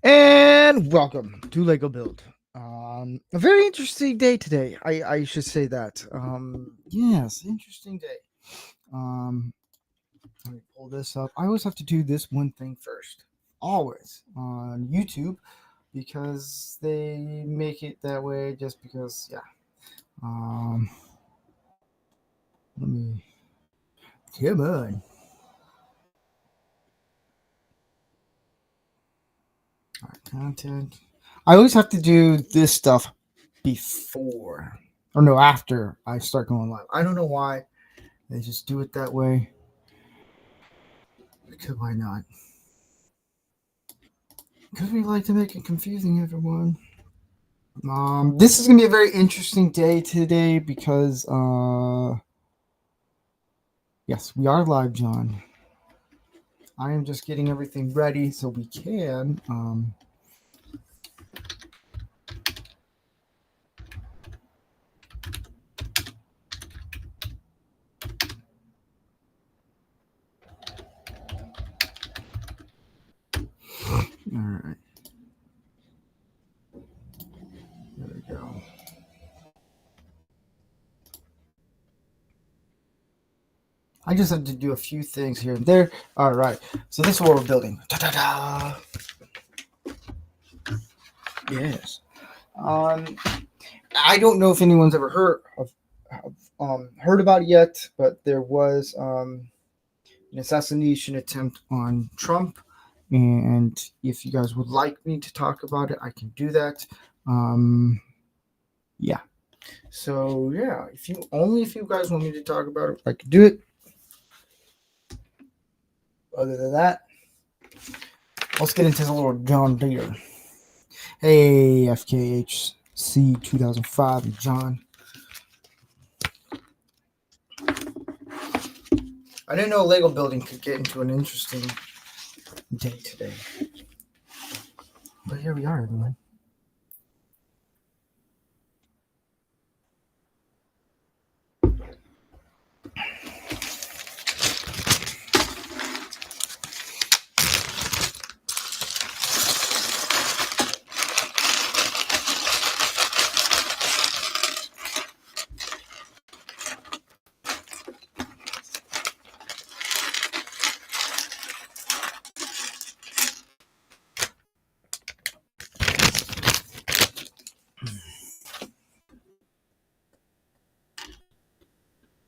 And welcome to Lego Build. A very interesting day today. I should say that. Yes, interesting day. Let me pull this up. I always have to do this one thing first, always on YouTube, because they make it that way. Just because, yeah. Let me. Come on. All right, content. I always have to do this stuff before, or no, after I start going live. I don't know why they just do it that way. Because why not? Because we like to make it confusing, everyone. This is gonna be a very interesting day today because yes, we are live, John. I am just getting everything ready so we can all right. There we go. I just have to do a few things here and there. All right. So this is what we're building. Ta-da-da! Yes. I don't know if anyone's ever heard about it yet, but there was an assassination attempt on Trump. And if you guys would like me to talk about it, I can do that. Yeah. So yeah, if you guys want me to talk about it, I can do it. Other than that, let's get into the little John Deere. Hey, FKHC 2005, John. I didn't know Lego building could get into an interesting day today. But here we are, everyone.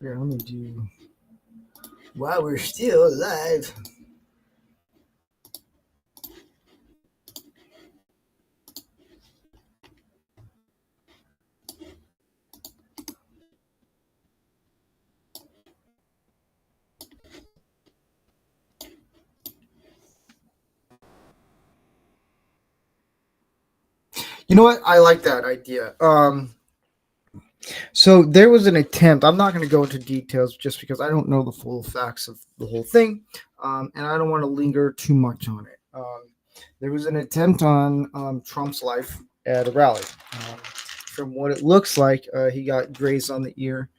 Here, let me do while we're still alive. You know what? I like that idea. So there was an attempt. I'm not going to go into details just because I don't know the full facts of the whole thing, and I don't want to linger too much on it. There was an attempt on Trump's life at a rally. From what it looks like, he got grazed on the ear.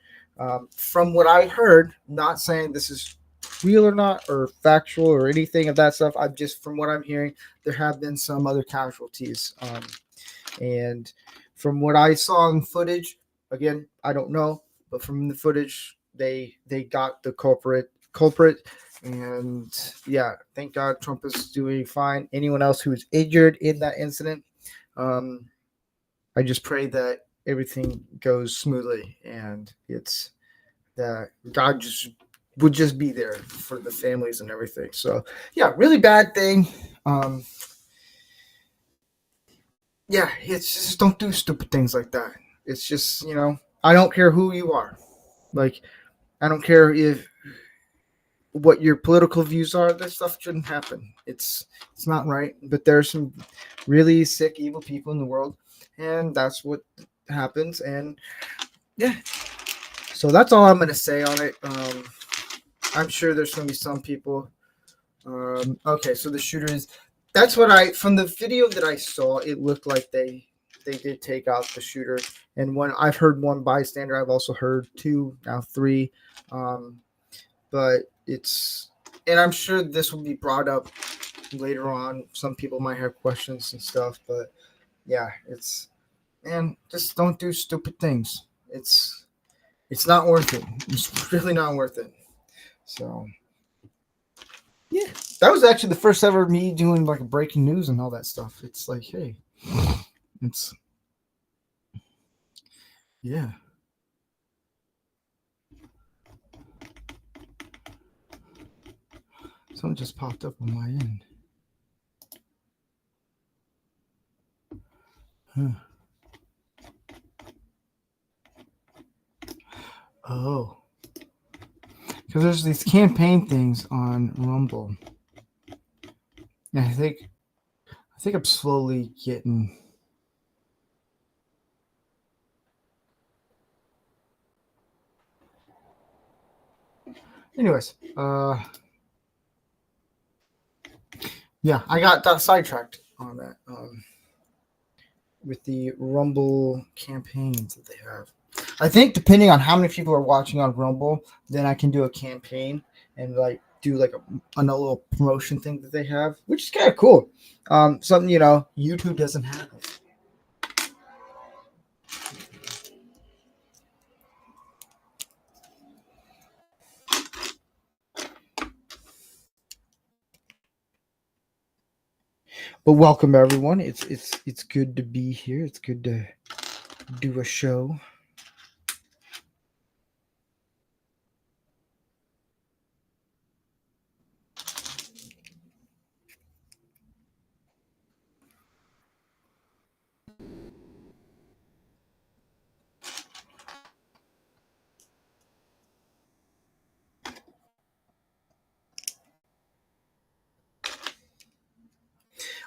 From what I heard, not saying this is real or not, or factual or anything of that stuff. I'm just, from what I'm hearing, there have been some other casualties. And from what I saw in footage, again, I don't know, but from the footage, they got the culprit, and yeah, thank God Trump is doing fine. Anyone else who was injured in that incident, I just pray that everything goes smoothly and it's that God would just be there for the families and everything. So yeah, really bad thing. Yeah, it's just, don't do stupid things like that. It's just, I don't care who you are. Like, I don't care what your political views are. That stuff shouldn't happen. It's not right. But there are some really sick, evil people in the world, and that's what happens. And yeah, so that's all I'm going to say on it. I'm sure there's going to be some people. Okay, so the shooters. That's what from the video that I saw, it looked like they they did take out the shooter. And when I've heard one bystander, I've also heard two, now three. But it's, and I'm sure this will be brought up later on. Some people might have questions and stuff, but yeah, it's, man, just don't do stupid things. It's not worth it. It's really not worth it. So yeah, that was actually the first ever me doing like breaking news and all that stuff. It's like, hey, it's, yeah. Something just popped up on my end. Huh. Oh, because there's these campaign things on Rumble. And I think I'm slowly getting. Anyways, yeah, I got sidetracked on that with the Rumble campaigns that they have. I think depending on how many people are watching on Rumble, then I can do a campaign and like do like a little promotion thing that they have, which is kind of cool. Something YouTube doesn't have. But welcome everyone. It's good to be here. It's good to do a show.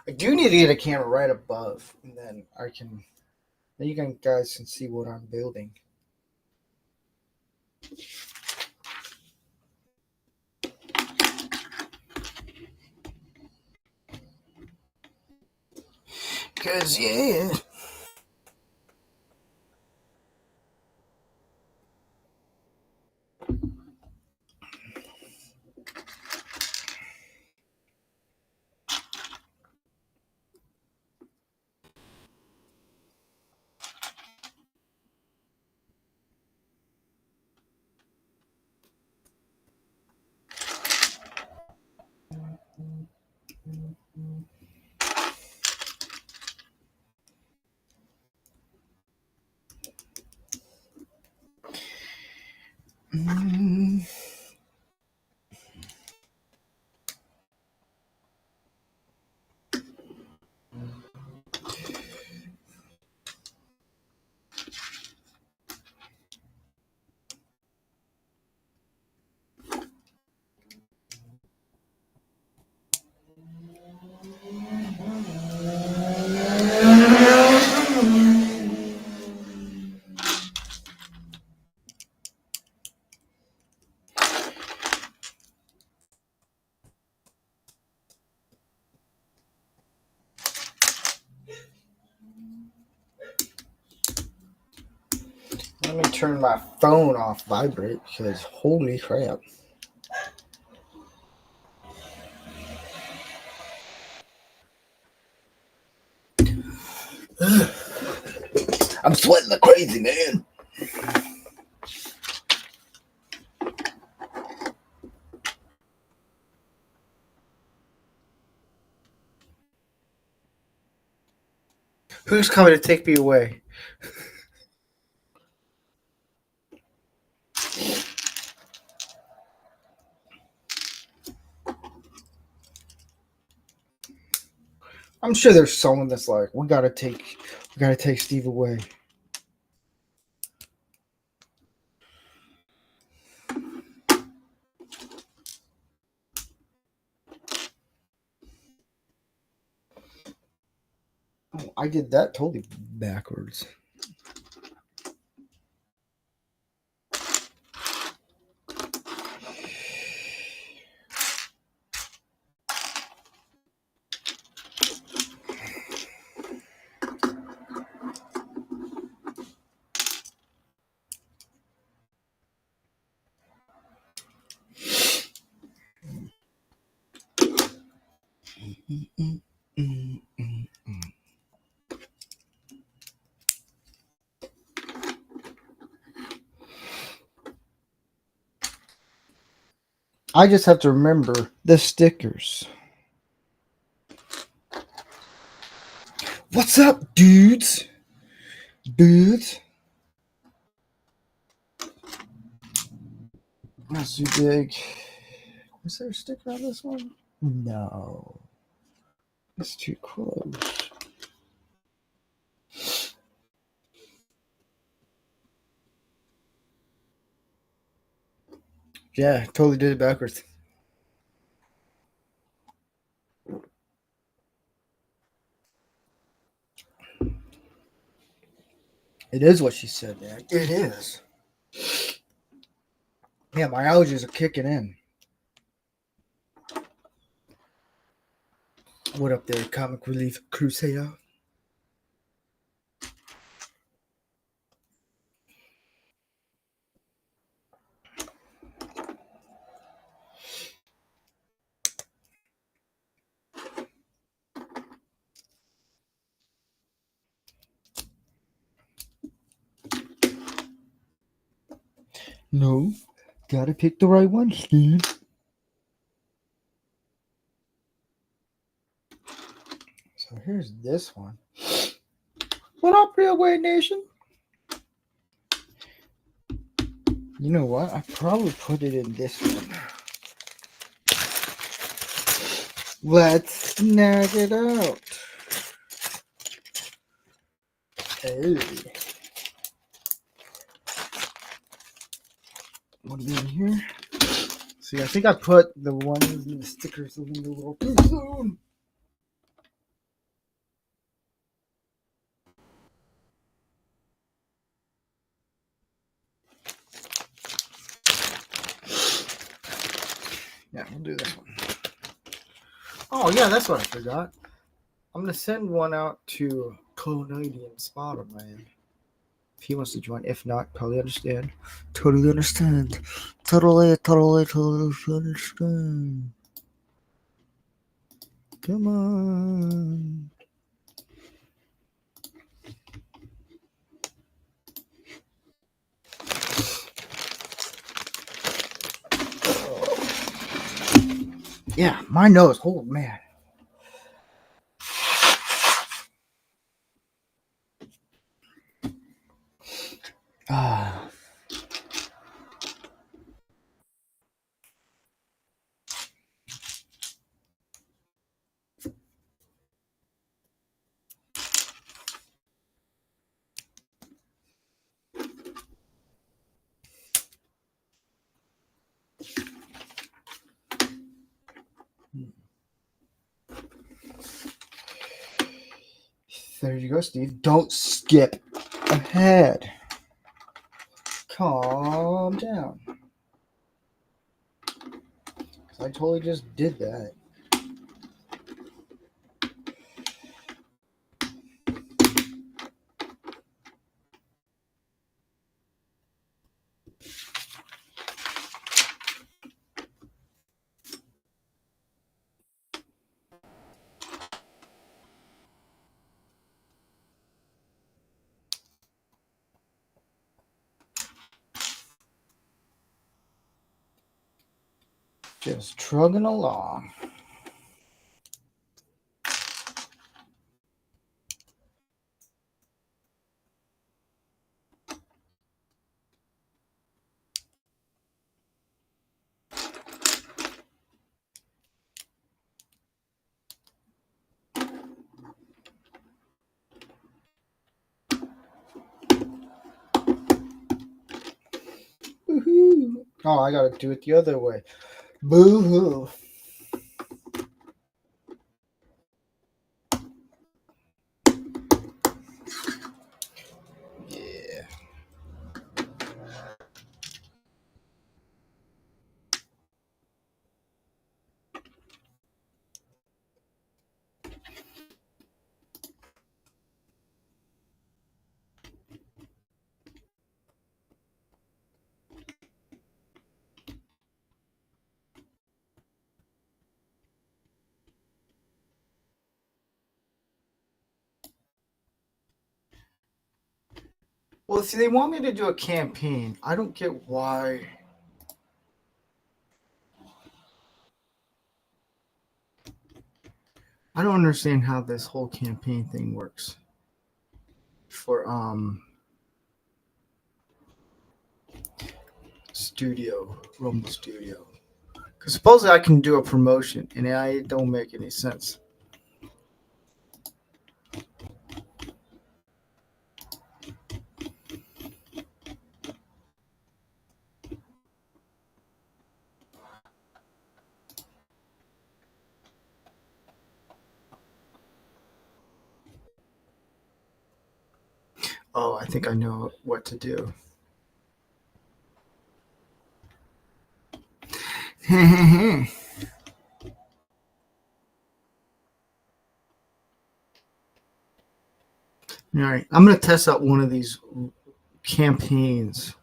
I do need to get a camera right above, and then you guys can see what I'm building. Cause yeah. Let me turn my phone off vibrate because holy crap. I'm sweating like crazy, man. Who's coming to take me away? I'm sure there's someone that's like, we gotta take Steve away. Oh, I did that totally backwards. I just have to remember the stickers. What's up, dudes? Dudes? Not too big. Is there a sticker on this one? No. It's too close. Yeah, totally did it backwards. It is what she said, man. It is. Yeah, my allergies are kicking in. What up there, Comic Relief Crusader? No, gotta pick the right one, Steve. So here's this one. What up, Real Weight Nation? You know what? I probably put it in this one. Let's snag it out. Hey. What is in here? See, I think I put the ones and the stickers in the little too soon. Yeah, we'll do this one. Oh, yeah, that's what I forgot. I'm going to send one out to Canadian Spotter Man. If he wants to join. If not, totally understand. Totally understand. Totally understand. Come on. Yeah, my nose. Oh, man. Ah. There you go, Steve. Don't skip ahead. Calm down. I totally just did that. Just trugging along. Woohoo. Oh, I gotta do it the other way. Boo-hoo. Yeah. Well, see, they want me to do a campaign. I don't get why. I don't understand how this whole campaign thing works. For Rumble Studio. Because supposedly I can do a promotion, and it don't make any sense. Oh, I think I know what to do. All right, I'm gonna test out one of these campaigns.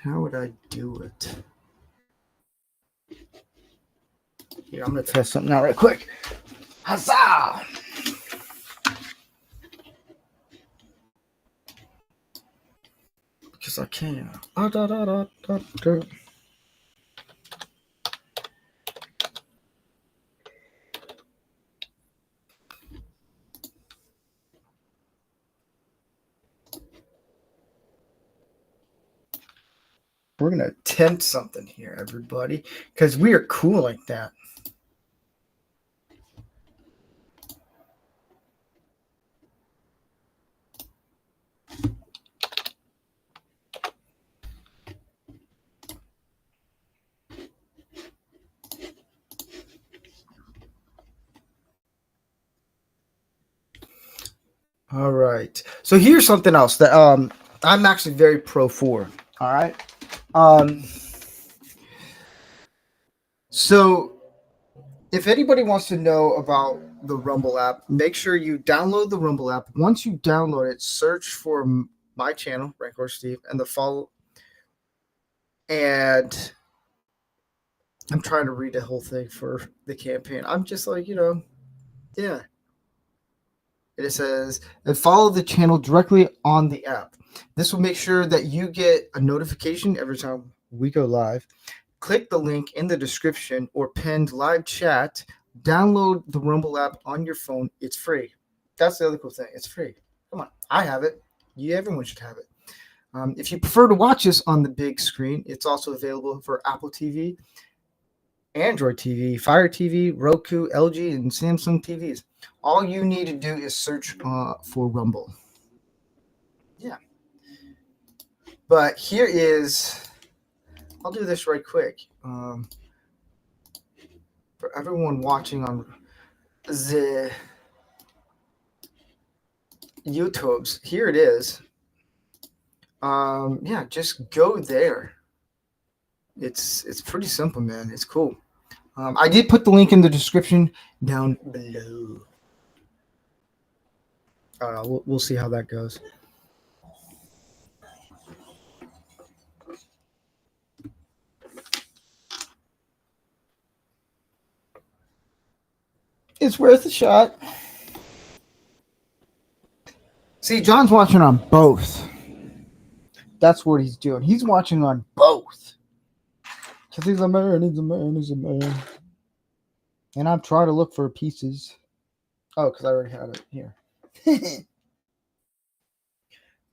How would I do it? Here, I'm gonna test something out right quick. Huzzah! Because I can. We're gonna attempt something here, everybody, because we are cool like that. All right. So here's something else that I'm actually very pro for. All right. So if anybody wants to know about the Rumble app, make sure you download the Rumble app. Once you download it, search for my channel, rancorsteve, and the follow. And I'm trying to read the whole thing for the campaign. I'm just like, yeah. It says, and follow the channel directly on the app. This will make sure that you get a notification every time we go live. Click the link in the description or pinned live chat. Download the Rumble app on your phone. It's free. That's the other cool thing. It's free. Come on. I have it. Everyone should have it. If you prefer to watch this on the big screen, it's also available for Apple TV, Android TV, Fire TV, Roku, LG, and Samsung TVs. All you need to do is search for Rumble. Yeah. But here is, I'll do this right quick. For everyone watching on the YouTubes, here it is. Yeah, just go there. It's pretty simple, man. It's cool. I did put the link in the description down below. We'll see how that goes. It's worth a shot. See, John's watching on both. That's what he's doing. He's watching on both. Because he's a man, he's a man, he's a man. And I'm trying to look for pieces. Oh, because I already had it here.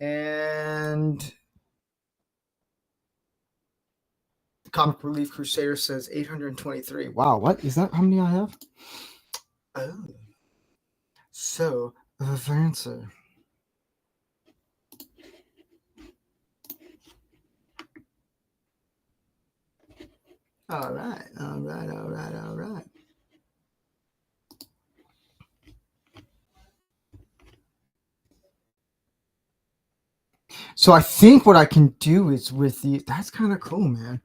And the Comic Relief Crusader says 823. Wow, what is that? How many I have? Oh. So fancy. All right. So I think what I can do is with the, that's kind of cool, man.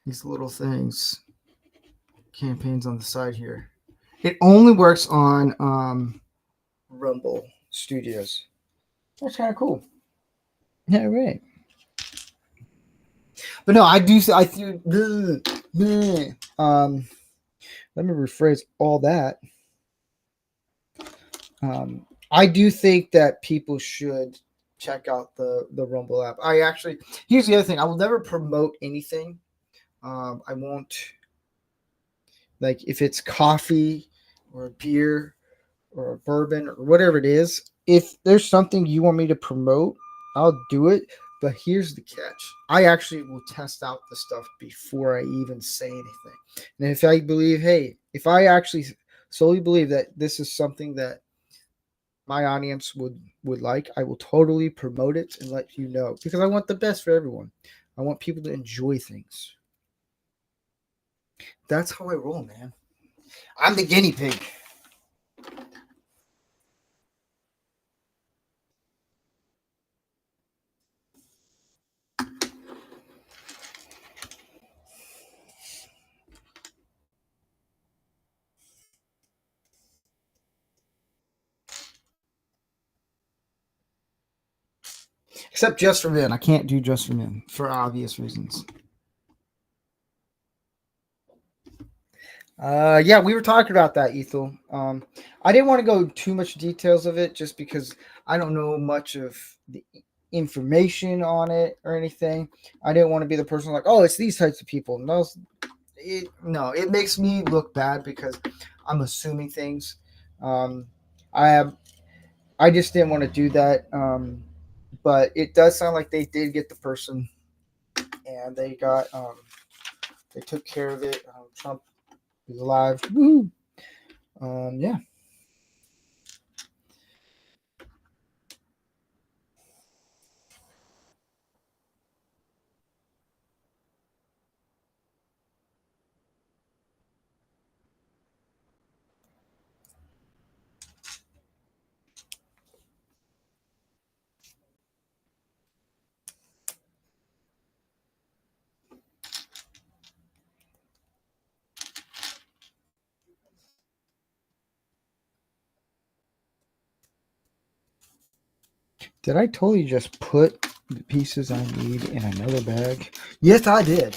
These little things, campaigns on the side here. It only works on Rumble Studios. That's kind of cool. Yeah, right. But no, I do. I do. Let me rephrase all that. I do think that people should check out the Rumble app. I actually here's the other thing. I will never promote anything. I won't like if it's coffee or a beer or a bourbon or whatever it is. If there's something you want me to promote, I'll do it. But here's the catch. I actually will test out the stuff before I even say anything. And if I believe, hey, if I actually solely believe that this is something that my audience would like, I will totally promote it and let you know because I want the best for everyone. I want people to enjoy things. That's how I roll, man. I'm the guinea pig. Except just for men. I can't do just for men for obvious reasons. Yeah, we were talking about that, Ethel. I didn't want to go too much details of it just because I don't know much of the information on it or anything. I didn't want to be the person like, oh, it's these types of people. No, it makes me look bad because I'm assuming things. Um, I have, I just didn't want to do that. But it does sound like they did get the person, and they took care of it. Trump is alive. Woo! Yeah. Did I totally just put the pieces I need in another bag? Yes, I did.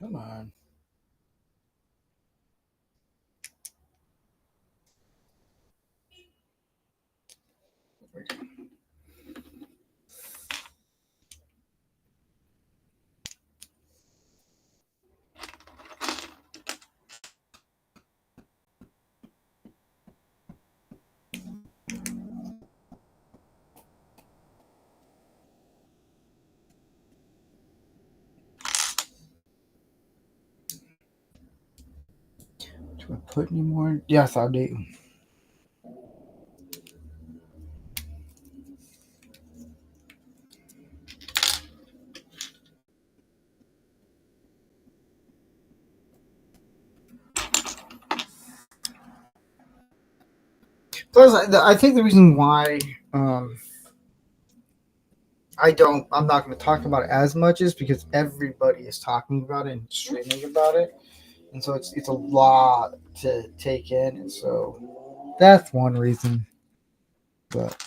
Come on. Do I put any more? Yes, I do. Plus, I think the reason why I'm not going to talk about it as much is because everybody is talking about it and streaming about it, and so it's a lot to take in, and so that's one reason. But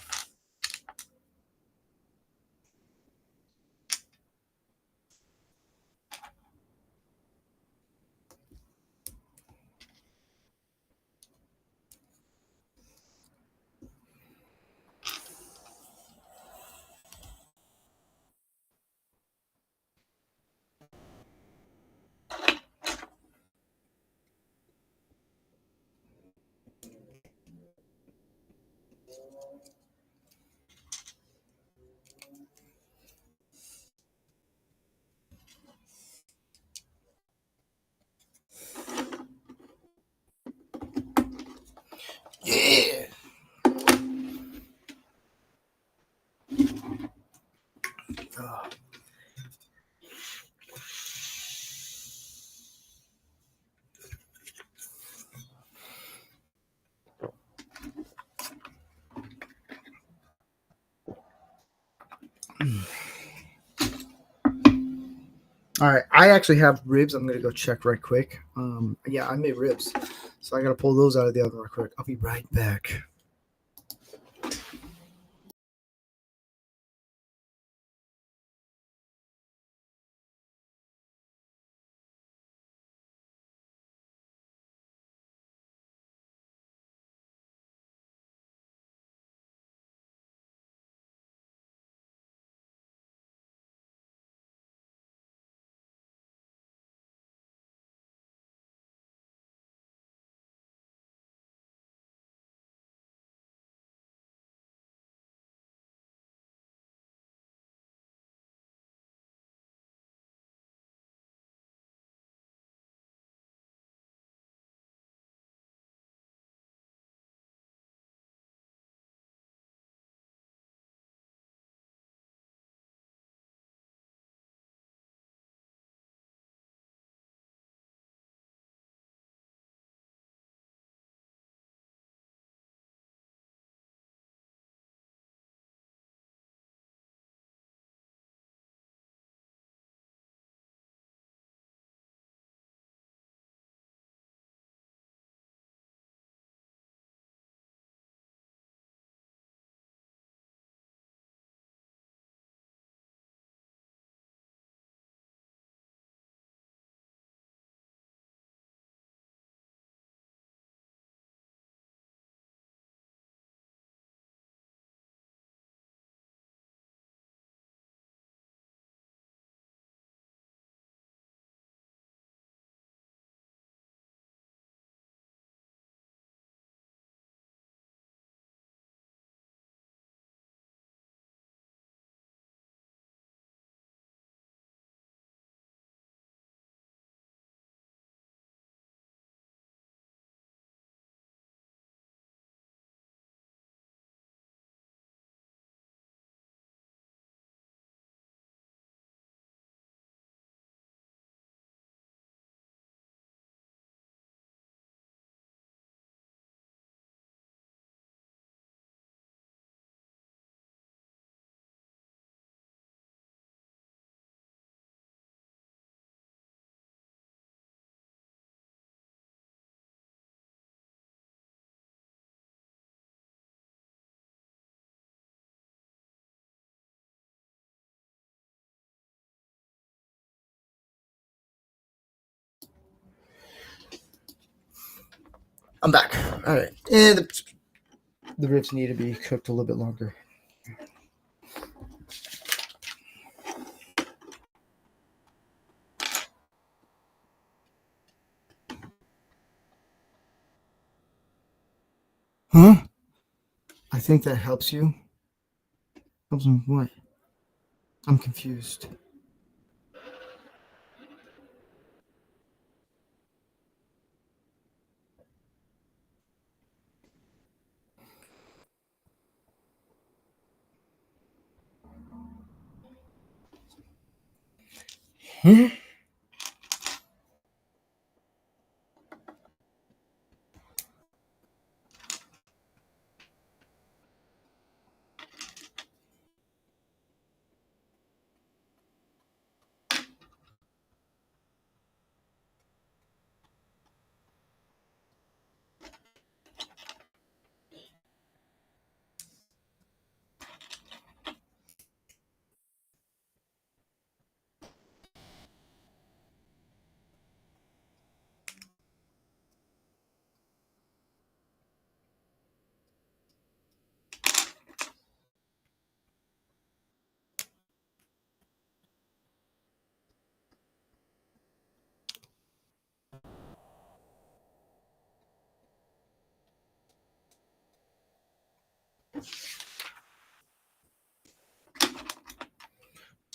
All right, I actually have ribs. I'm gonna go check right quick. Yeah, I made ribs, so I gotta pull those out of the oven right quick. I'll be right back. I'm back. All right, and the ribs need to be cooked a little bit longer. Huh? I think that helps you. Helps me what? I'm confused. Huh?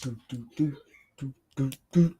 Do, do, do, do, do, do.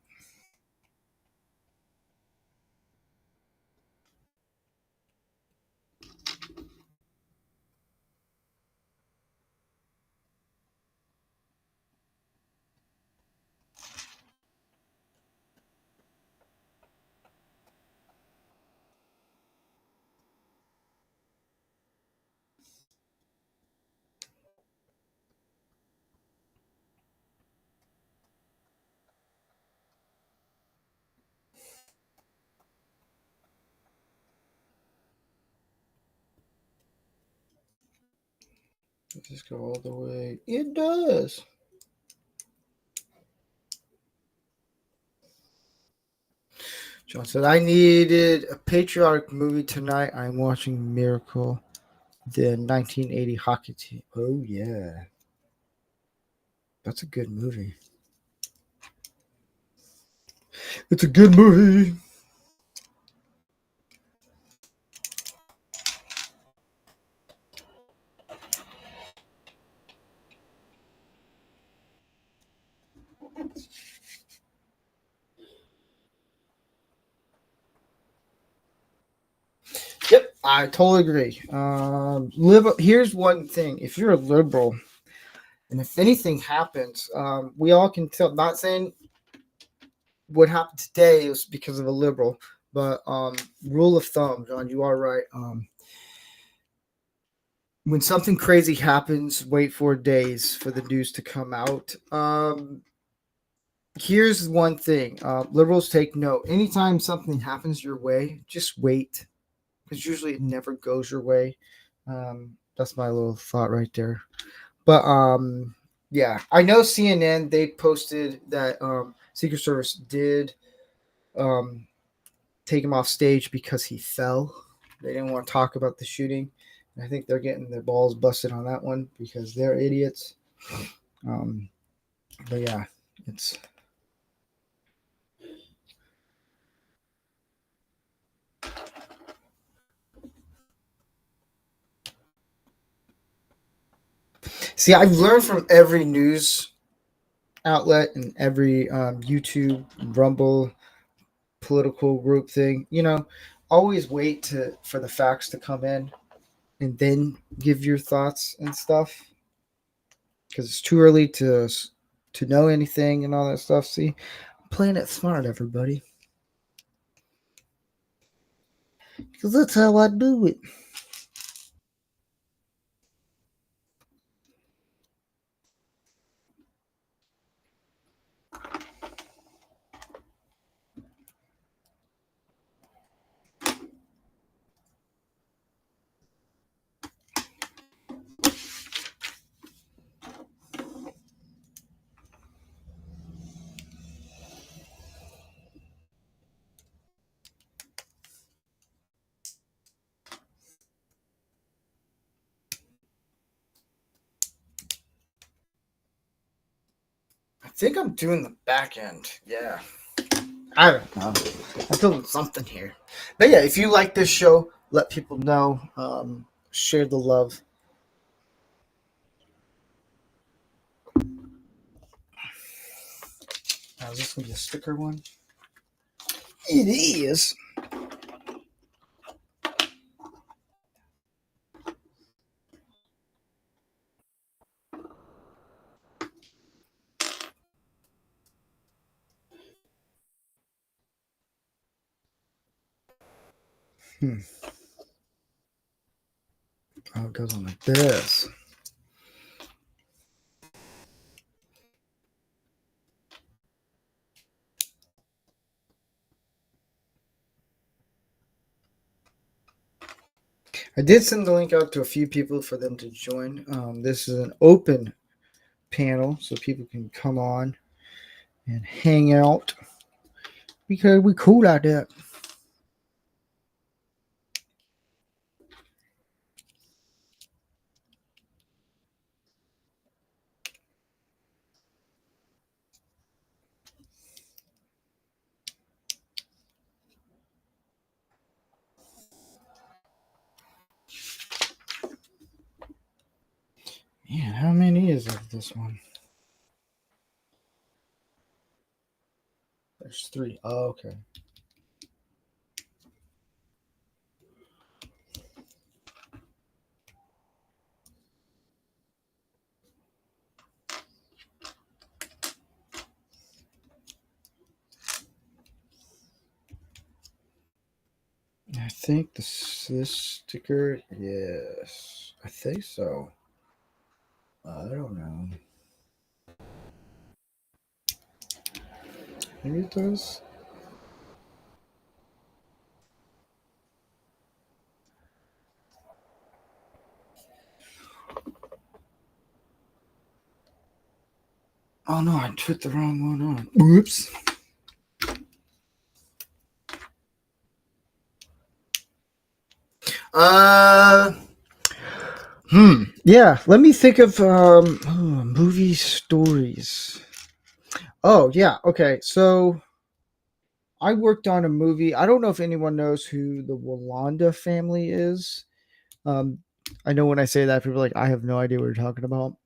Does this go all the way? It does. John said, I needed a patriotic movie tonight. I'm watching Miracle, the 1980 hockey team. Oh, yeah. That's a good movie. It's a good movie. Yep, I totally agree. Here's one thing: if you're a liberal, and if anything happens, we all can tell. Not saying what happened today was because of a liberal, but rule of thumb, John, you are right. When something crazy happens, wait 4 days for the news to come out. Here's one thing: liberals take note. Anytime something happens your way, just wait, because usually it never goes your way. That's my little thought right there. But yeah, I know CNN, they posted that Secret Service did um, take him off stage because he fell. They didn't want to talk about the shooting. And I think they're getting their balls busted on that one because they're idiots. Um, but yeah, it's see, I've learned from every news outlet and every YouTube, Rumble, political group thing. Always wait for the facts to come in and then give your thoughts and stuff because it's too early to know anything and all that stuff. See, I'm playing it smart, everybody, because that's how I do it. I think I'm doing the back end. Yeah. I don't know. I'm doing something here. But yeah, if you like this show, let people know. Share the love. Is this going to be a sticker one? It is. Hmm. Oh, it goes on like this. I did send the link out to a few people for them to join. This is an open panel, so people can come on and hang out because we cool like that. Man, how many is of this one? There's 3. Oh, okay. I think this sticker, yes, I think so. I don't know. Maybe it does. Oh no, I put the wrong one on. Oops. Uh, Yeah, let me think of movie stories. Oh yeah, okay. So I worked on a movie. I don't know if anyone knows who the Walanda family is. Um, I know when I say that, people are like, I have no idea what you're talking about.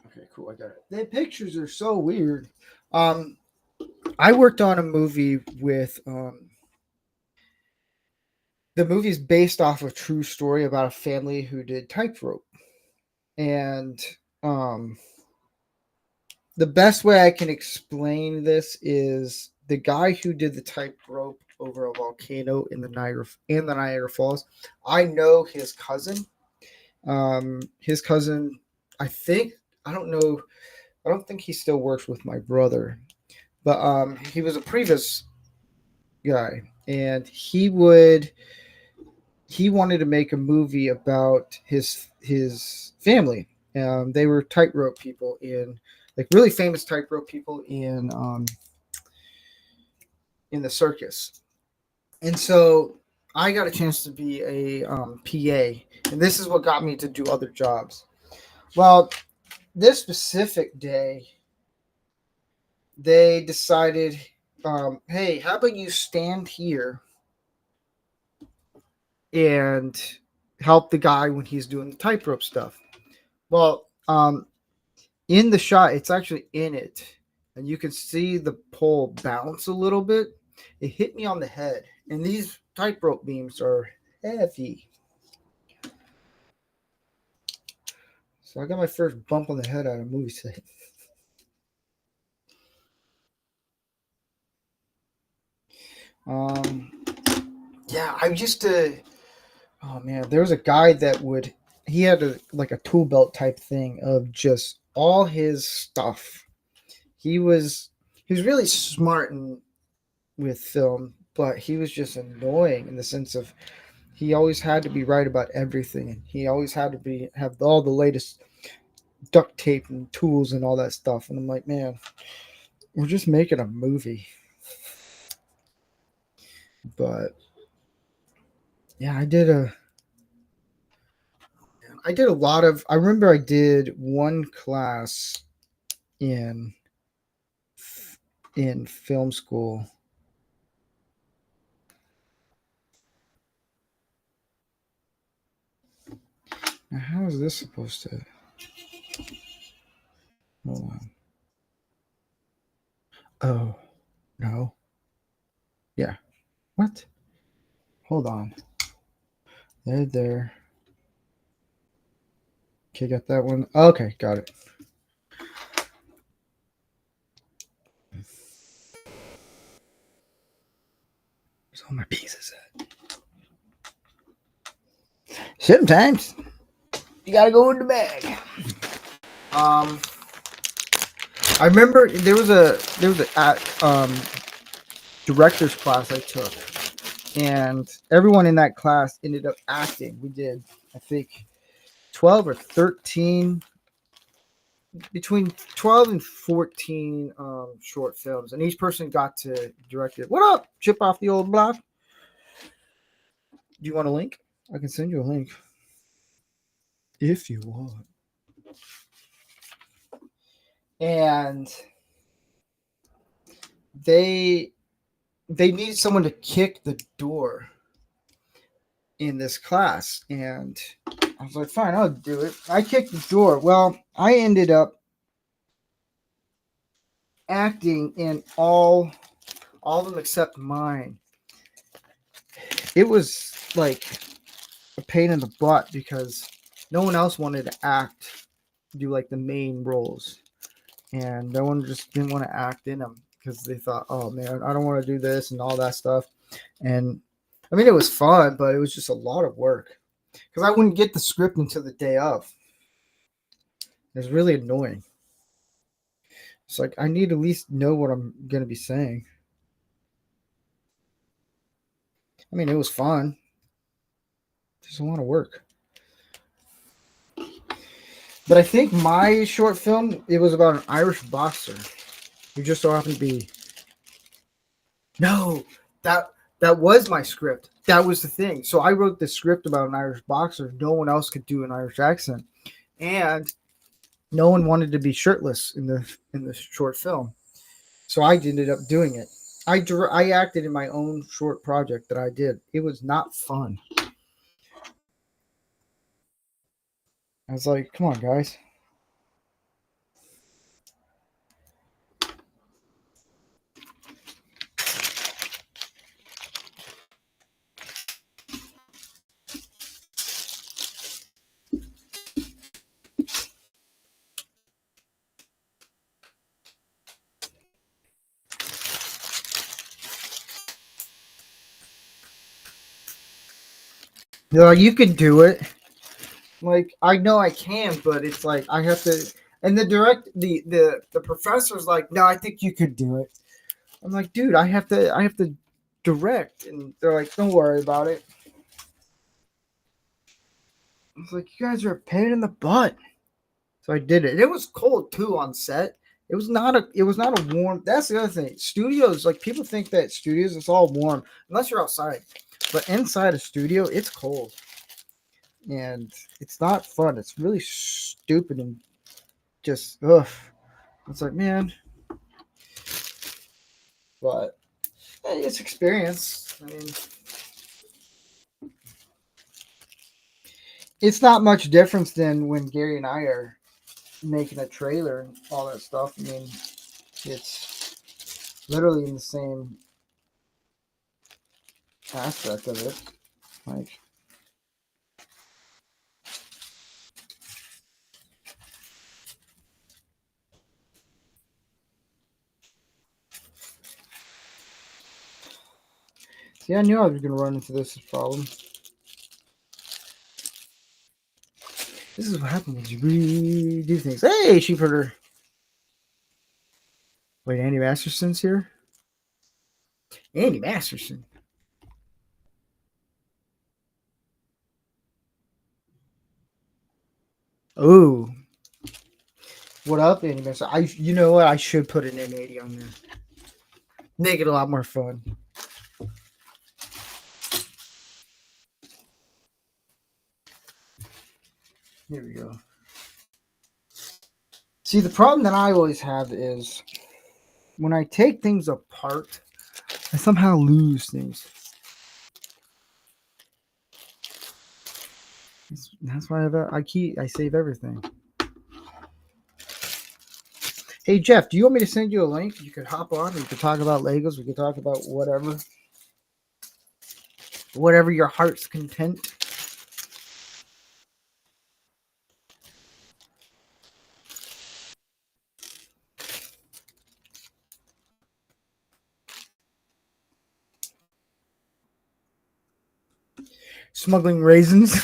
Okay, cool. I got it. The pictures are so weird. Um, I worked on a movie with the movie's based off a true story about a family who did tightrope, and um, the best way I can explain this is the guy who did the tightrope over a volcano in the Niagara Falls. I know his cousin. His cousin, I think, I don't know. I don't think he still works with my brother, but he was a previous guy, and he wanted to make a movie about his family. They were tightrope people in like really famous tightrope people in the circus, and so I got a chance to be a PA, and this is what got me to do other jobs. Well, this specific day, they decided, hey, how about you stand here and help the guy when he's doing the tightrope stuff? Well, in the shot, it's actually in it, and you can see the pole bounce a little bit. It hit me on the head, and these tightrope beams are heavy. So I got my first bump on the head at a movie set. Um, yeah, I used to. Oh man, there was a guy that would. He had like a tool belt type thing of just all his stuff. He was really smart and with film, but he was just annoying in the sense of he always had to be right about everything, and he always had to be have all the latest duct tape and tools and all that stuff. And I'm like, man, we're just making a movie. But yeah, I did a lot of. I remember I did one class in in film school. Now, how is this supposed to? Hold on. Oh no. Yeah. What? Hold on. There. Okay, got that one. Okay, got it. Where's all my pieces at? Sometimes you gotta go in the bag. Um, I remember there was a director's class I took, and everyone in that class ended up acting. We did, I think, 12 or 13, between 12 and 14 short films, and each person got to direct it. What up, Chip off the old block? Do you want a link? I can send you a link if you want. And they they needed someone to kick the door in this class, and I was like, fine, I'll do it. I kicked the door. Well, I ended up acting in all of them except mine. It was like a pain in the butt because no one else wanted to act, do like the main roles, and no one just didn't want to act in them because they thought, oh man, I don't want to do this and all that stuff. And I mean, it was fun, but it was just a lot of work because I wouldn't get the script until the day of. It was really annoying. It's like I need to at least know what I'm gonna be saying. I mean, it was fun. Just a lot of work. But I think my short film, it was about an Irish boxer who just so happened to be. No, that that was my script. That was the thing. So I wrote the script about an Irish boxer. No one else could do an Irish accent, and no one wanted to be shirtless in the short film. So I ended up doing it. I acted in my own short project that I did. It was not fun. I was like, come on, guys. They're like, you can do it. Like, I know I can, but it's like I have to. And the professor's like, no, I think you could do it. I'm like, dude, I have to direct, and they're like, don't worry about it. I was like, you guys are a pain in the butt. So I did it. It was cold too on set. It was not a warm. That's the other thing. Studios, like people think that studios it's all warm unless you're outside. But inside a studio, it's cold. And it's not fun. It's really stupid and just ugh. It's like, man, but hey, it's experience. I mean, it's not much difference than when Gary and I are making a trailer and all that stuff. I mean, it's literally in the same aspect of it. Like, see, I knew I was going to run into this problem. This is what happens when you redo things. Hey, sheepherder. Wait, Andy Masterson's here? Andy Masterson. Oh, what up, Andy Masterson? You know what? I should put an M80 on there. Make it a lot more fun. Here we go. See, the problem that I always have is when I take things apart, I somehow lose things. That's why I save everything. Hey Jeff, do you want me to send you a link? You could hop on. We could talk about Legos. We could talk about whatever your heart's content. Smuggling raisins.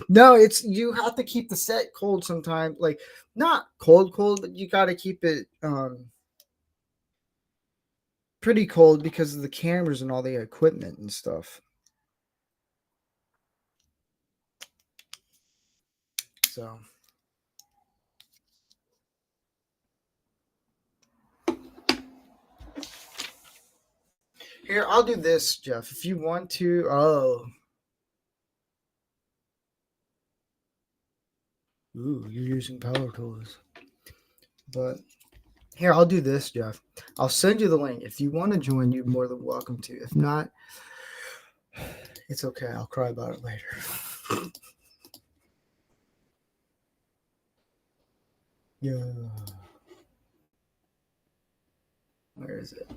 No, it's you have to keep the set cold sometimes. Like not cold, but you got to keep it pretty cold because of the cameras and all the equipment and stuff. So here, I'll do this, Jeff. If you want to, ooh, you're using power tools. But here, I'll do this, Jeff. I'll send you the link. If you want to join, you're more than welcome to. If not, it's okay. I'll cry about it later. Yeah. Where is it?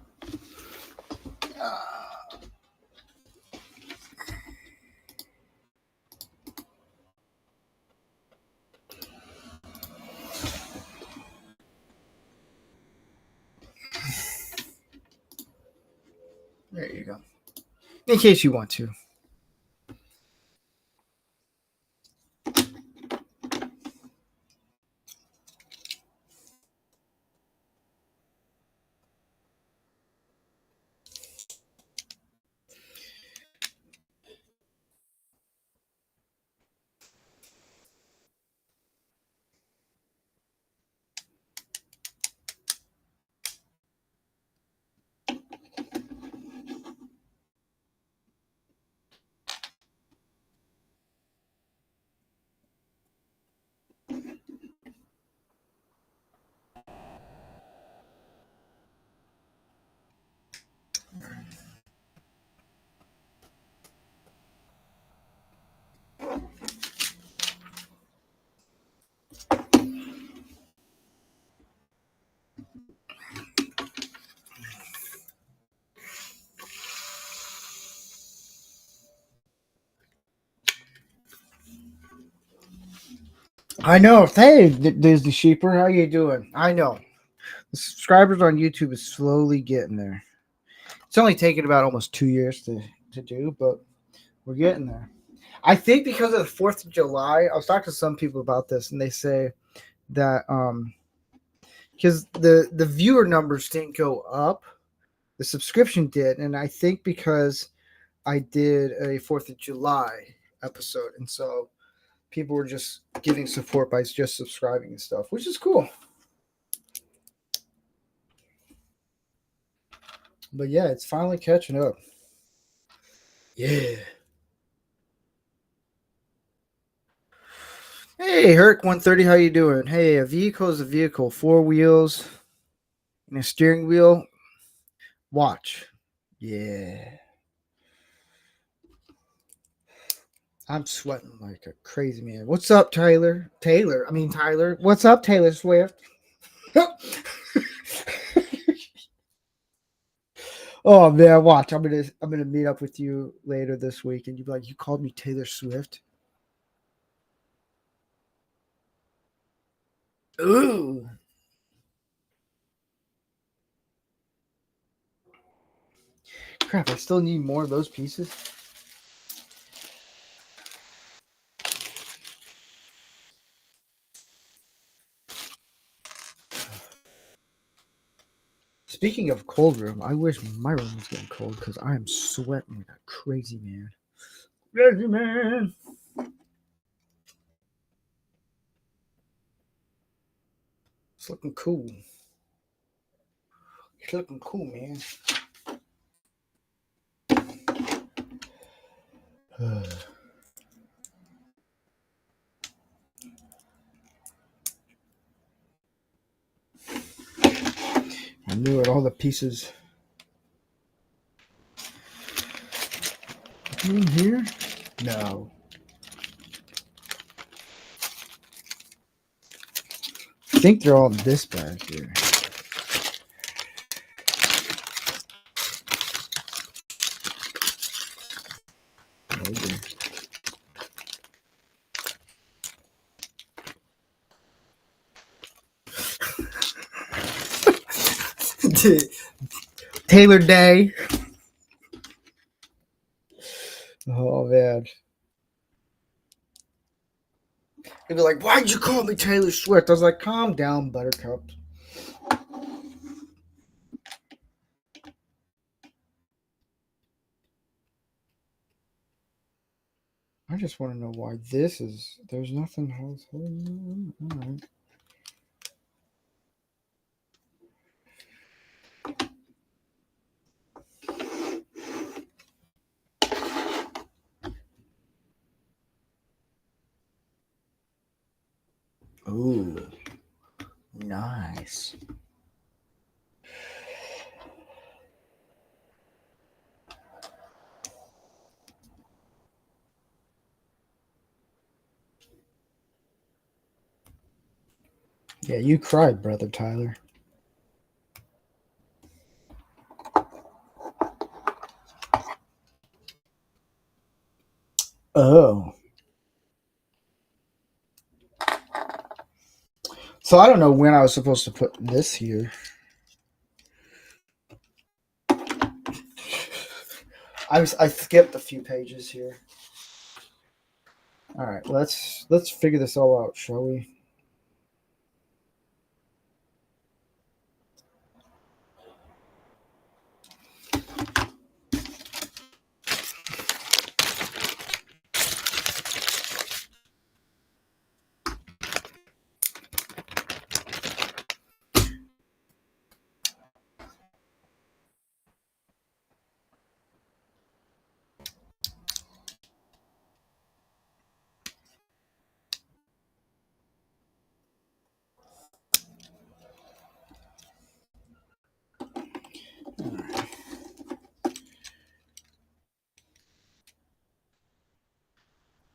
There you go. In case you want to. I know. Hey, Disney Sheeper, how you doing? I know. The subscribers on YouTube is slowly getting there. It's only taken about almost 2 years to do, but we're getting there. I think because of the 4th of July, I was talking to some people about this, and they say that because the viewer numbers didn't go up, the subscription did, and I think because I did a 4th of July episode, and so people were just giving support by just subscribing and stuff, which is cool. But yeah, it's finally catching up. Yeah. Hey, Herc 130, how you doing? Hey, a vehicle is a vehicle, 4 wheels and a steering wheel. Watch. Yeah. I'm sweating like a crazy man. What's up, Tyler? Tyler. What's up, Taylor Swift? Oh man, watch. I'm gonna meet up with you later this week, and you'll be like, "You called me Taylor Swift." Ooh. Crap, I still need more of those pieces. Speaking of cold room, I wish my room was getting cold because I am sweating like a crazy man. Crazy man. It's looking cool. It's looking cool, man. I knew it. All the pieces. In here? No. I think they're all in this bag here. Maybe. Taylor Day. Oh man. He'd be like, "Why'd you call me Taylor Swift?" I was like, "Calm down, Buttercup." I just want to know why this is. There's nothing else. All right. Ooh, nice. Yeah, you cried, brother Tyler. Oh. So I don't know when I was supposed to put this here. I skipped a few pages here. All right, let's figure this all out, shall we?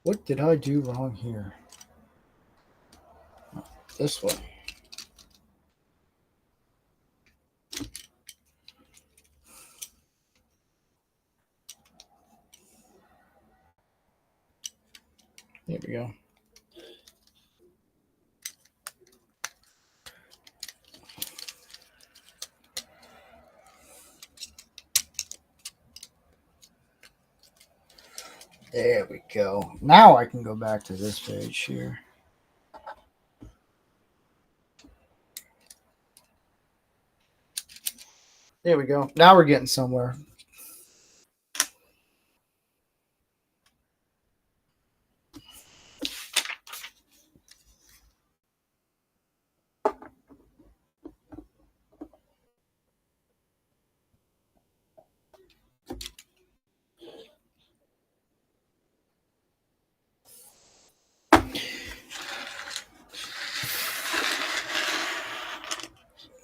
What did I do wrong here? This one. There we go. There we go. Now I can go back to this page here. There we go. Now we're getting somewhere.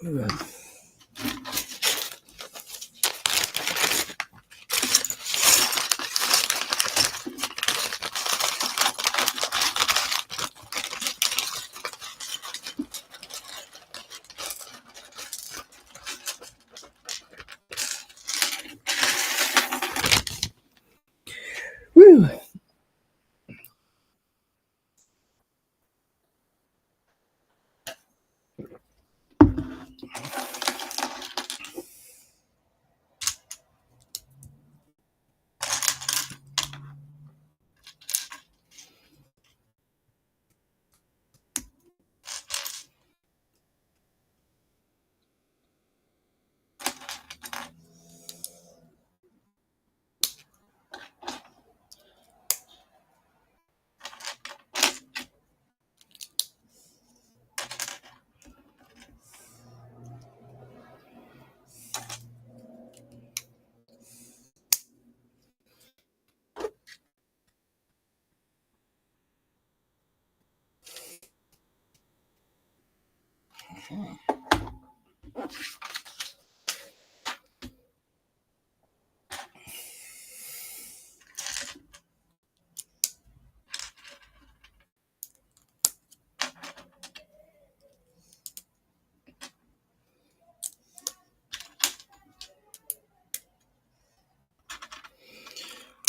Ugh. Woo.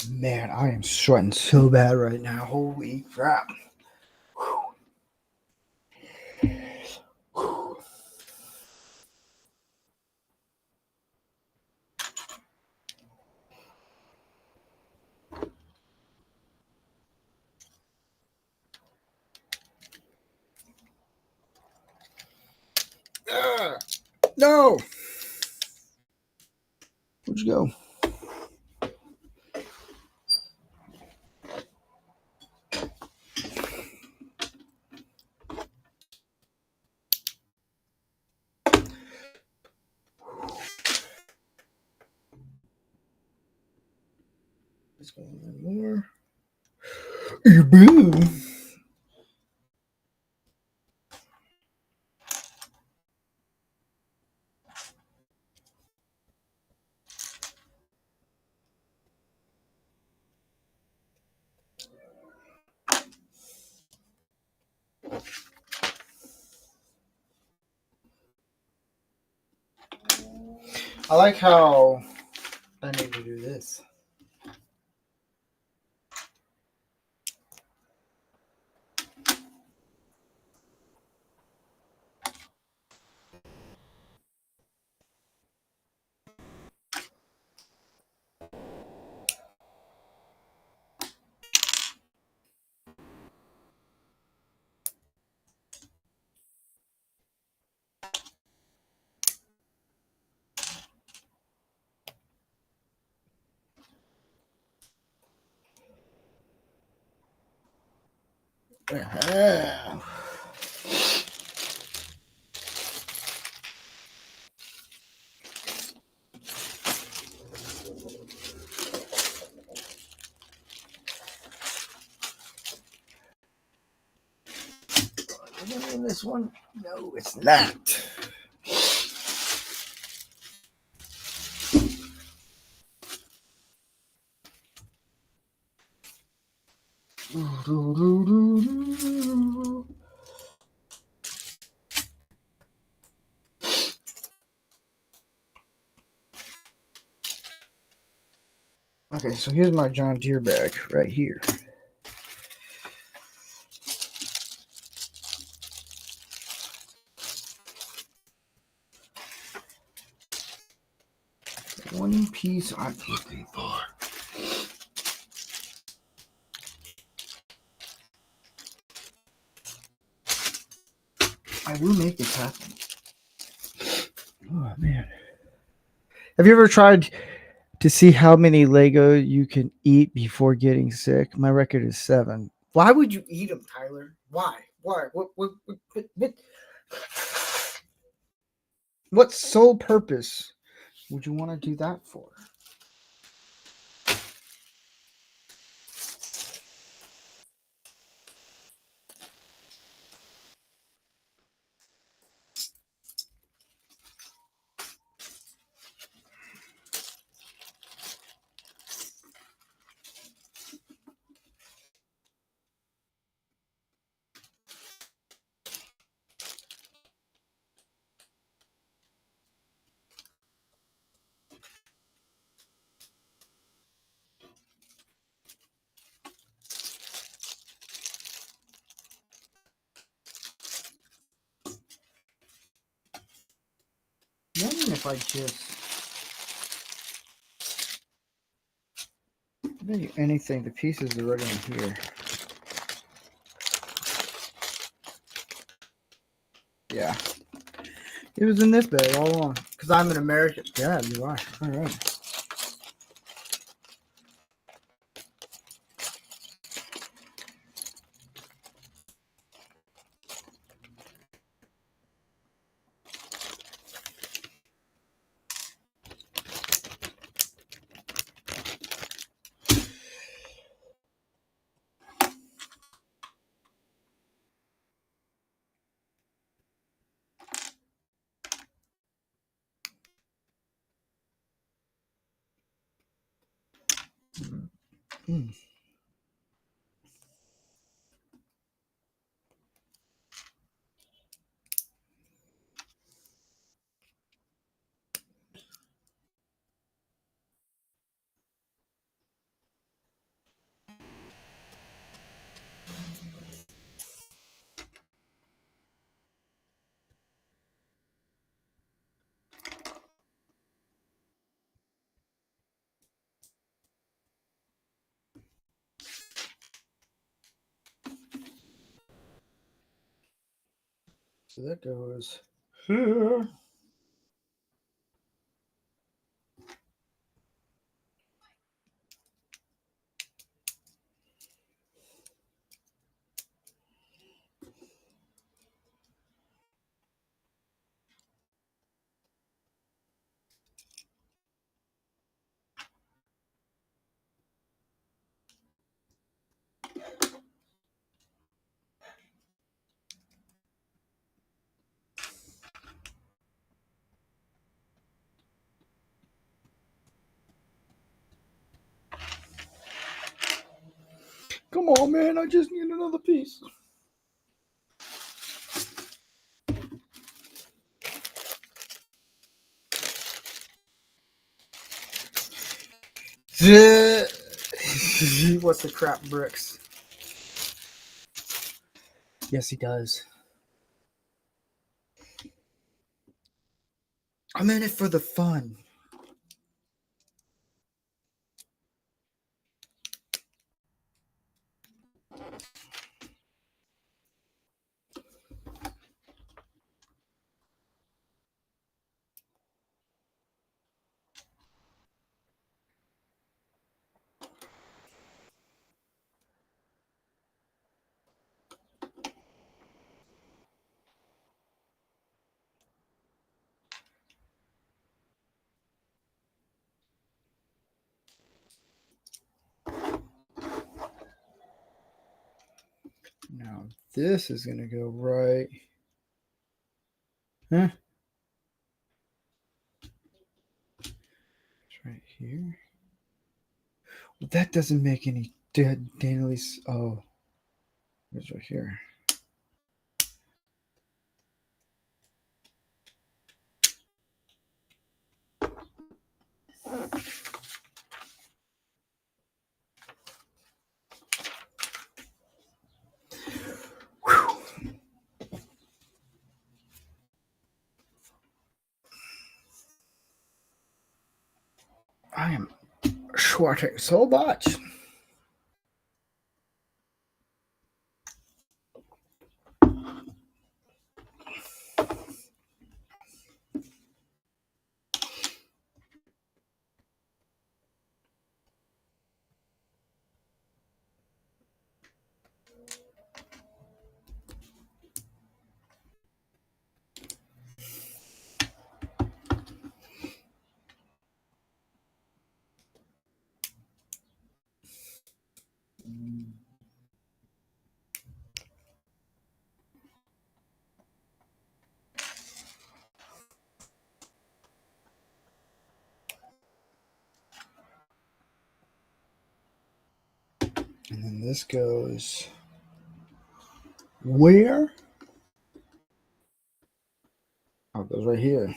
Man, I am sweating so bad right now. Holy crap. No. Where'd you go? Let's go a little more. Boom. I like how I need to do this. This one? No, it's not. Okay, so here's my John Deere bag right here. One piece I'm looking for. I will make it happen. Oh man. Have you ever tried to see how many Lego you can eat before getting sick? My record is 7. Why would you eat them, Tyler? Why? Why? What sole purpose would you want to do that for? Imagine if I just anything, the pieces are already in here. Yeah. It was in this bag all along. Because I'm an American. Yeah, you are. All right. Mm. So that goes here. Come on, man. I just need another piece. What's the crap bricks? Yes, he does. I'm in it for the fun. Now this is going to go right. Huh? It's right here. Well, that doesn't make any daily. Oh, it's right here. I am sweating so much. And then this goes where? Oh, it goes right here.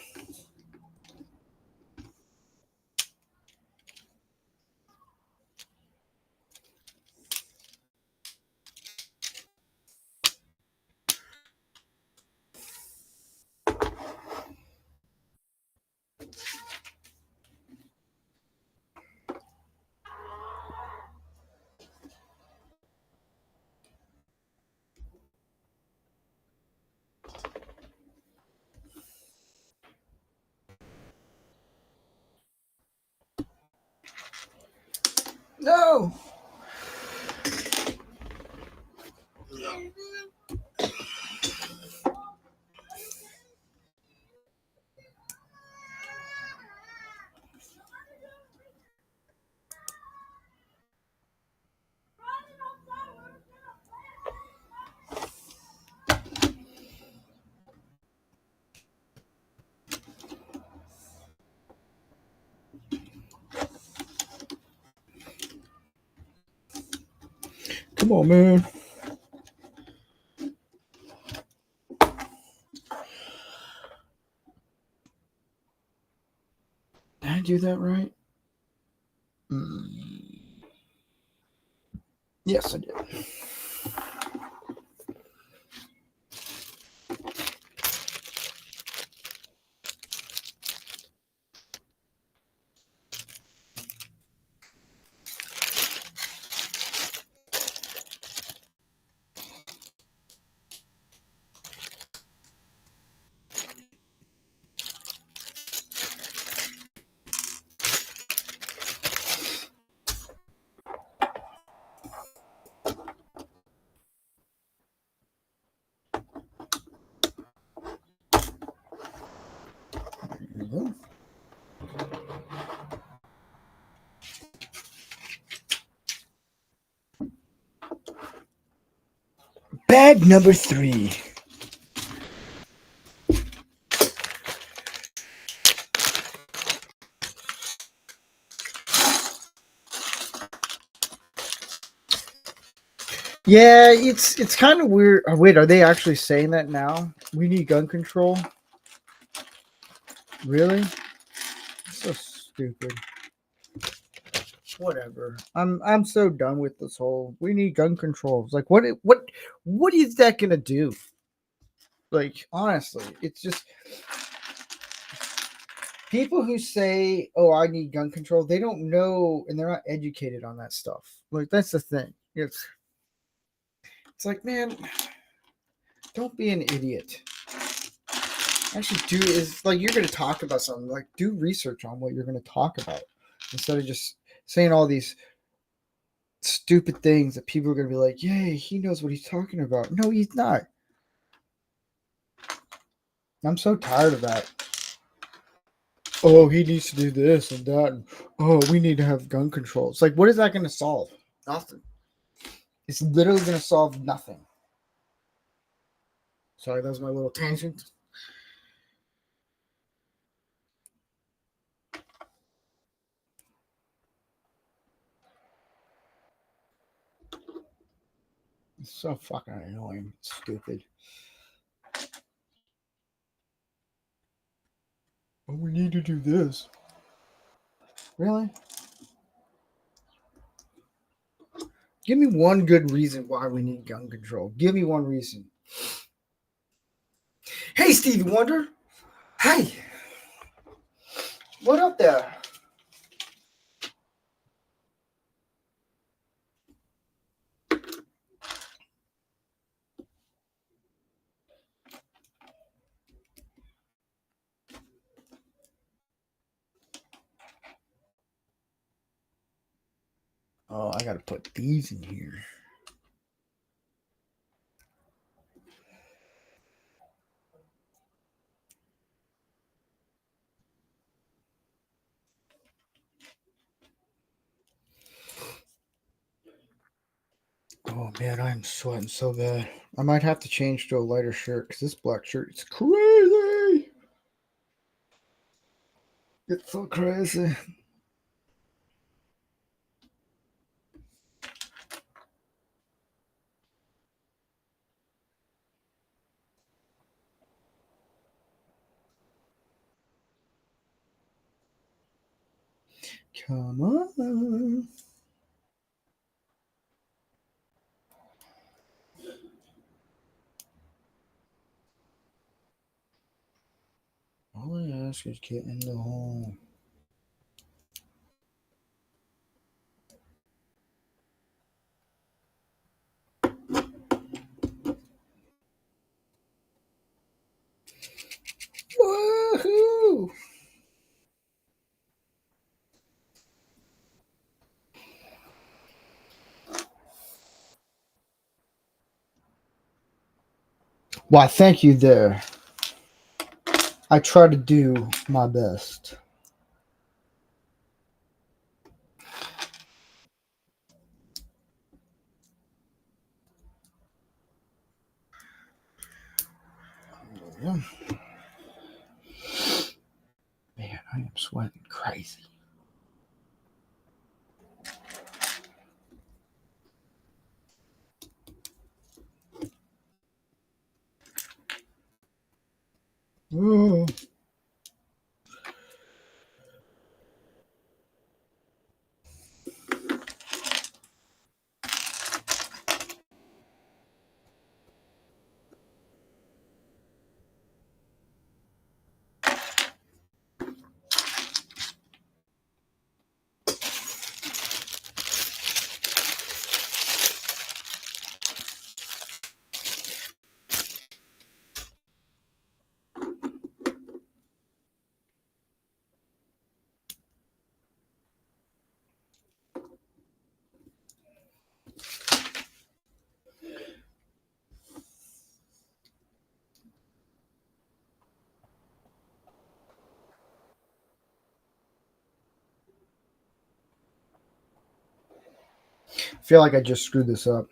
No. Come on, man. Did I do that right? Yes, I did. There you go. Bag number 3. Yeah, it's kind of weird. Oh, wait, are they actually saying that now? We need gun control? Really? So stupid. Whatever. I'm so done with this whole we need gun controls. Like what is that gonna do? Like honestly, it's just people who say, "Oh, I need gun control," they don't know and they're not educated on that stuff. Like that's the thing. It's like, man, don't be an idiot. Actually, do is like you're gonna talk about something. Like do research on what you're gonna talk about instead of just saying all these stupid things that people are gonna be like, "Yay, he knows what he's talking about." No, he's not. I'm so tired of that. Oh, he needs to do this and that. And, oh, we need to have gun control. It's like, what is that going to solve? Nothing. It's literally going to solve nothing. Sorry, that was my little tangent. It's so fucking annoying. It's stupid. Oh, we need to do this. Really? Give me one good reason why we need gun control. Give me one reason. Hey, Stevie Wonder. Hey, what up there? Oh, I got to put these in here. Oh man, I'm sweating so bad. I might have to change to a lighter shirt because this black shirt is crazy. It's so crazy. Come on. All I ask is get in the hole. Woohoo! Why, thank you there. I try to do my best. Yeah. Man, I am sweating crazy. Ooh. I feel like I just screwed this up.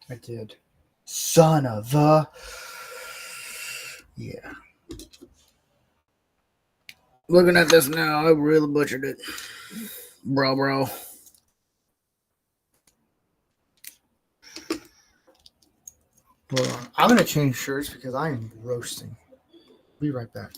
I did. Son of a. Yeah. Looking at this now, I really butchered it. Bro. Hold on. I'm going to change shirts because I am roasting. Be right back.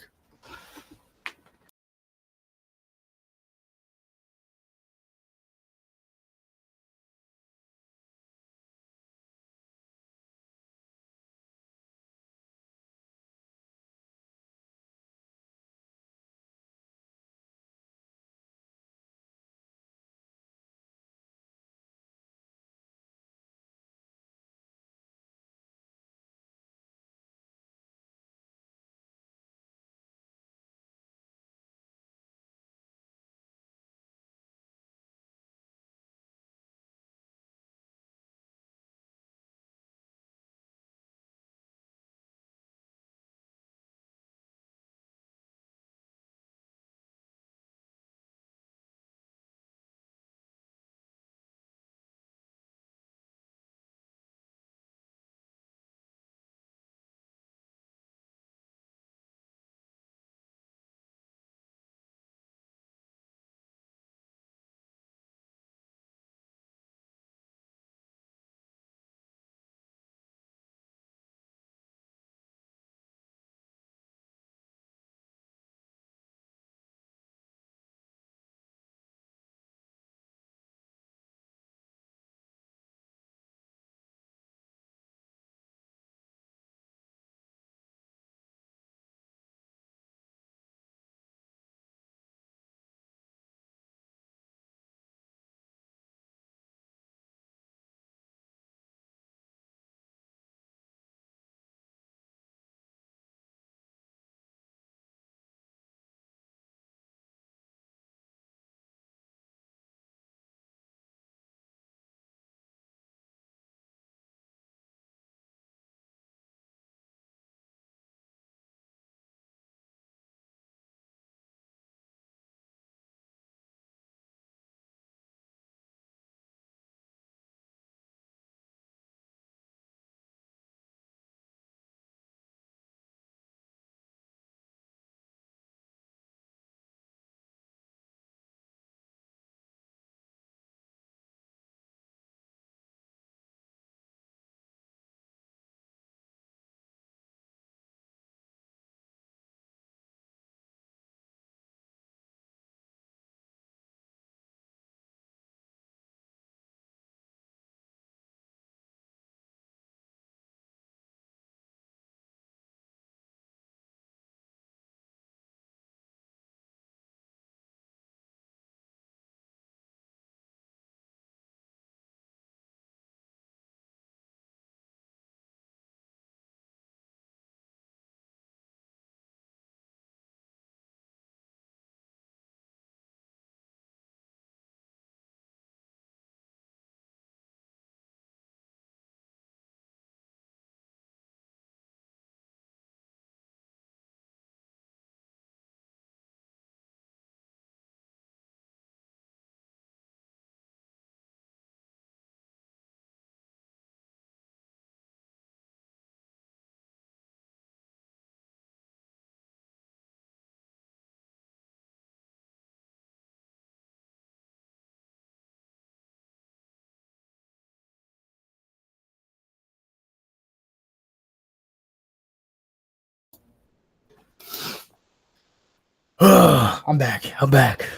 I'm back. I'm back.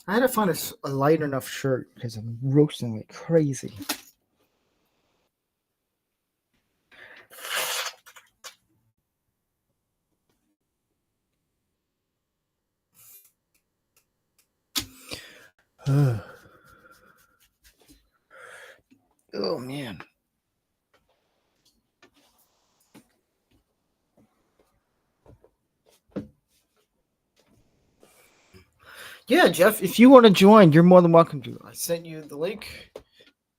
I had to find a light enough shirt because I'm roasting like crazy. Oh man. Yeah, Jeff, if you want to join, you're more than welcome to. I sent you the link,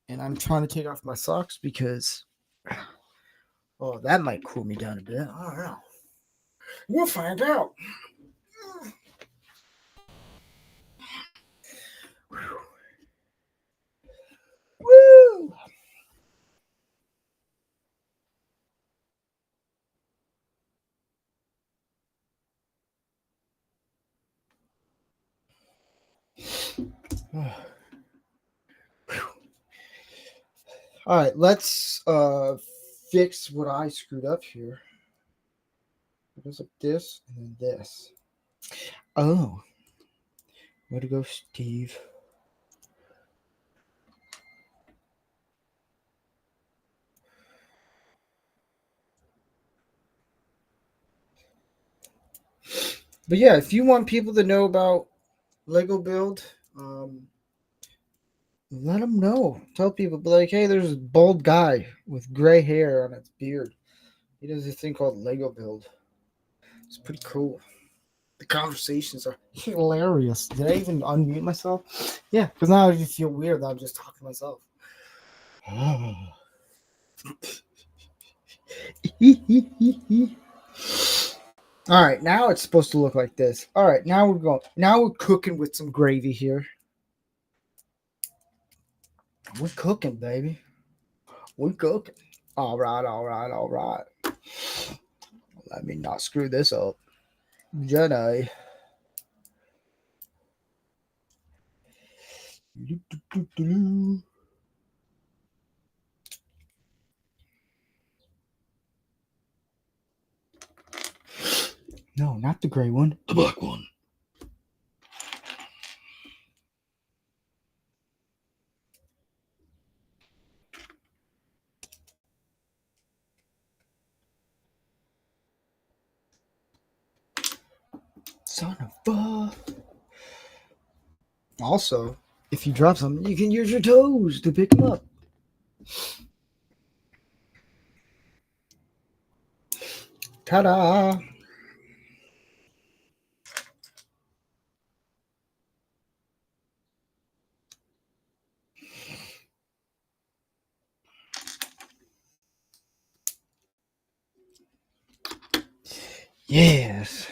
and I'm trying to take off my socks because, oh, that might cool me down a bit. I don't know. We'll find out. Woo! All right, let's fix what I screwed up here. It goes like this and then this. Oh, way to go, Steve. But yeah, if you want people to know about Lego build, let them know. Tell people, be like, hey, there's a bald guy with gray hair on his beard. He does this thing called Lego build. It's pretty cool. The conversations are hilarious. Did I even unmute myself? Yeah, because now I just feel weird that I'm just talking to myself. All right, now it's supposed to look like this. All right, now we're going. Now we're cooking with some gravy here. We're cooking, baby. We're cooking. All right, all right, all right. Let me not screw this up. Jedi. No, not the gray one. The black one. Son of a. Also, if you drop something, you can use your toes to pick them up. Ta-da! Yes.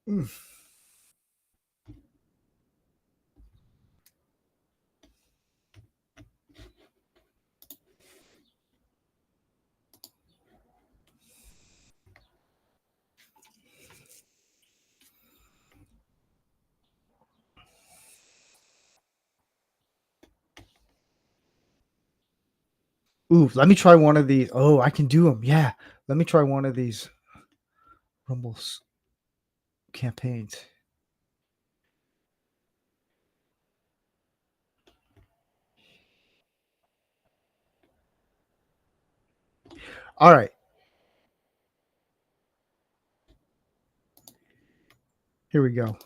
Mm. Ooh, let me try one of these. Oh, I can do them. Yeah. Let me try one of these Rumbles campaigns. All right. Here we go.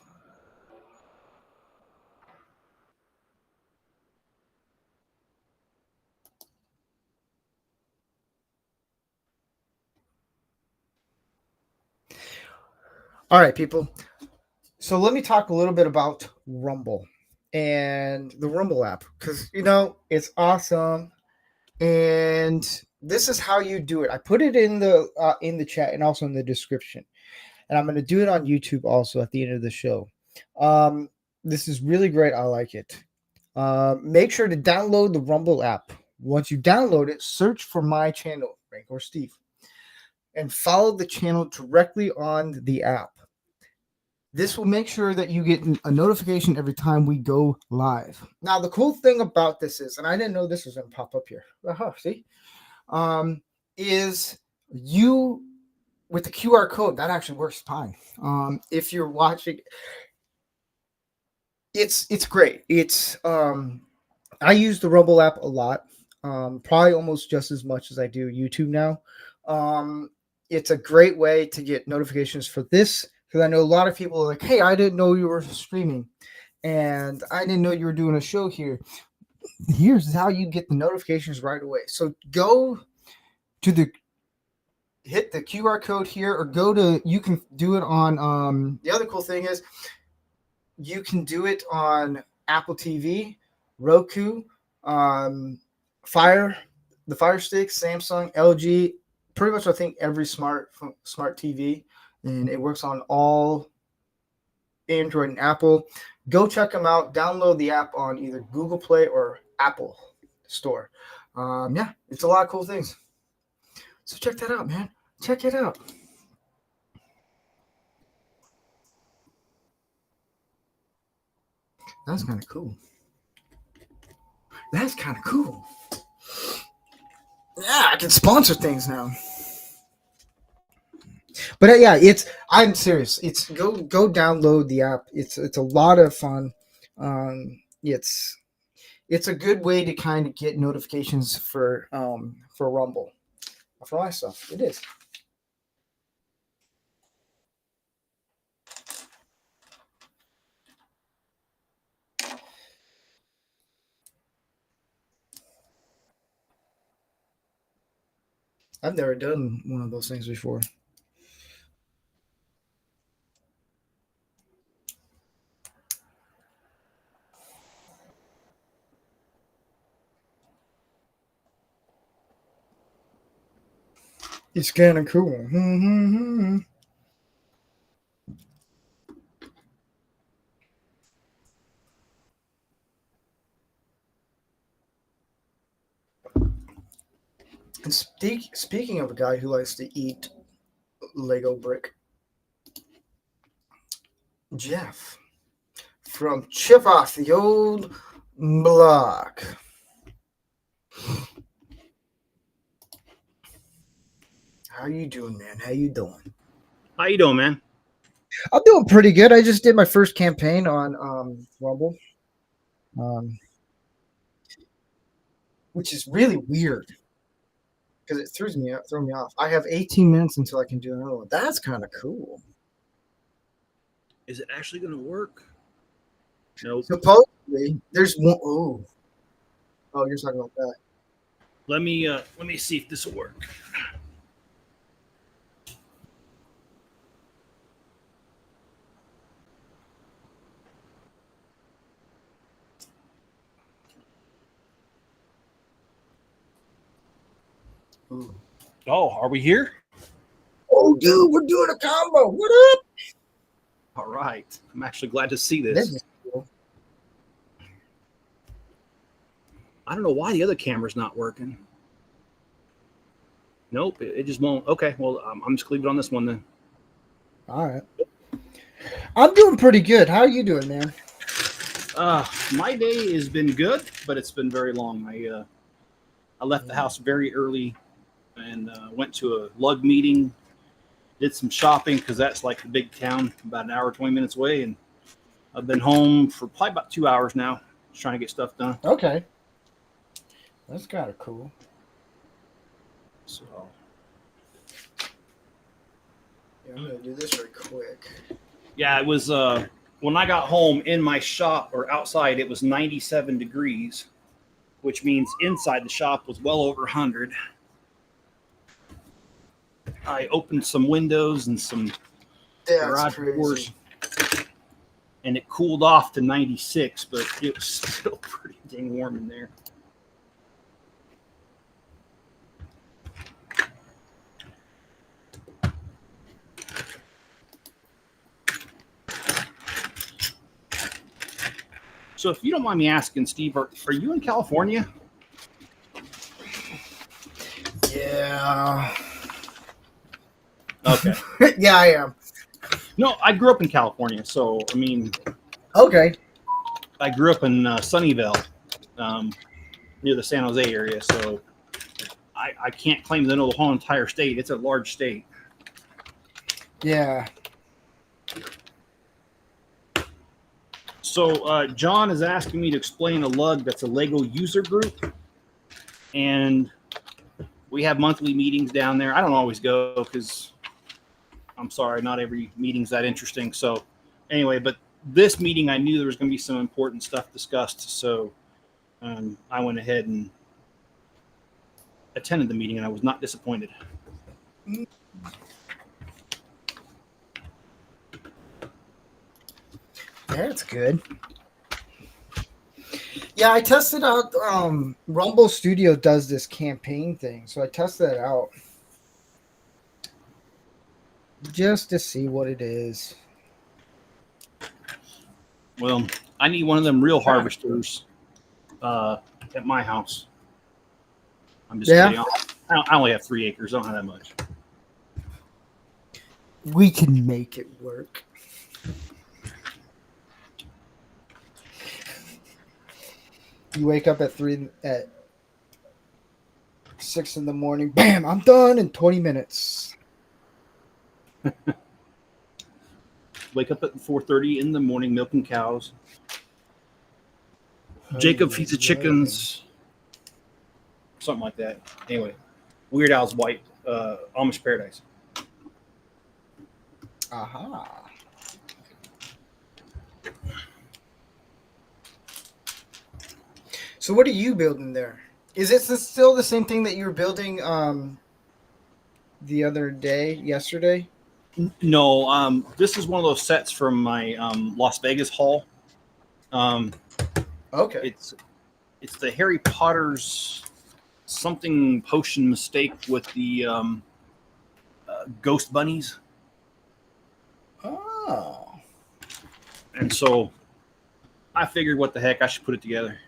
All right, people. So let me talk a little bit about Rumble and the Rumble app because it's awesome. And this is how you do it. I put it in the chat and also in the description, and I'm going to do it on YouTube also at the end of the show. This is really great. I like it. Make sure to download the Rumble app. Once you download it, search for my channel, rancorsteve, and follow the channel directly on the app. This will make sure that you get a notification every time we go live. Now, the cool thing about this is, and I didn't know this was going to pop up here. See, is you with the QR code that actually works fine. If you're watching, it's great. It's I use the Rumble app a lot, probably almost just as much as I do YouTube now. It's a great way to get notifications for this. Because I know a lot of people are like, hey, I didn't know you were streaming. And I didn't know you were doing a show here. Here's how you get the notifications right away. So go to hit the QR code here, or you can do it on, the other cool thing is you can do it on Apple TV, Roku, the Fire Stick, Samsung, LG, pretty much I think every smart TV. And it works on all Android and Apple. Go check them out. Download the app on either Google Play or Apple Store. Yeah, it's a lot of cool things. So check that out, man. Check it out. That's kind of cool. That's kind of cool. Yeah, I can sponsor things now. But yeah, I'm serious. It's go download the app. It's a lot of fun. It's a good way to kind of get notifications for Rumble. For my stuff, it is. I've never done one of those things before. It's kind of cool. And speaking of a guy who likes to eat Lego brick, Jeff from Chip Off the Old Block. How you doing, man? How you doing? How you doing, man? I'm doing pretty good. I just did my first campaign on Rumble, which is really weird because it threw me off. I have 18 minutes until I can do another one. That's kind of cool. Is it actually going to work? Nope. Supposedly, there's one. Oh, you're talking about that. Let me see if this will work. Ooh. Oh, are we here? Oh, dude, we're doing a combo. What up? All right. I'm actually glad to see this. Cool. I don't know why the other camera's not working. Nope, it just won't. Okay, well, I'm just leaving it on this one then. All right. I'm doing pretty good. How are you doing, man? My day has been good, but it's been very long. I left the house very early and went to a lug meeting, did some shopping because that's like the big town, about an hour, 20 minutes away. And I've been home for probably about 2 hours now, just trying to get stuff done. Okay. That's kind of cool. So, yeah, I'm going to do this real quick. yeah, it was when I got home in my shop or outside, it was 97 degrees, which means inside the shop was well over 100. I opened some windows and some garage doors, and it cooled off to 96, but it was still pretty dang warm in there. So if you don't mind me asking, Steve, are you in California? Yeah. Okay. Yeah, I am. No, I grew up in California, so I mean, Okay. I grew up in Sunnyvale, um, near the San Jose area. So I can't claim to know the whole entire state. It's a large state. Yeah. So John is asking me to explain a lug that's a Lego user group, and we have monthly meetings down there. I don't always go because I'm sorry, not every meeting's that interesting. So anyway, but this meeting, I knew there was going to be some important stuff discussed. So I went ahead and attended the meeting, and I was not disappointed. That's good. Yeah, I tested out. Rumble Studio does this campaign thing, so I tested it out just to see what it is. Well, I need one of them real harvesters at my house. I'm just kidding. I only have 3 acres. I don't have that much. We can make it work. You wake up at 6 in the morning. Bam! I'm done in 20 minutes. Wake up at 4:30 in the morning, milking cows. Jacob feeds the chickens. Something like that. Anyway, Weird Al's white Amish Paradise. Aha. So what are you building there? Is it still the same thing that you were building the other day, yesterday? No, this is one of those sets from my Las Vegas haul. Okay. It's the Harry Potter's something potion mistake with the ghost bunnies. Oh. And so I figured, what the heck, I should put it together.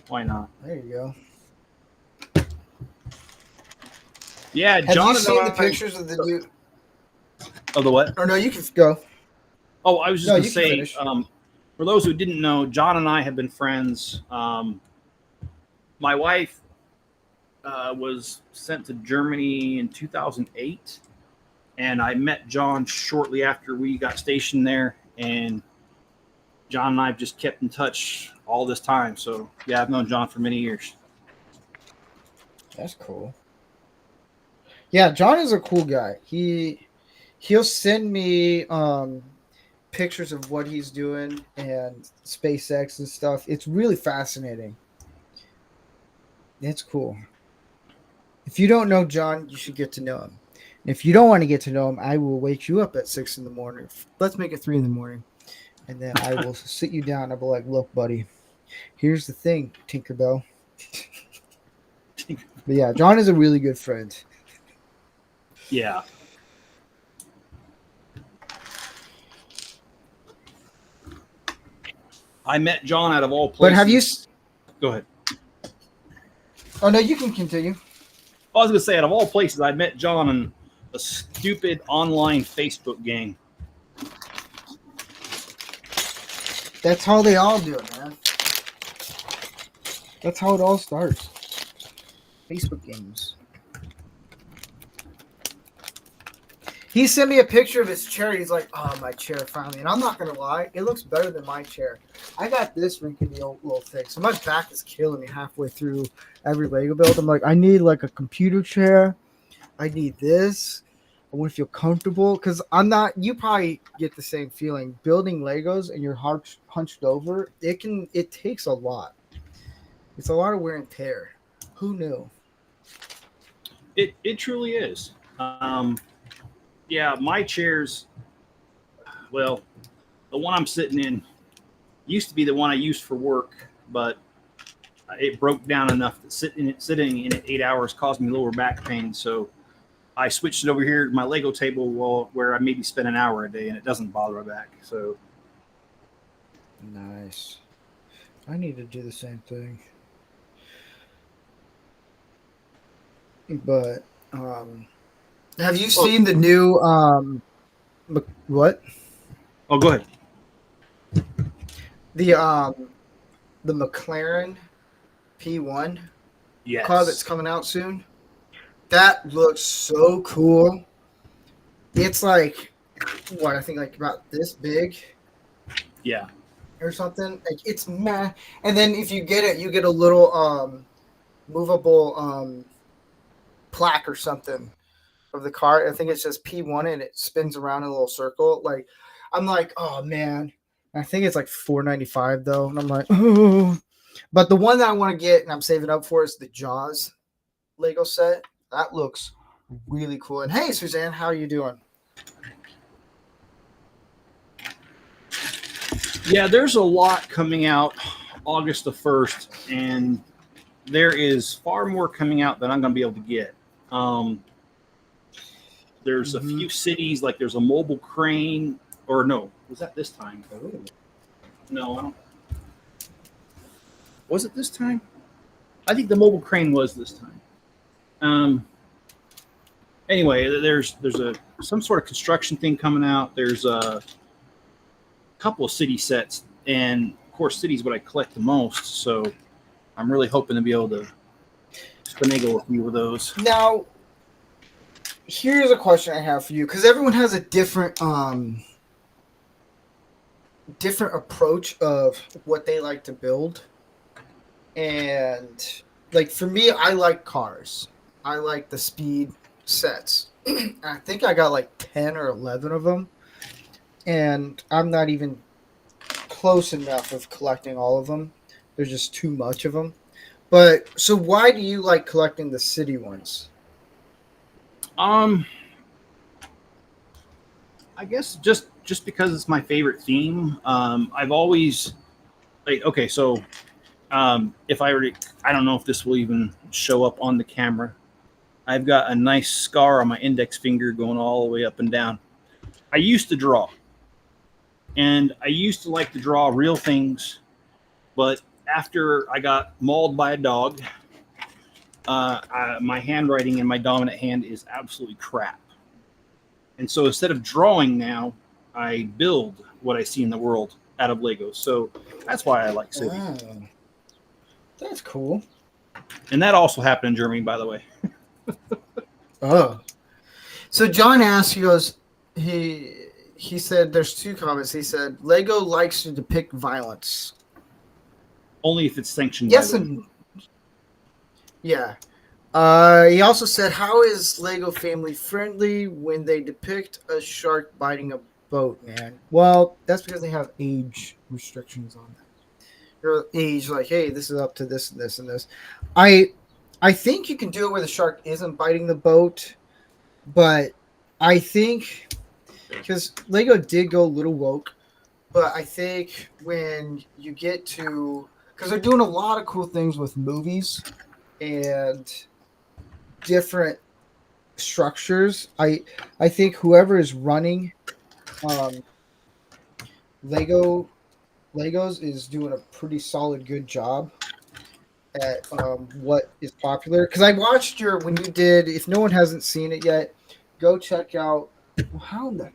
Why not? There you go. Yeah, Have John you seen the pictures of the new? Of the what? Or no, you can go. Oh, I was just going to say, finish. for those who didn't know, John and I have been friends. My wife was sent to Germany in 2008, and I met John shortly after we got stationed there, and John and I have just kept in touch all this time. So, yeah, I've known John for many years. That's cool. Yeah, John is a cool guy. He'll send me pictures of what he's doing and SpaceX and stuff. It's really fascinating. It's cool. If you don't know John, you should get to know him. And if you don't want to get to know him, I will wake you up at 6 in the morning. Let's make it 3 in the morning. And then I will sit you down. I'll be like, look, buddy, here's the thing, Tinkerbell. But yeah, John is a really good friend. Yeah. I met John out of all places. But have you... Go ahead. Oh, no, you can continue. I was going to say, out of all places, I met John in a stupid online Facebook gang. That's how they all do it, man. That's how it all starts. Facebook games. He sent me a picture of his chair. He's like, oh, my chair finally. And I'm not going to lie. It looks better than my chair. I got this rinkety old little thing. So my back is killing me halfway through every Lego build. I'm like, I need like a computer chair. I need this. I want to feel comfortable. Because I'm not, you probably get the same feeling. Building Legos and you're hunched over, it takes a lot. It's a lot of wear and tear. Who knew? It truly is. Yeah, my chairs, well, the one I'm sitting in used to be the one I used for work, but it broke down enough that sitting in it 8 hours caused me lower back pain. So I switched it over here to my Lego table where I maybe spend an hour a day, and it doesn't bother my back. So nice. I need to do the same thing. But have you seen the new What? Oh, go ahead. The McLaren P1 car that's Yes. coming out soon. That looks so cool. It's like what I think like about this big Yeah. or something. Like it's meh. And then if you get it, you get a little movable plaque or something of the car. I think it says P1 and it spins around in a little circle. Like I'm like, oh man. I think it's like $4.95 though, and I'm like, oh. But the one that I want to get and I'm saving up for is the Jaws Lego set. That looks really cool. And hey, Suzanne, how are you doing? Yeah, there's a lot coming out August the 1st, and there is far more coming out than I'm going to be able to get. There's a few cities, like there's a mobile crane, or no, was that this time? No, I don't. Was it this time? I think the mobile crane was this time. Anyway, there's some sort of construction thing coming out. There's a couple of city sets, and of course, city's what I collect the most. So I'm really hoping to be able to finagle a few of those. Now, here's a question I have for you, because everyone has a different approach of what they like to build. And like for me, I like cars. I like the speed sets. I think I got like 10 or 11 of them. And I'm not even close enough of collecting all of them. There's just too much of them. But so why do you like collecting the city ones? I guess just because it's my favorite theme. I've always like okay, so if I don't know if this will even show up on the camera. I've got a nice scar on my index finger going all the way up and down. I used to draw, and I used to like to draw real things, but after I got mauled by a dog, my handwriting in my dominant hand is absolutely crap. And so instead of drawing now, I build what I see in the world out of Legos. So that's why I like City. Oh, that's cool. And that also happened in Germany, by the way. Oh. So John asked, he goes, he said there's two comments. He said Lego likes to depict violence. Only if it's sanctioned. Yes, and yeah. He also said, how is Lego family friendly when they depict a shark biting a boat, man? Well, that's because they have age restrictions on that. Their age, like, hey, this is up to this and this and this. I think you can do it where the shark isn't biting the boat, but I think because Lego did go a little woke, but I think when you get to, because they're doing a lot of cool things with movies and different structures. I think whoever is running Legos is doing a pretty solid good job at what is popular. Because I watched when you did, if no one hasn't seen it yet, go check out how in the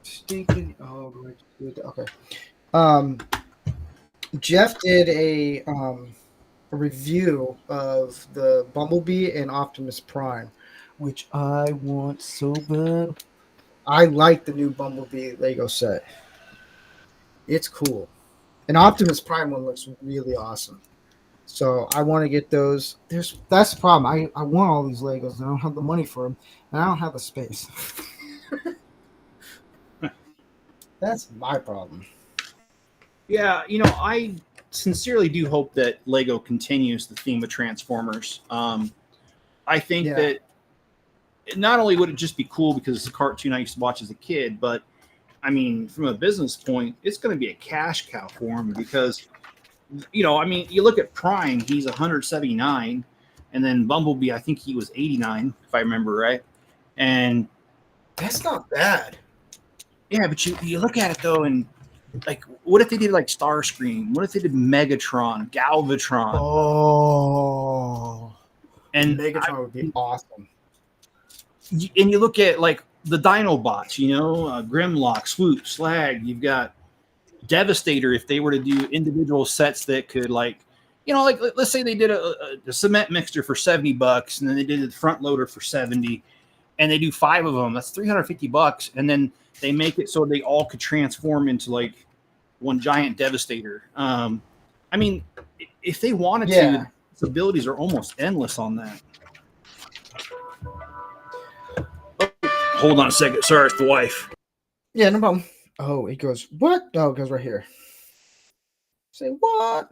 stinking okay. Jeff did a review of the Bumblebee and Optimus Prime, which I want so bad. I like the new Bumblebee Lego set. It's cool. And Optimus Prime one looks really awesome. So I want to get those. That's the problem. I want all these Legos and I don't have the money for them, and I don't have the space. That's my problem. Yeah, I sincerely do hope that Lego continues the theme of Transformers. I think that not only would it just be cool because it's a cartoon I used to watch as a kid, but I mean, from a business point, it's going to be a cash cow for him because, you look at Prime, he's 179, and then Bumblebee, I think he was 89, if I remember right. And that's not bad. Yeah, but you look at it though, and like, what if they did like Starscream? What if they did Megatron, Galvatron? Oh, and Megatron would be awesome. And you look at like the Dino bots, Grimlock, Swoop, Slag. You've got Devastator if they were to do individual sets that could like let's say they did a cement mixer for $70 and then they did the front loader for 70 and they do 5 of them. That's $350, and then they make it so they all could transform into like one giant Devastator. I mean, if they wanted to, the abilities are almost endless on that. Oh, hold on a second. Sorry, it's the wife. Yeah, no problem. Oh, it goes, what? Oh, it goes right here. Say what?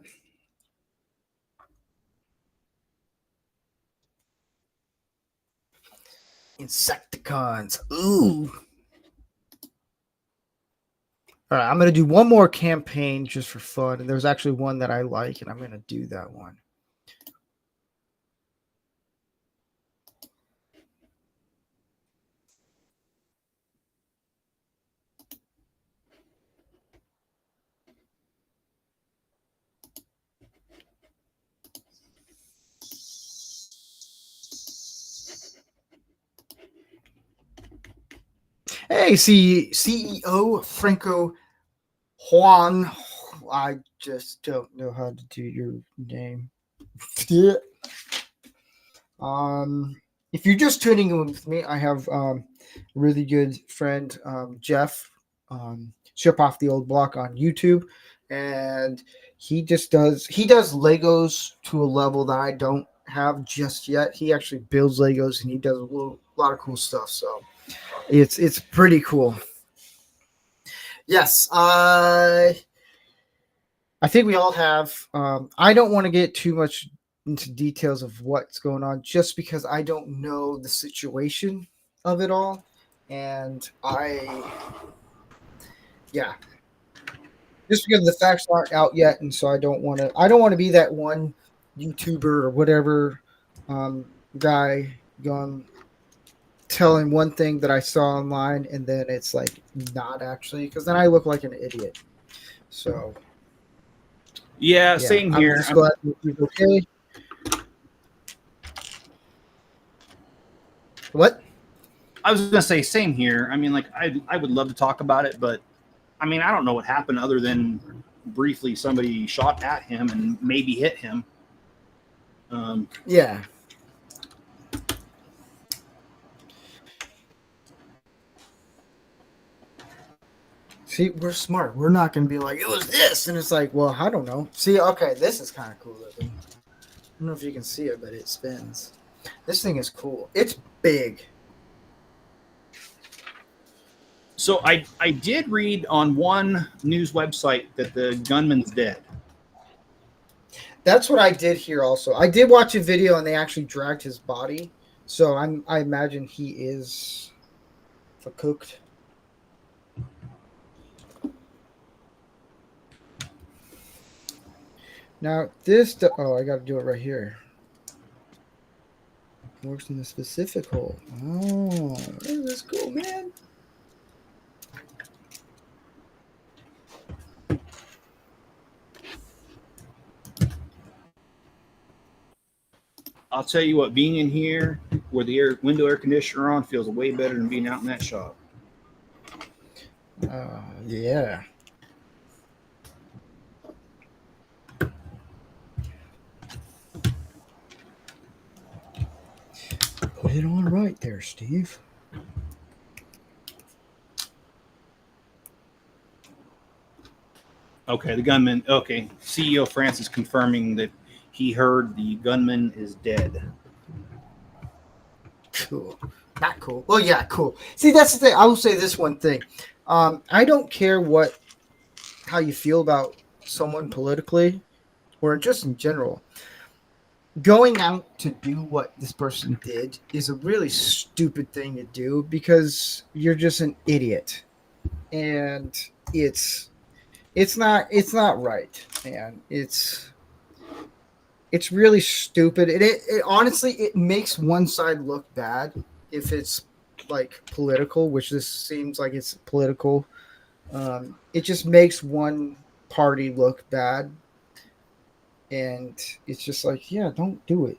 Insecticons. Ooh. All right, I'm going to do one more campaign just for fun. And there's actually one that I like, and I'm going to do that one. Hey, CEO Franco Juan. I just don't know how to do your name. If you're just tuning in with me, I have a really good friend, Jeff, Ship Off the Old Block on YouTube, and he does Legos to a level that I don't have just yet. He actually builds Legos and he does a lot of cool stuff. So it's pretty cool. Yes, I think we all have. I don't want to get too much into details of what's going on just because I don't know the situation of it all. And just because the facts aren't out yet. And so I don't want to be that one YouTuber or whatever guy going telling one thing that I saw online and then it's like not actually, because then I look like an idiot. So yeah, same here. I'm just glad you're okay. What? I was gonna say same here. I mean, like I would love to talk about it, but I mean I don't know what happened other than briefly somebody shot at him and maybe hit him. Yeah. See, we're smart. We're not going to be like, it was this. And it's like, well, I don't know. See, okay, this is kind of cool looking. I don't know if you can see it, but it spins. This thing is cool. It's big. So I did read on one news website that the gunman's dead. That's what I did hear also. I did watch a video and they actually dragged his body. So I imagine he is cooked. Now this, I got to do it right here. Works in the specific hole. Oh, this is cool, man. I'll tell you what, being in here where the window air conditioner on feels way better than being out in that shop. Yeah. Put it on right there, Steve. Okay, the gunman. Okay, CEO Francis confirming that he heard the gunman is dead. Cool. Not cool. Well, yeah, cool. See, that's the thing. I will say this one thing. I don't care how you feel about someone politically or just in general. Going out to do what this person did is a really stupid thing to do because you're just an idiot. And it's not right, man. It's really stupid. It honestly, it makes one side look bad if it's like political, which this seems like it's political. It just makes one party look bad. And it's just like, yeah, don't do it.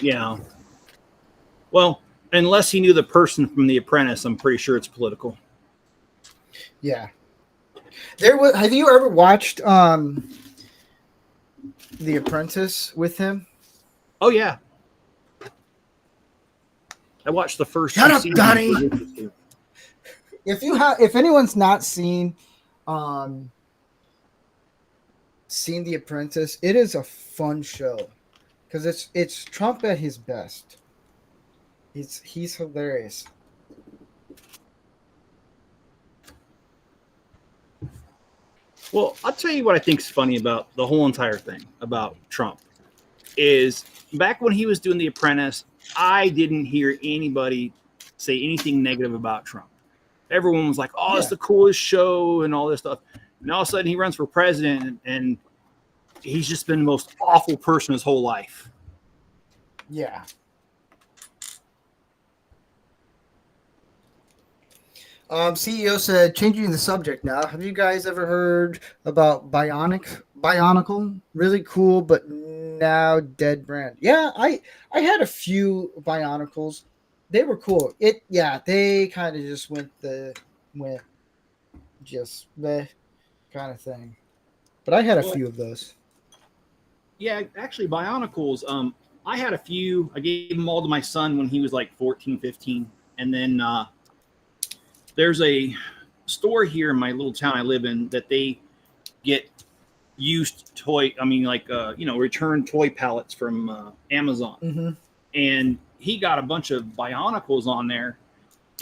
Yeah. Well, unless he knew the person from The Apprentice, I'm pretty sure it's political. Yeah. There was. Have you ever watched The Apprentice with him? Oh yeah, I watched the first Shut two up, seasons. Donnie. If anyone's not seen The Apprentice, it is a fun show because it's Trump at his best. He's hilarious. Well, I'll tell you what I think is funny about the whole entire thing about Trump is back when he was doing The Apprentice, I didn't hear anybody say anything negative about Trump. Everyone was like, "Oh, it's the coolest show," and all this stuff. And all of a sudden, he runs for president, and he's just been the most awful person his whole life. Yeah. CEO said, changing the subject now. Have you guys ever heard about Bionicle? Really cool, but now dead brand. Yeah, I had a few Bionicles. They were cool. They kind of just went just the kind of thing. But I had a few of those. Yeah, actually, Bionicles. I had a few. I gave them all to my son when he was like 14, 15. And then there's a store here in my little town I live in that they get used toy. I mean, like, return toy pallets from Amazon. Mm-hmm. And he got a bunch of Bionicles on there.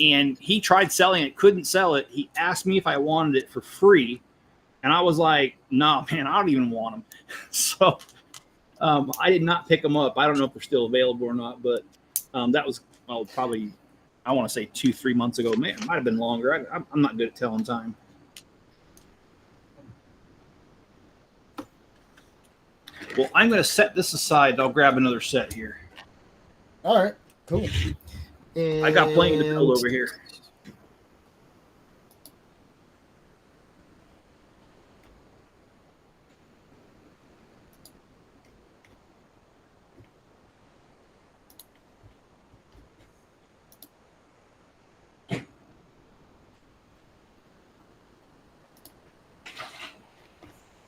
And he tried selling it, couldn't sell it. He asked me if I wanted it for free. And I was like, no, man, I don't even want them. So I did not pick them up. I don't know if they're still available or not, but that was probably, I want to say 2-3 months ago. Man, it might have been longer. I'm not good at telling time. Well, I'm going to set this aside. I'll grab another set here. All right, cool. I got plenty to build over here.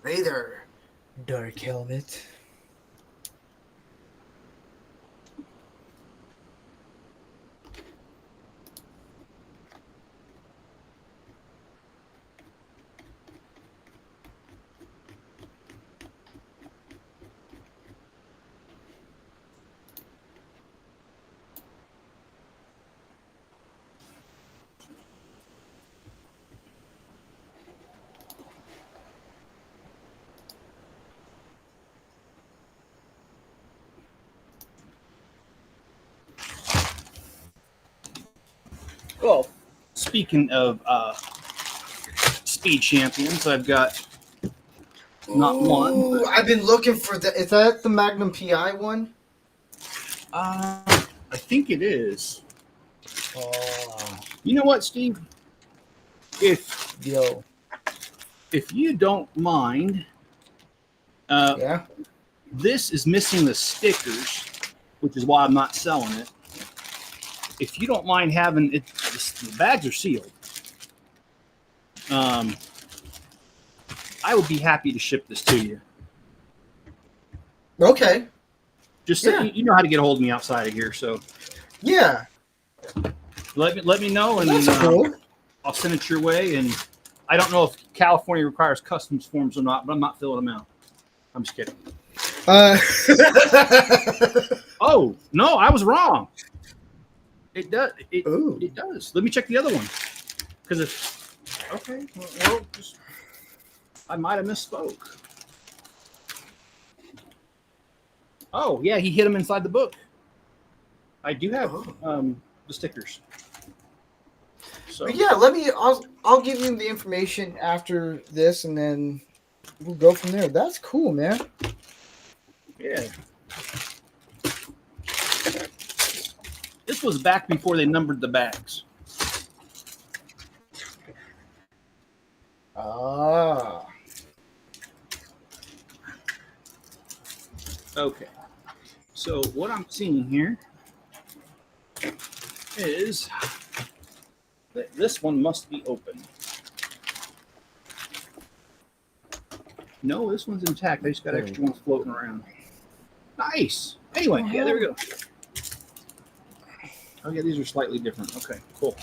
Hey there, Dark Helmet. Well, speaking of speed champions, I've got not one. I've been looking for the. Is that the Magnum PI one? I think it is. Oh, You know what, Steve? If you don't mind, this is missing the stickers, which is why I'm not selling it. If you don't mind having it, the bags are sealed. I would be happy to ship this to you. Okay. Just so you know how to get a hold of me outside of here. So yeah, let me know, and that's cool. I'll send it your way. And I don't know if California requires customs forms or not, but I'm not filling them out. I'm just kidding. Oh no, I was wrong. It does. It does. Let me check the other one. Because I might have misspoke. Oh yeah, he hid them inside the book. I do have the stickers. So yeah, I'll give you the information after this, and then we'll go from there. That's cool, man. Yeah. This was back before they numbered the bags. Ah. Okay. So what I'm seeing here is that this one must be open. No, this one's intact. I just got extra ones floating around. Nice. Anyway, yeah, there we go. Oh, yeah, these are slightly different. Okay, cool.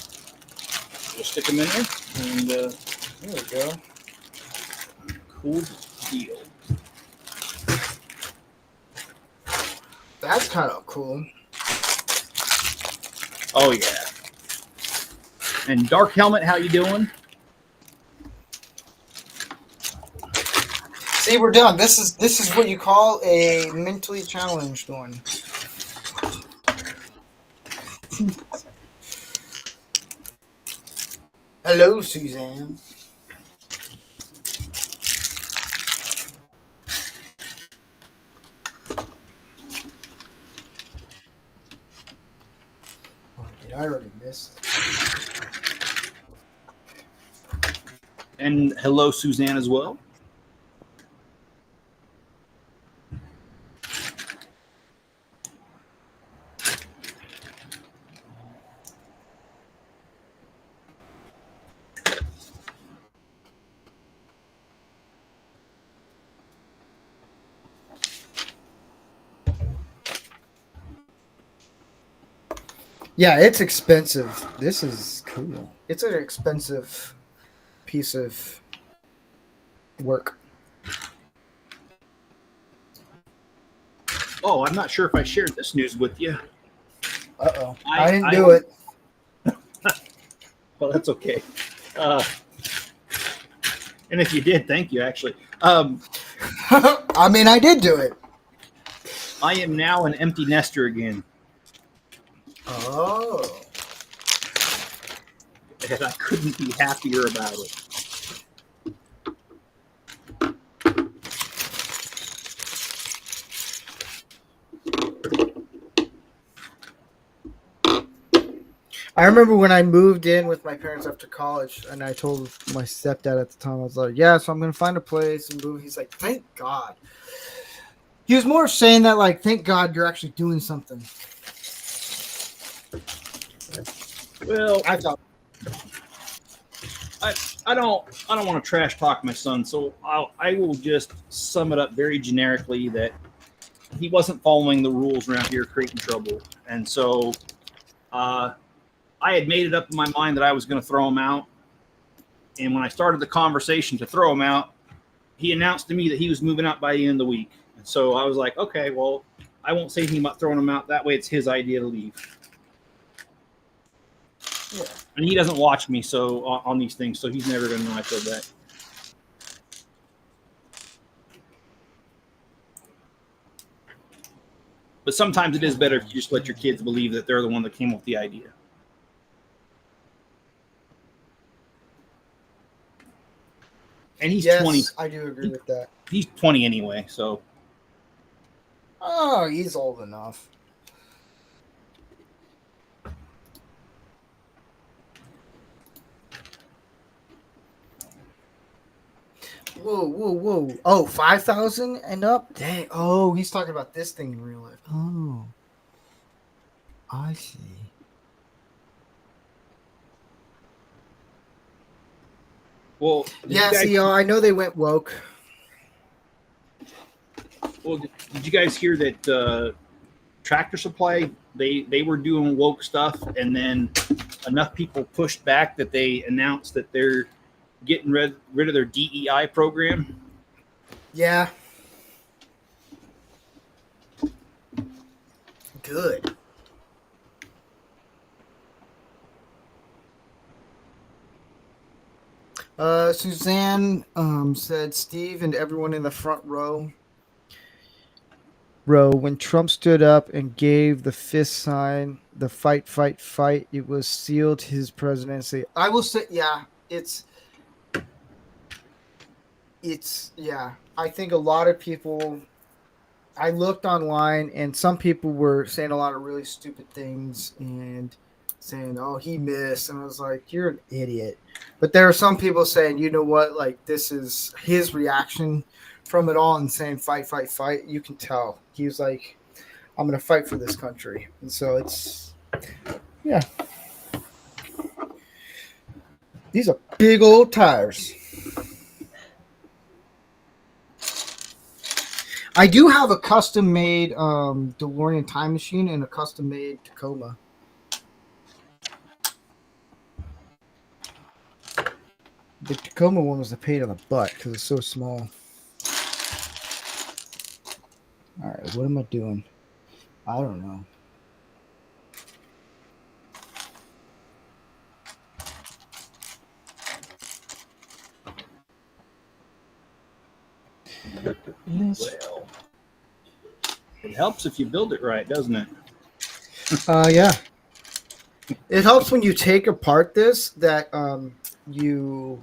We'll stick them in there, and There we go. cool deal. That's kind of cool. Oh, yeah. And Dark Helmet, how you doing? See, we're done. This is what you call a mentally challenged one. Hello, Suzanne. Oh, did I already miss? And hello, Suzanne, as well. Yeah, it's expensive. This is cool. It's an expensive piece of work. Oh, I'm not sure if I shared this news with you. Uh-oh. I didn't do it. Well, that's okay. And if you did, thank you, actually. I mean, I did do it. I am now an empty nester again. Oh. And I couldn't be happier about it. I remember when I moved in with my parents after college, and I told my stepdad at the time, I was like, yeah, so I'm going to find a place and move. He's like, thank God. He was more saying that, like, thank God you're actually doing something. Well, I thought. I don't want to trash talk my son, so I will just sum it up very generically that he wasn't following the rules around here, creating trouble, and so I had made it up in my mind that I was going to throw him out. And when I started the conversation to throw him out, he announced to me that he was moving out by the end of the week. And so I was like, okay, well, I won't say anything about throwing him out. That way it's his idea to leave. Yeah. And he doesn't watch me so on these things, so he's never going to know I said that. But sometimes it is better if you just let your kids believe that they're the one that came up with the idea. And he's 20. I do agree with that. He's 20 anyway, so. Oh, he's old enough. Whoa. Oh, 5,000 and up? Dang. Oh, he's talking about this thing in real life. Oh. I see. Well, yeah, see, I know they went woke. Well, did you guys hear that Tractor Supply, they were doing woke stuff, and then enough people pushed back that they announced that they're getting rid of their DEI program? Yeah. Good. Suzanne said Steve and everyone in the front row when Trump stood up and gave the fist sign, the fight, it was sealed his presidency. I will say, yeah, it's yeah. I think a lot of people, I looked online and some people were saying a lot of really stupid things and saying, oh, he missed. And I was like, you're an idiot. But there are some people saying, you know what, like this is his reaction from it all and saying fight. You can tell. He was like, I'm going to fight for this country. And so it's. Yeah. These are big old tires. I do have a custom-made DeLorean time machine and a custom-made Tacoma. The Tacoma one was a pain in the butt because it's so small. All right, what am I doing? I don't know. Well, it helps if you build it right, doesn't it? Yeah. It helps when you take apart this that you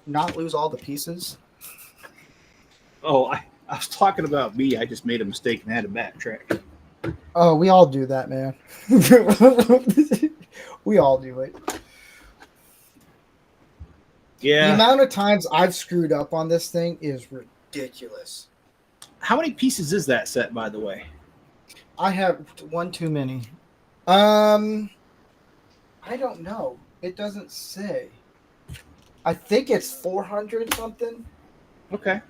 not lose all the pieces. Oh, I was talking about me. I just made a mistake and had to backtrack. Oh, we all do that, man. We all do it. The Yeah. amount of times I've screwed up on this thing is ridiculous. How many pieces is that set, by the way? I have one too many. I don't know. It doesn't say. I think it's 400 something. Okay.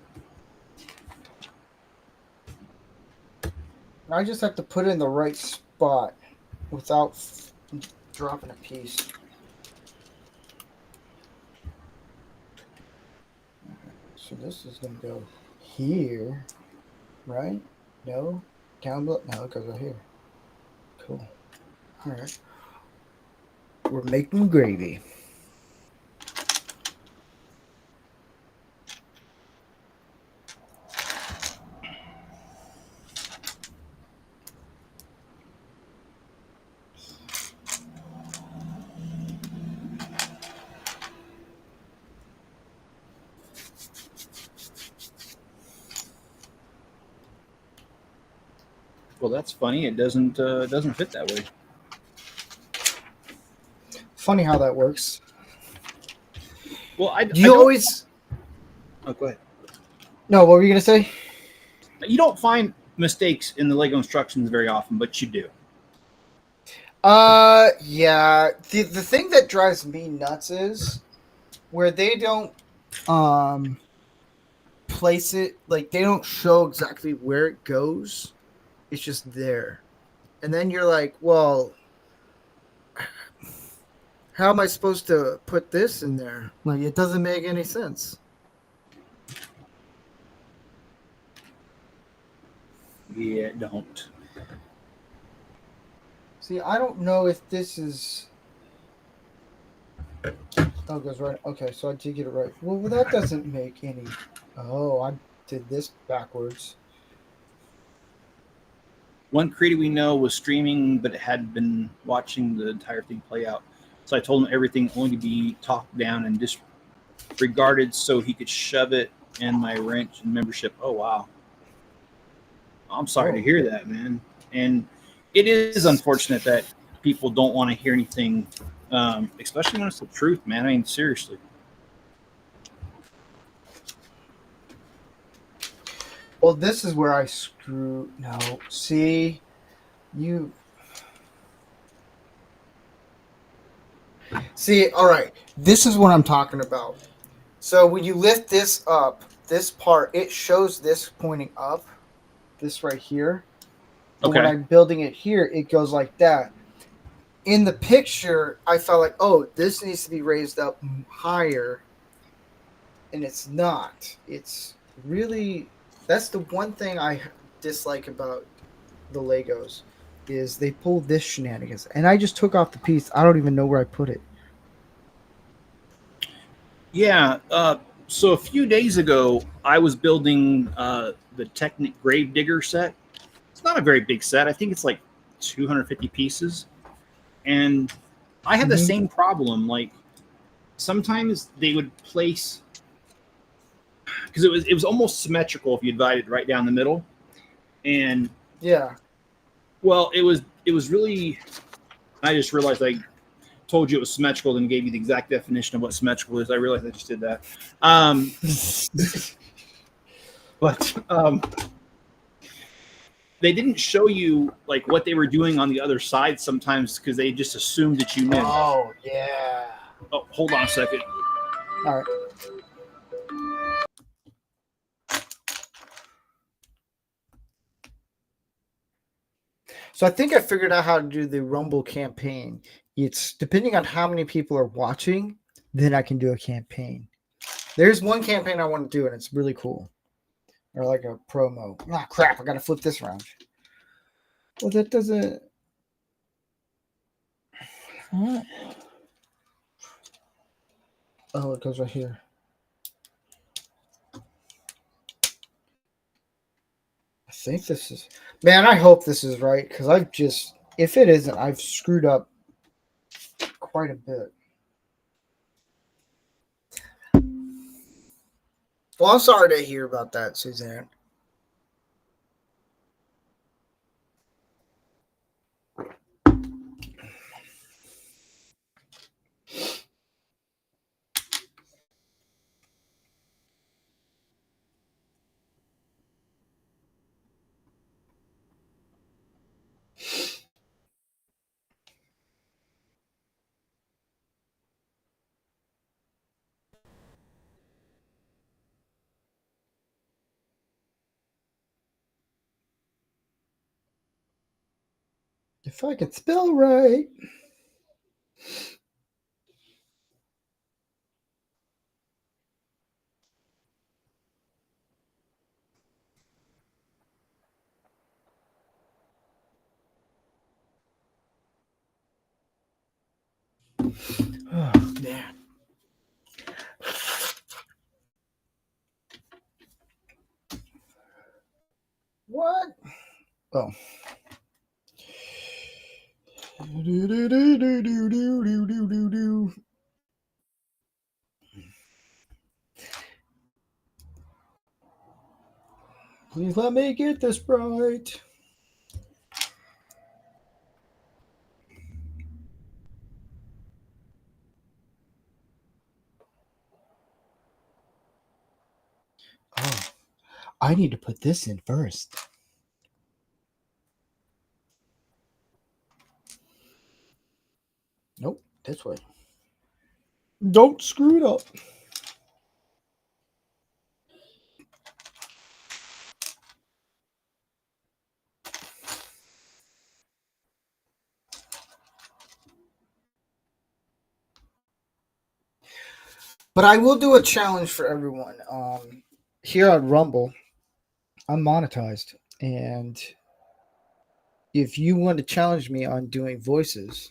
I just have to put it in the right spot without dropping a piece. So this is going to go here, right? No? Down below? No, it goes right here. Cool. All right. We're making gravy. Well, that's funny. It doesn't fit that way. Funny how that works. Well, always? Oh, go ahead. No, what were you gonna say? You don't find mistakes in the Lego instructions very often, but you do. Yeah. The thing that drives me nuts is where they don't place it, like they don't show exactly where it goes. It's just there. And then you're like, well, how am I supposed to put this in there? Like, it doesn't make any sense. Yeah, don't. See, I don't know if this is. Oh, it goes right. Okay, so I did get it right. Well, that doesn't make any. Oh, I did this backwards. One creator we know was streaming, but had been watching the entire thing play out. So I told him everything only to be talked down and disregarded so he could shove it in my wrench and membership. Oh, wow. I'm sorry to hear that, man. And it is unfortunate that people don't want to hear anything, especially when it's the truth, man. I mean, seriously. Well, this is where I screw. No, see, you. See, all right. This is what I'm talking about. So when you lift this up, this part, it shows this pointing up, this right here. But Okay. when I'm building it here, it goes like that. In the picture, I felt like, oh, this needs to be raised up higher. And it's not. It's really, that's the one thing I dislike about the Legos is they pull this shenanigans. And I just took off the piece. I don't even know where I put it. Yeah. So a few days ago, I was building the Technic Grave Digger set. It's not a very big set. I think it's like 250 pieces. And I had the same problem. Like sometimes they would place, because it was almost symmetrical if you divided right down the middle. And yeah, well, it was really. I just realized I told you it was symmetrical, then gave you the exact definition of what symmetrical is. I realized I just did that. But they didn't show you like what they were doing on the other side sometimes because they just assumed that you knew. Oh, yeah. Oh, hold on a second. All right. So I think I figured out how to do the Rumble campaign. It's depending on how many people are watching, then I can do a campaign. There's one campaign I want to do, and it's really cool. Or like a promo. Ah, crap, I got to flip this around. Well, that doesn't... What? Oh, it goes right here. I think this is... Man, I hope this is right, because I've just... If it isn't, I've screwed up quite a bit. Well, I'm sorry to hear about that, Suzanne. If I could spell right. Oh, man. What? Oh. Please let me get this right. Oh, I need to put this in first. Nope, this way. Don't screw it up. But I will do a challenge for everyone. Here on Rumble, I'm monetized. And if you want to challenge me on doing voices,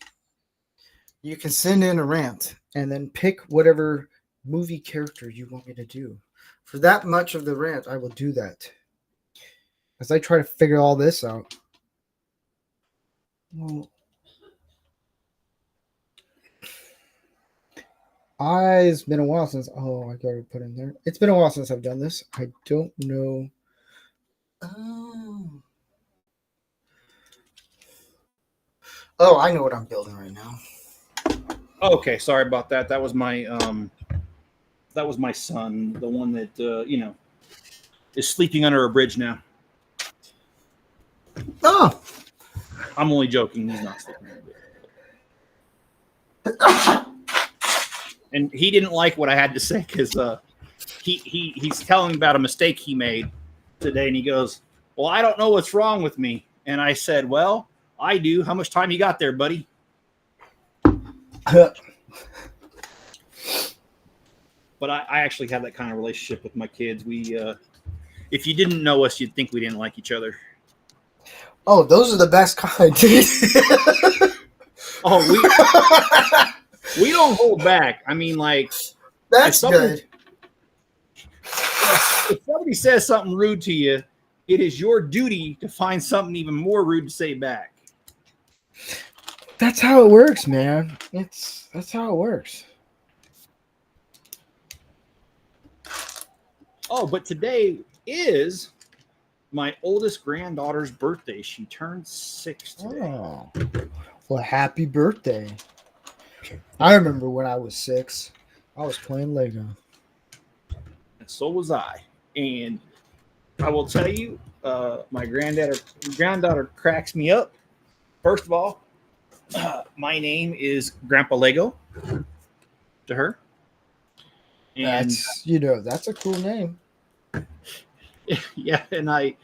you can send in a rant and then pick whatever movie character you want me to do. For that much of the rant, I will do that. As I try to figure all this out. Well, it's been a while since... Oh, I got to put in there. It's been a while since I've done this. I don't know... Oh, I know what I'm building right now. Okay, sorry about that. That was my son, the one that is sleeping under a bridge now. Oh, I'm only joking. He's not sleeping under a bridge. And he didn't like what I had to say because he's telling me about a mistake he made today, and he goes, "Well, I don't know what's wrong with me." And I said, "Well, I do. How much time you got there, buddy?" But I actually have that kind of relationship with my kids. We, if you didn't know us, you'd think we didn't like each other. Oh, those are the best kind. Oh, we don't hold back. I mean, like, that's good. If somebody says something rude to you, it is your duty to find something even more rude to say back. That's how it works, man. That's how it works. Oh, but today is my oldest granddaughter's birthday. She turned 6 today. Oh, well, happy birthday. I remember when I was 6, I was playing Lego. And so was I. And I will tell you, my granddaughter cracks me up. First of all, my name is Grandpa Lego to her, and That's a cool name. yeah, and I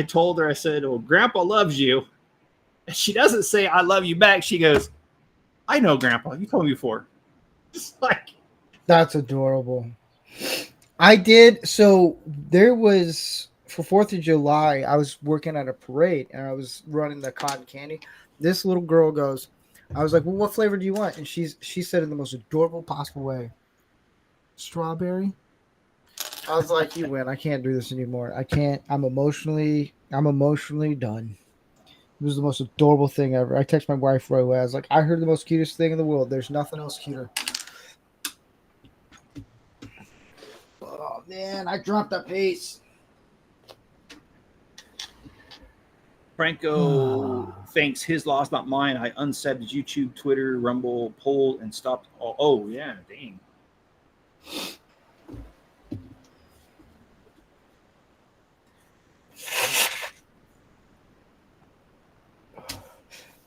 told her, I said, "Well, Grandpa loves you." And she doesn't say "I love you" back. She goes, "I know, Grandpa. You told me before." It's like, That's adorable. I did. So there was for 4th of July, I was working at a parade and I was running the cotton candy. This little girl goes, I was like, "Well, what flavor do you want?" And she said in the most adorable possible way, "Strawberry." I was like, "You win. I can't do this anymore. I can't. I'm emotionally done." It was the most adorable thing ever. I texted my wife right away. I was like, "I heard the most cutest thing in the world. There's nothing else cuter." Oh man, I dropped that pace. Franco thinks his loss, not mine. I unsaid YouTube, Twitter, Rumble, poll, and stopped all. Oh, yeah, dang.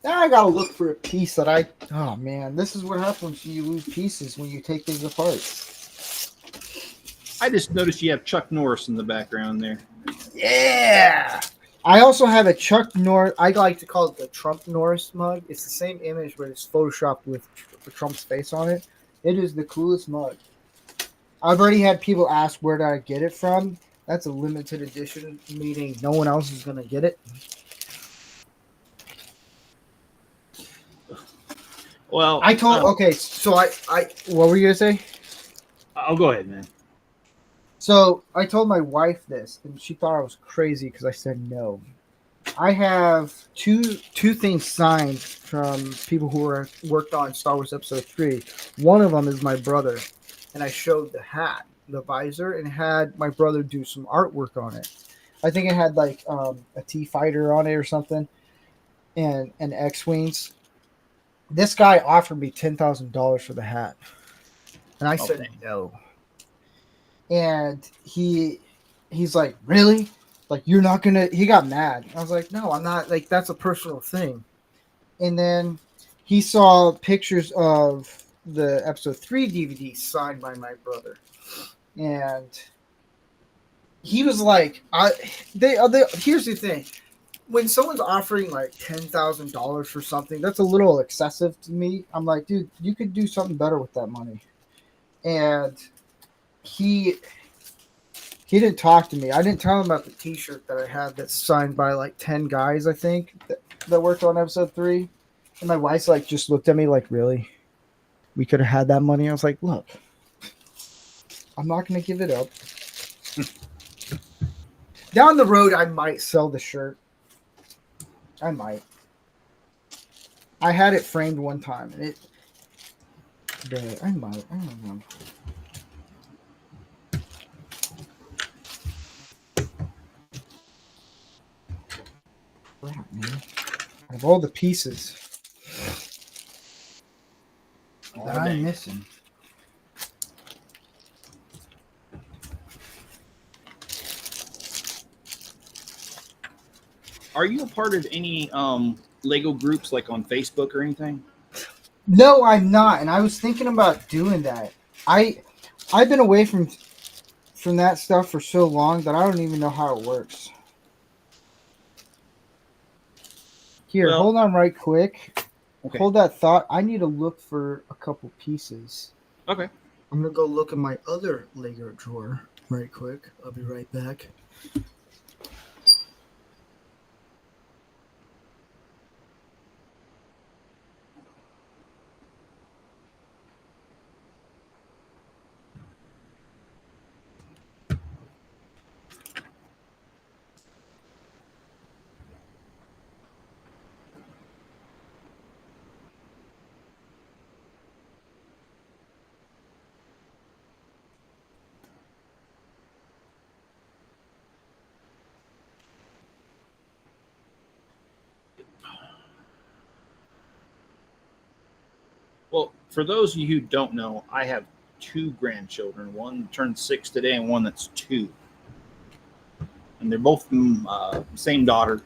Now I gotta look for a piece that I. Oh man, this is what happens when you lose pieces when you take things apart. I just noticed you have Chuck Norris in the background there. Yeah. I also have a Chuck Norris. I like to call it the Trump Norris mug. It's the same image, but it's photoshopped with Trump's face on it. It is the coolest mug. I've already had people ask where did I get it from. That's a limited edition, meaning no one else is gonna get it. Well, I told. Okay, so I. What were you gonna say? I'll go ahead, man. So I told my wife this, and she thought I was crazy because I said no. I have two things signed from people who worked on Star Wars Episode 3. One of them is my brother, and I showed the hat, the visor, and had my brother do some artwork on it. I think it had like a T fighter on it or something, and X wings. This guy offered me $10,000 for the hat, and I said no. And he's like, "Really? Like you're not gonna?" He got mad. I was like, "No, I'm not. Like that's a personal thing." And then he saw pictures of the Episode 3 DVD signed by my brother, and he was like, Here's the thing: when someone's offering like $10,000 for something, that's a little excessive to me. I'm like, dude, you could do something better with that money. And he didn't talk to me. I didn't tell him about the T-shirt that I had that's signed by like 10 guys, I think, that worked on Episode 3. And my wife's like, just looked at me like, really? We could have had that money. I was like, look, I'm not going to give it up. Down the road, I might sell the shirt. I might. I had it framed one time, and I might. I don't know. Crap, man. Out of all the pieces that I'm missing. Are you a part of any Lego groups like on Facebook or anything? No, I'm not, and I was thinking about doing that. I've been away from that stuff for so long that I don't even know how it works. Here, Well, hold on right quick. Okay. Hold that thought. I need to look for a couple pieces. Okay. I'm going to go look in my other Lego drawer right quick. I'll be right back. Well, for those of you who don't know, I have two grandchildren. One turned 6 today, and one that's 2. and they're both from same daughter.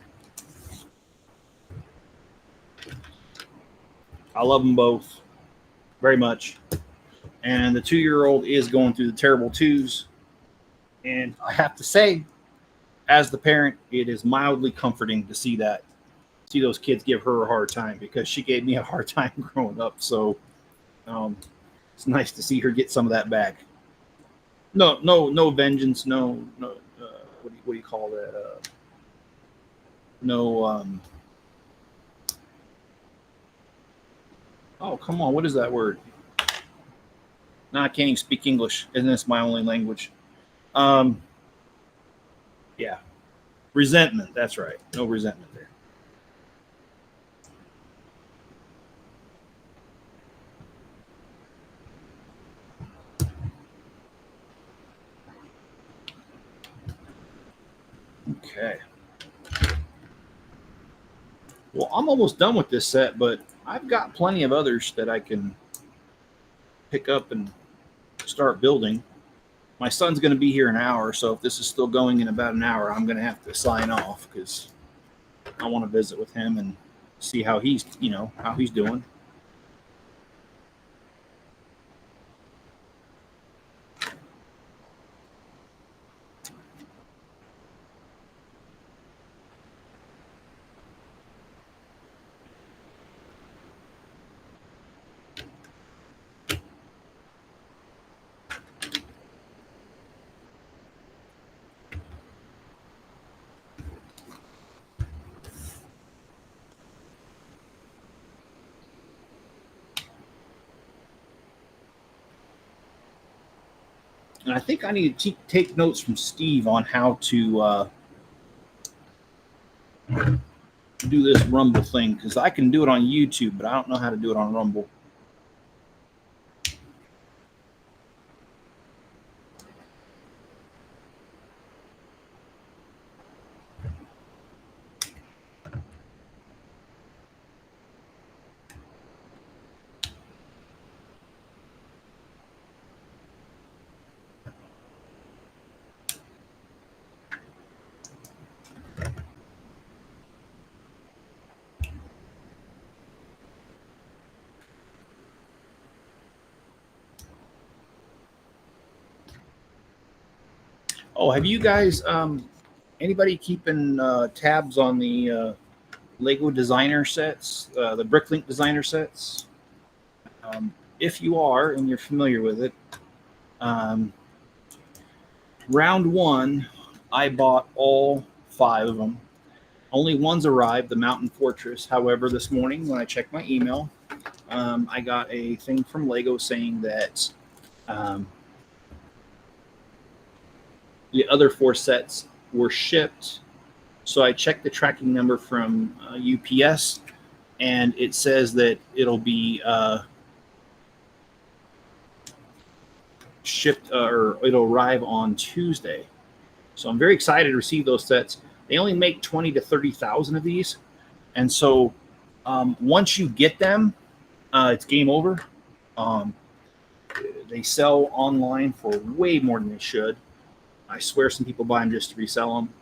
I love them both very much. And the 2-year-old is going through the terrible twos. And I have to say, as the parent, it is mildly comforting to see those kids give her a hard time, because she gave me a hard time growing up. So it's nice to see her get some of that back. No vengeance. No. What do you call that? No. Oh, come on. What is that word? No, I can't even speak English. Isn't this my only language? Yeah. Resentment. That's right. No resentment there. Okay. Well, I'm almost done with this set, but I've got plenty of others that I can pick up and start building. My son's going to be here an hour, so if this is still going in about an hour, I'm going to have to sign off, because I want to visit with him and see how he's doing. And I think I need to take notes from Steve on how to do this Rumble thing, because I can do it on YouTube, but I don't know how to do it on Rumble. Oh, have you guys, anybody keeping tabs on the Lego designer sets, the Bricklink designer sets? If you are and you're familiar with it, round one, I bought all 5 of them. Only one's arrived, the Mountain Fortress. However, this morning when I checked my email, I got a thing from Lego saying that the other 4 sets were shipped. So I checked the tracking number from UPS, and it says that it'll be shipped or it'll arrive on Tuesday. So I'm very excited to receive those sets. They only make 20 to 30,000 of these. And so once you get them, it's game over. They sell online for way more than they should. I swear some people buy them just to resell them.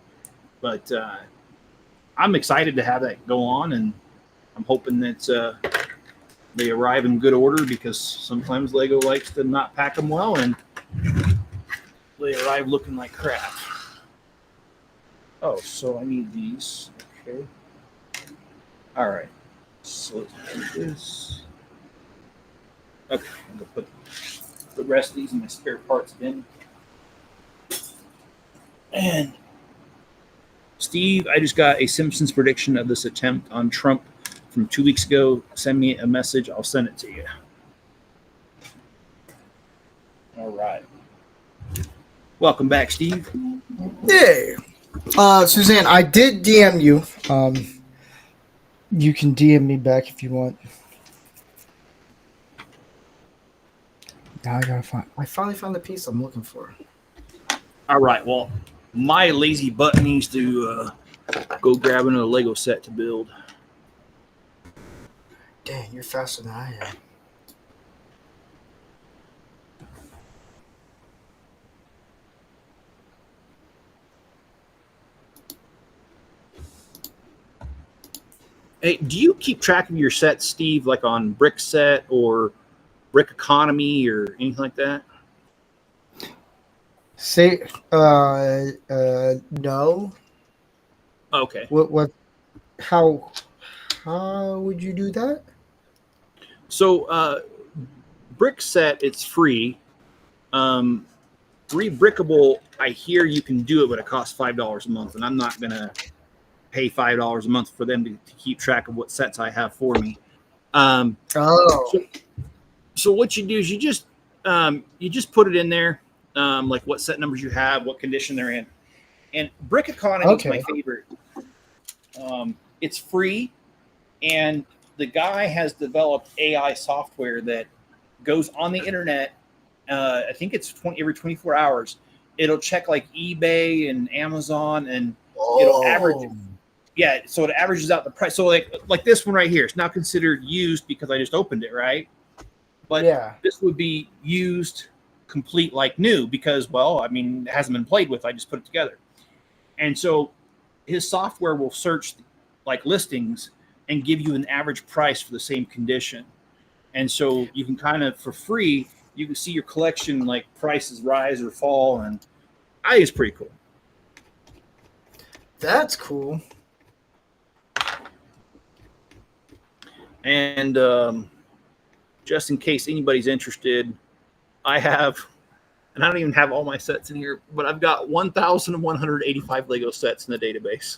But I'm excited to have that go on, and I'm hoping that they arrive in good order, because sometimes Lego likes to not pack them well, and they arrive looking like crap. Oh, so I need these. Okay. All right. So let's do this. Okay, I'm going to put the rest of these in my spare parts bin. And Steve, I just got a Simpsons prediction of this attempt on Trump from 2 weeks ago. Send me a message. I'll send it to you. All right. Welcome back, Steve. Hey, Suzanne, I did DM you. You can DM me back if you want. Now I finally found the piece I'm looking for. All right. Well, my lazy butt needs to go grab another Lego set to build. Dang, you're faster than I am. Hey, do you keep track of your sets, Steve, like on Brick Set or Brick Economy or anything like that? Say, no. Okay. What, how, how would you do that? So Brick Set, it's free. Um, Rebrickable, I hear you can do it, but it costs $5 a month, and I'm not gonna pay $5 a month for them to keep track of what sets I have for me. Um, Oh, so, so what you do is you just put it in there, like what set numbers you have, what condition they're in, and Brick Economy is my okay. favorite. It's free, and the guy has developed AI software that goes on the internet. I think it's every 24 hours. It'll check like eBay and Amazon, and it'll average. Oh, Yeah, so it averages out the price. So like this one right here, it's now considered used because I just opened it, right? But yeah. this would be used complete like new because, well, I mean, it hasn't been played with. I just put it together. And so his software will search like listings and give you an average price for the same condition. And so you can kind of, for free, you can see your collection like prices rise or fall. And I think it's pretty cool. That's cool. And just in case anybody's interested, I have, and I don't even have all my sets in here, but I've got 1,185 Lego sets in the database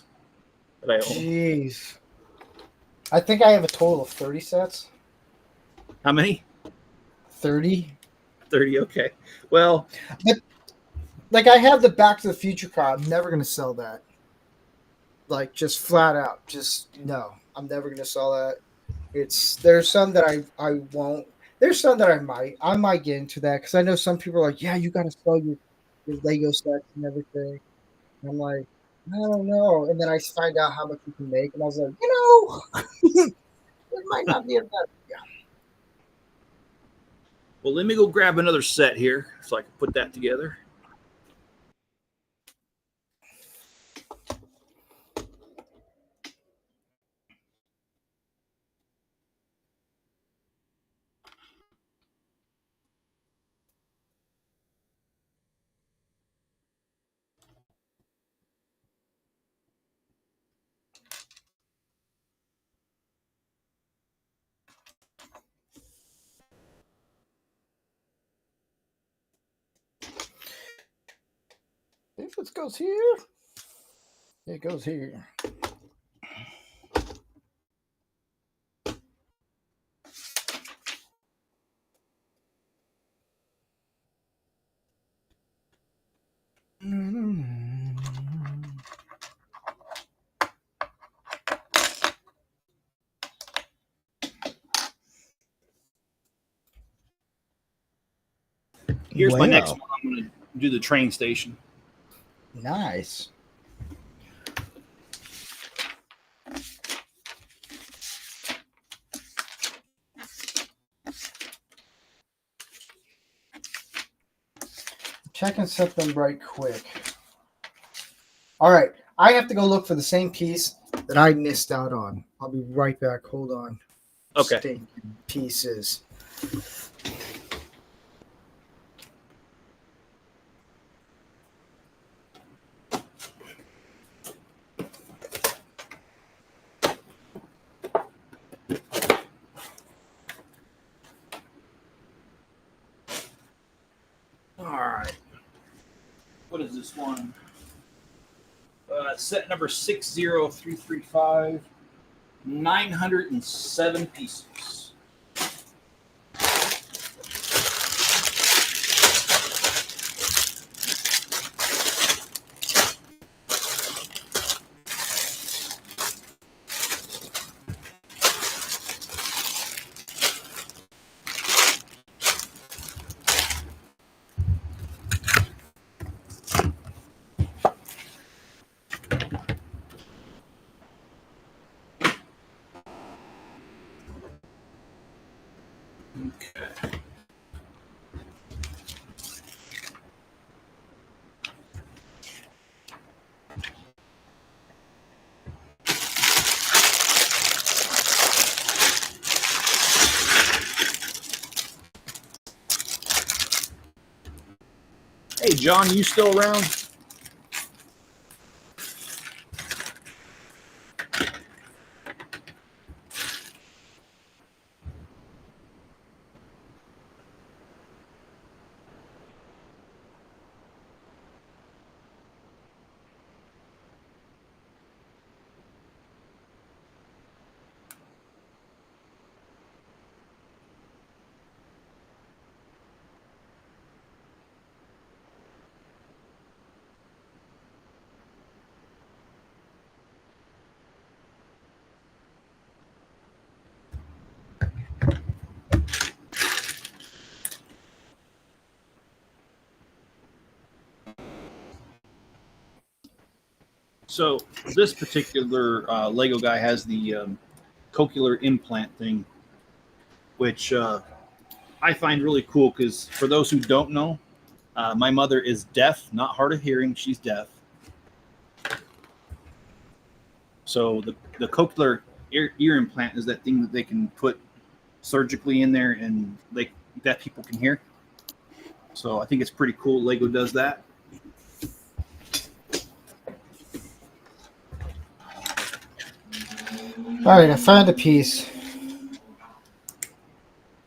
that I own. Jeez. I think I have a total of 30 sets. How many? 30. 30. Okay. Well, But, like, I have the Back to the Future car. I'm never going to sell that. Like, just flat out. Just, no. I'm never going to sell that. There's some that I won't. There's some that I might get into that because I know some people are like, yeah, you got to sell your Lego sets and everything. And I'm like, I don't know. And then I find out how much you can make, and I was like, it might not be a bad idea. well, let me go grab another set here so I can put that together. If it goes here, it goes here. Here's my next Wow. one. I'm going to do the train station. Nice. Checking something right quick. All right. I have to go look for the same piece that I missed out on. I'll be right back. Hold on. Okay. Stinking pieces. All right. What is this one? Set number 60335, 907 pieces. Okay. John, you still around? So this particular Lego guy has the cochlear implant thing, which I find really cool because for those who don't know, my mother is deaf, not hard of hearing. She's deaf. So the cochlear ear implant is that thing that they can put surgically in there and deaf people can hear. So I think it's pretty cool. Lego does that. All right, I found a piece.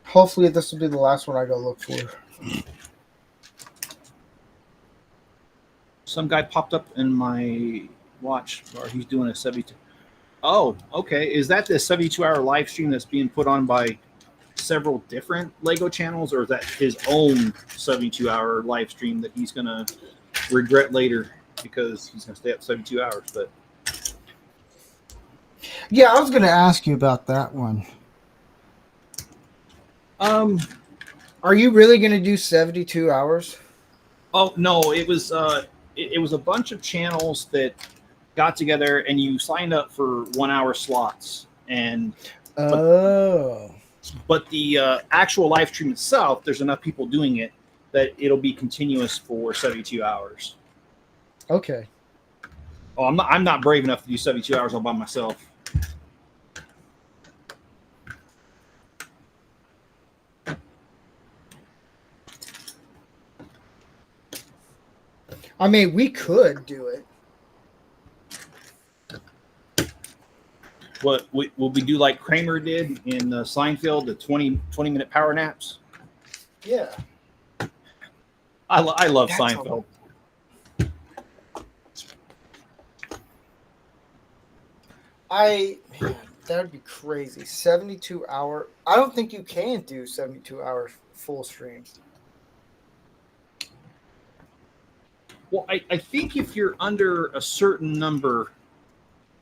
Hopefully this will be the last one I go look for. Some guy popped up in my watch, or he's doing a 72. Oh, okay. Is that the 72-hour live stream that's being put on by several different Lego channels, or is that his own 72-hour live stream that he's going to regret later because he's going to stay up 72 hours? But yeah, I was going to ask you about that one. Are you really going to do 72 hours? Oh no, it was it was a bunch of channels that got together and you signed up for 1 hour slots, and but the actual live stream itself, there's enough people doing it that it'll be continuous for 72 hours. Okay. Oh, I'm not brave enough to do 72 hours all by myself. I mean, we could do it. What will we do like Kramer did in Seinfeld, the 20-minute power naps? Yeah. I love That's Seinfeld. Man, that would be crazy. 72 hour. I don't think you can do 72 hours full streams. Well, I think if you're under a certain number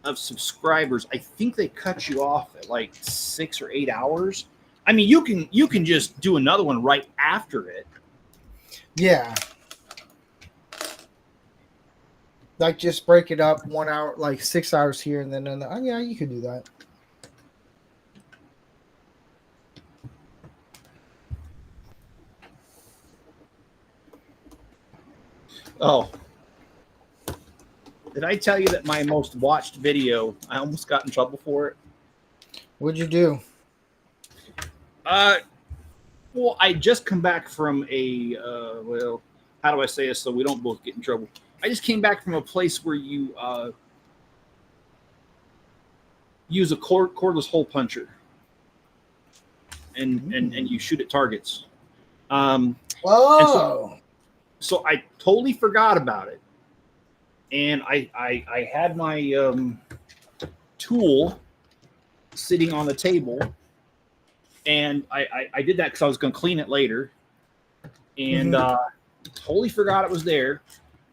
of subscribers, I think they cut you off at like 6 or 8 hours. I mean, you can just do another one right after it. Yeah. Like just break it up 1 hour, like 6 hours here and then another. Oh, yeah, you could do that. Oh. Did I tell you that my most watched video, I almost got in trouble for it? What'd you do? Well, I just come back from a, well, how do I say this so we don't both get in trouble? I just came back from a place where you use a cordless hole puncher and you shoot at targets. Oh. So I totally forgot about it. And I had my tool sitting on the table, and I did that because I was going to clean it later, and totally forgot it was there.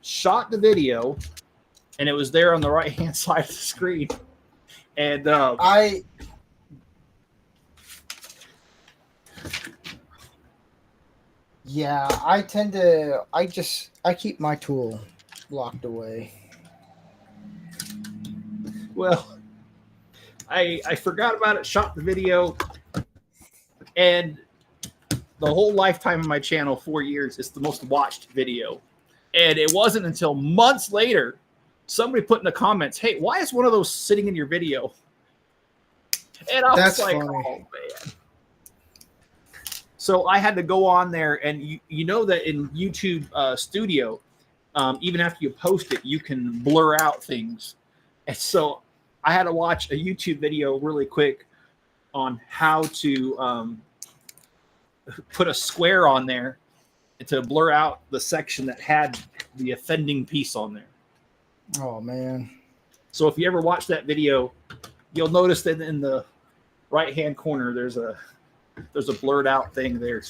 Shot the video, and it was there on the right hand side of the screen. And I keep my tool locked away. Well, I forgot about it, shot the video, and the whole lifetime of my channel, 4 years, it's the most watched video. And it wasn't until months later, somebody put in the comments, hey, why is one of those sitting in your video? And I was like, funny. oh, man. So I had to go on there, and you know that in YouTube Studio, even after you post it, you can blur out things. And so I had to watch a YouTube video really quick on how to put a square on there to blur out the section that had the offending piece on there. Oh man. So if you ever watch that video, you'll notice that in the right-hand corner there's a blurred out thing there.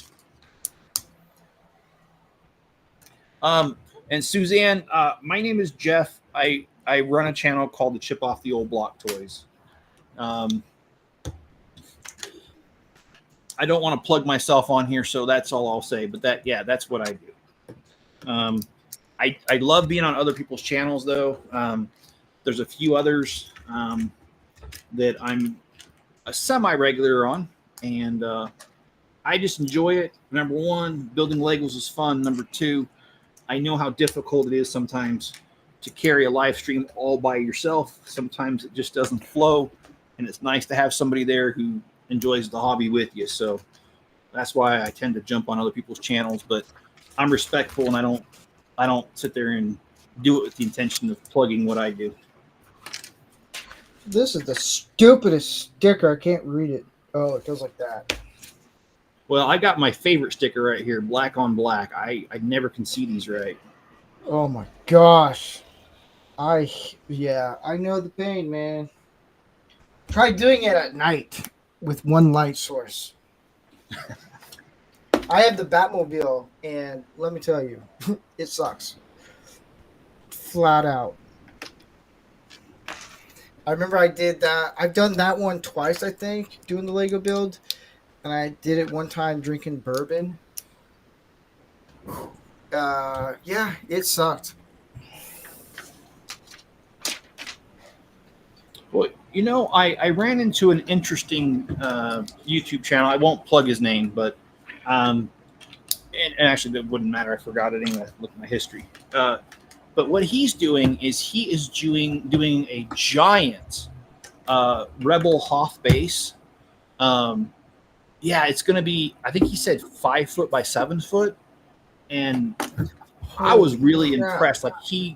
And Suzanne, my name is Jeff. I run a channel called the Chip Off the Old Block Toys. I don't want to plug myself on here, so that's all I'll say. But that's what I do. I love being on other people's channels, though. There's a few others that I'm a semi-regular on, and I just enjoy it. Number one, building Legos is fun. Number two, I know how difficult it is sometimes to carry a live stream all by yourself. Sometimes it just doesn't flow, and it's nice to have somebody there who enjoys the hobby with you. So that's why I tend to jump on other people's channels, but I'm respectful, and I don't sit there and do it with the intention of plugging what I do. This is the stupidest sticker. I can't read it. Oh, it goes like that. Well, I got my favorite sticker right here, black on black. I never can see these right. Oh my gosh. I know the pain, man. Try doing it at night with one light source. I have the Batmobile, and let me tell you, it sucks. Flat out. I remember I did that. I've done that one twice, I think, doing the Lego build. And I did it one time drinking bourbon. Yeah, it sucked. Well, you know, I ran into an interesting YouTube channel. I won't plug his name, but and actually it wouldn't matter. I forgot it anyway. Look at my history. But what he's doing is doing a giant Rebel Hoth base. Yeah, it's going to be, I think he said 5 foot by 7 foot. And I was really impressed. Like he's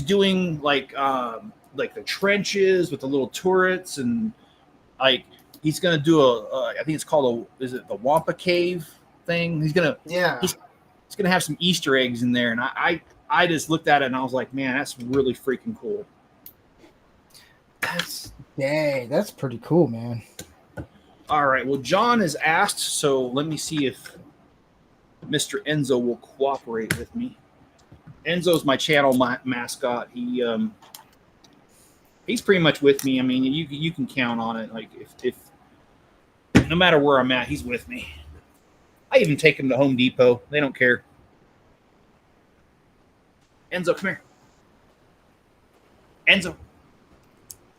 doing like the trenches with the little turrets, and like he's going to do I think it's called is it the Wampa Cave thing? He's going to have some Easter eggs in there. And I just looked at it and I was like, man, that's really freaking cool. That's pretty cool, man. All right. Well, John is asked, so let me see if Mr. Enzo will cooperate with me. Enzo's my channel mascot. He's pretty much with me. I mean, you can count on it. Like if no matter where I'm at, he's with me. I even take him to Home Depot. They don't care. Enzo, come here. Enzo.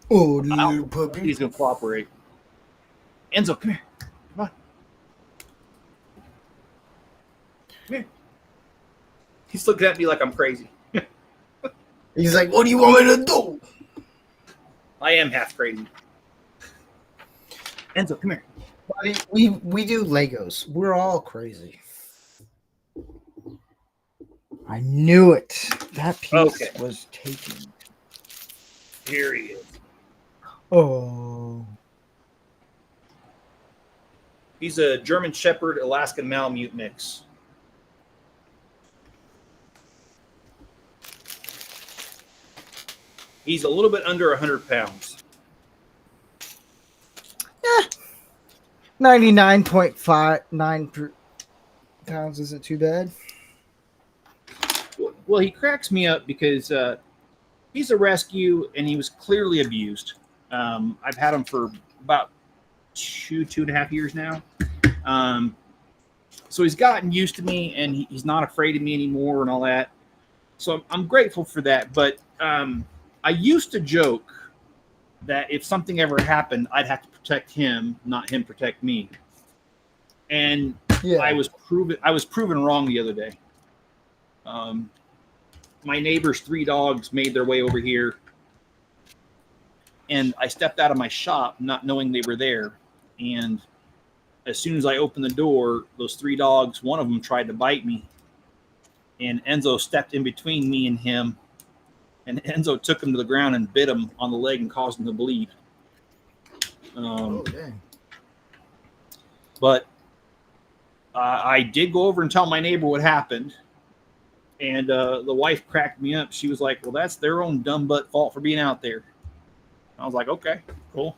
Oh, little puppy. He's gonna cooperate. Enzo, come here. Come on. Come here. He's looking at me like I'm crazy. He's like, what do you want me to do? I am half crazy. Enzo, come here. Buddy, we do Legos. We're all crazy. I knew it. That piece was taken. Here he is. Oh. He's a German Shepherd Alaskan Malamute mix. He's a little bit under 100 pounds. 99.59 pounds isn't too bad. Well, he cracks me up because he's a rescue and he was clearly abused. I've had him for about two and a half years now. So he's gotten used to me and he's not afraid of me anymore and all that. So I'm grateful for that. But I used to joke that if something ever happened, I'd have to protect him, not him protect me. And I was proven wrong the other day. My neighbor's 3 dogs made their way over here, and I stepped out of my shop not knowing they were there, and as soon as I opened the door, those 3 dogs, one of them tried to bite me, and Enzo stepped in between me and him, and Enzo took him to the ground and bit him on the leg and caused him to bleed. Oh, dang. But I did go over and tell my neighbor what happened, and the wife cracked me up. She was like, "Well, that's their own dumb butt fault for being out there." I was like, "Okay, cool."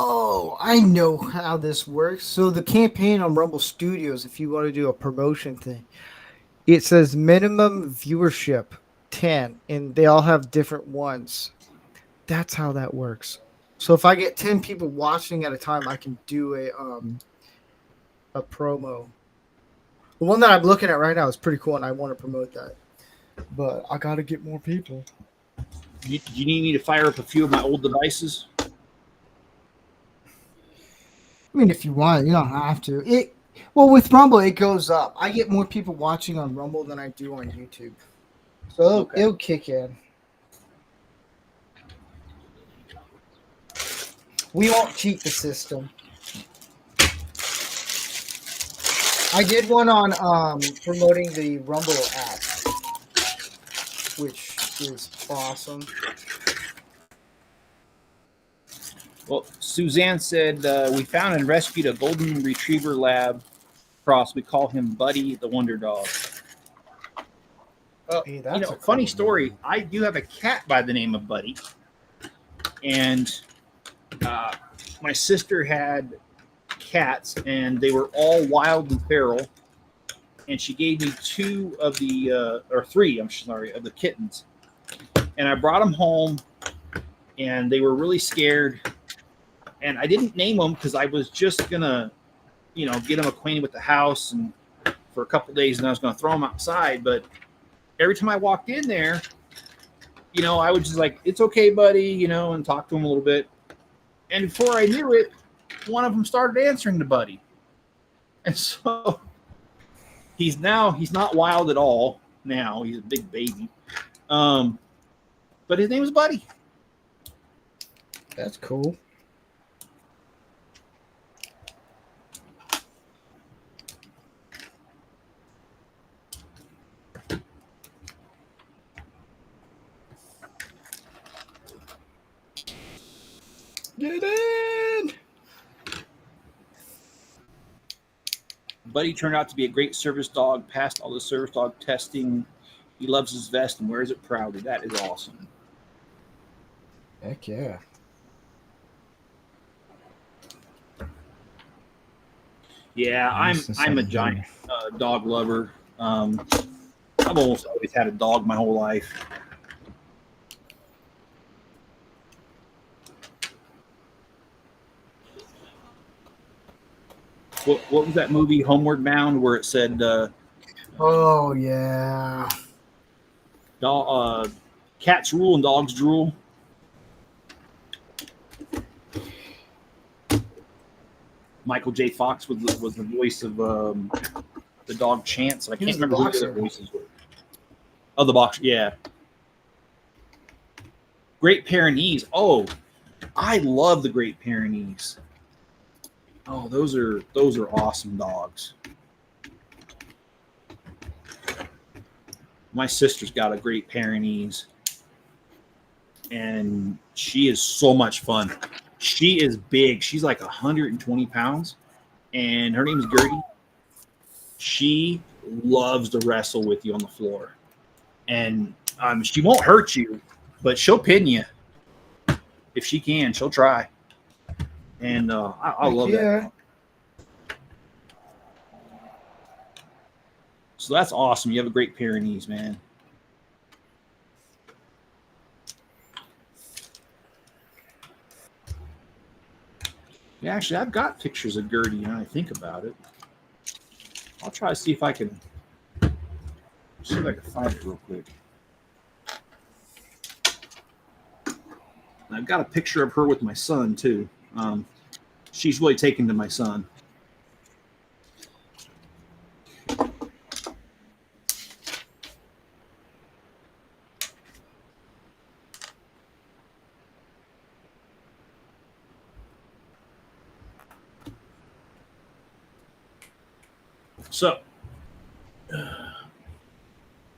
Oh, I know how this works. So the campaign on Rumble Studios, if you want to do a promotion thing, it says minimum viewership 10, and they all have different ones. That's how that works. So if I get 10 people watching at a time, I can do a promo. The one that I'm looking at right now is pretty cool, and I want to promote that. But I got to get more people. Do you need me to fire up a few of my old devices? I mean, if you want, you don't have to. Well, with Rumble, it goes up. I get more people watching on Rumble than I do on YouTube. So it'll kick in. We won't cheat the system. I did one on promoting the Rumble app, which is awesome. Well, Suzanne said, we found and rescued a golden retriever lab cross. We call him Buddy the Wonder Dog. Hey, that's a funny cool story. name. I do have a cat by the name of Buddy. And my sister had cats, and they were all wild and feral. And she gave me 2 of the, or 3, I'm sorry, of the kittens. And I brought them home, and they were really scared. And I didn't name them because I was just going to, get them acquainted with the house and for a couple of days, and I was going to throw them outside. But every time I walked in there, I would just like, "It's okay, buddy," and talk to him a little bit. And before I knew it, one of them started answering to Buddy. And so he's not wild at all now. He's a big baby. But his name is Buddy. That's cool. Get in! Buddy turned out to be a great service dog, passed all the service dog testing. He loves his vest and wears it proudly. That is awesome. Heck yeah. Yeah, I'm a giant dog lover. I've almost always had a dog my whole life. What was that movie, Homeward Bound, where it said, oh, yeah. Cats rule and dogs drool? Michael J. Fox was the voice of the dog Chance. I can't remember who the other voices were. Oh, the boxer, yeah. Great Pyrenees. Oh, I love the Great Pyrenees. Oh, those are awesome dogs. My sister's got a Great Pyrenees, and she is so much fun. She is big. She's like 120 pounds, and her name is Gertie. She loves to wrestle with you on the floor, and she won't hurt you, but she'll pin you. If she can, she'll try. And I love that. So that's awesome. You have a Great Pyrenees, man. Yeah, actually, I've got pictures of Gertie now I think about it. I'll try to see if I can find it real quick. I've got a picture of her with my son, too. She's really taken to my son. So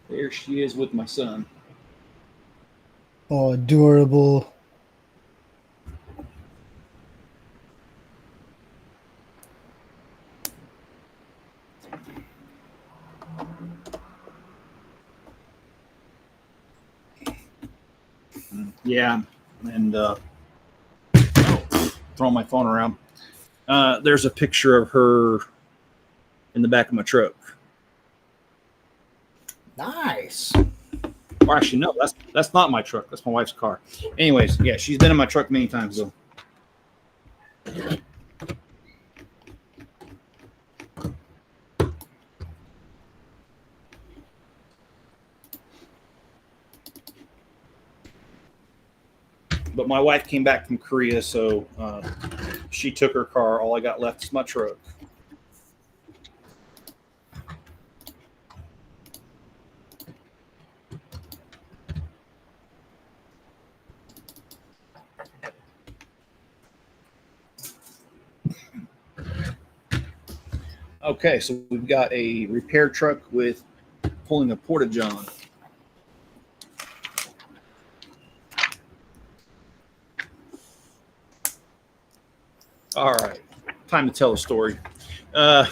there she is with my son. Oh, adorable. Yeah, and throwing my phone around. There's a picture of her in the back of my truck. Nice. Or actually, no, that's not my truck. That's my wife's car. Anyways, yeah, she's been in my truck many times though. But my wife came back from Korea, so she took her car. All I got left is my truck. Okay, so we've got a repair truck with pulling a porta-john. All right, time to tell a story. I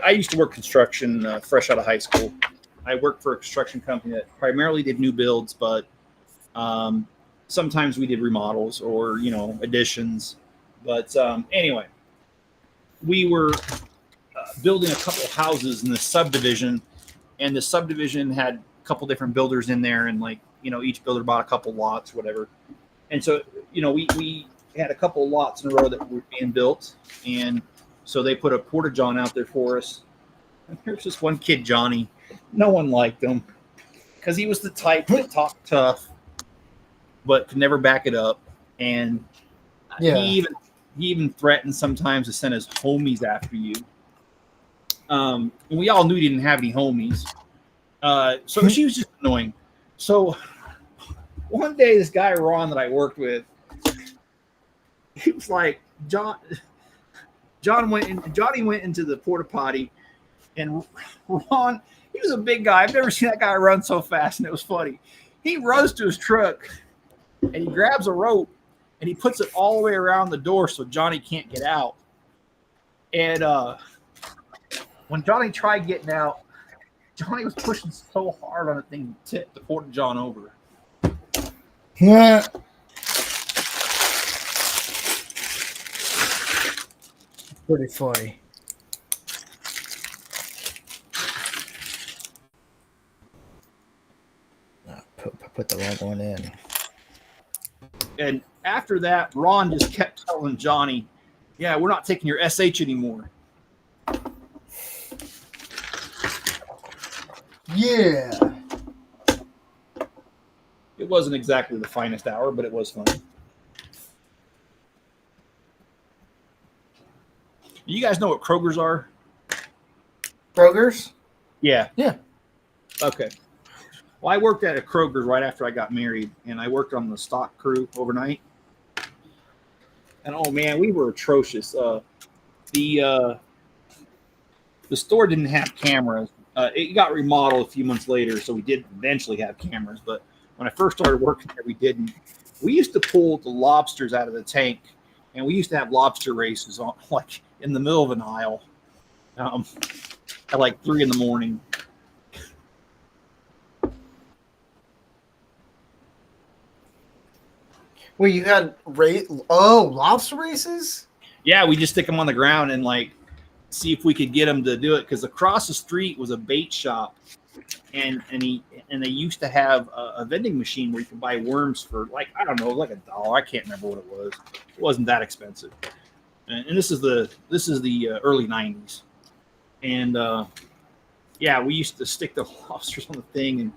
used to work construction fresh out of high school. I worked for a construction company that primarily did new builds, but sometimes we did remodels or, additions. But anyway, we were building a couple of houses in the subdivision, and the subdivision had a couple different builders in there, and each builder bought a couple lots, whatever. And so, we had a couple of lots in a row that were being built, and so they put a porta-john out there for us. And here's this one kid, Johnny. No one liked him because he was the type that talked tough, but could never back it up. And he even threatened sometimes to send his homies after you. And we all knew he didn't have any homies. So she was just annoying. So one day, this guy, Ron, that I worked with, he was like, Johnny went into the porta potty, and Ron, he was a big guy. I've never seen that guy run so fast, and it was funny. He runs to his truck, and he grabs a rope, and he puts it all the way around the door so Johnny can't get out. And when Johnny tried getting out, Johnny was pushing so hard on the thing to tip the porta-john over. Yeah. Pretty funny. Put the wrong one in. And after that, Ron just kept telling Johnny, yeah, we're not taking your SH anymore. Yeah. It wasn't exactly the finest hour, but it was fun. You guys know what Kroger's are? Kroger's? Yeah. Yeah. Okay. Well, I worked at a Kroger's right after I got married, and I worked on the stock crew overnight. And oh man, we were atrocious. The store didn't have cameras. It got remodeled a few months later, so we did eventually have cameras. But when I first started working there, we didn't. We used to pull the lobsters out of the tank, and we used to have lobster races on, like in the middle of an aisle, at like 3 a.m. Well, you had lobster races? Yeah, we just stick them on the ground and see if we could get them to do it, because across the street was a bait shop, and they used to have a vending machine where you could buy worms for I don't know, like $1. I can't remember what it was. It wasn't that expensive, and this is the early 90s, and yeah, we used to stick the lobsters on the thing, and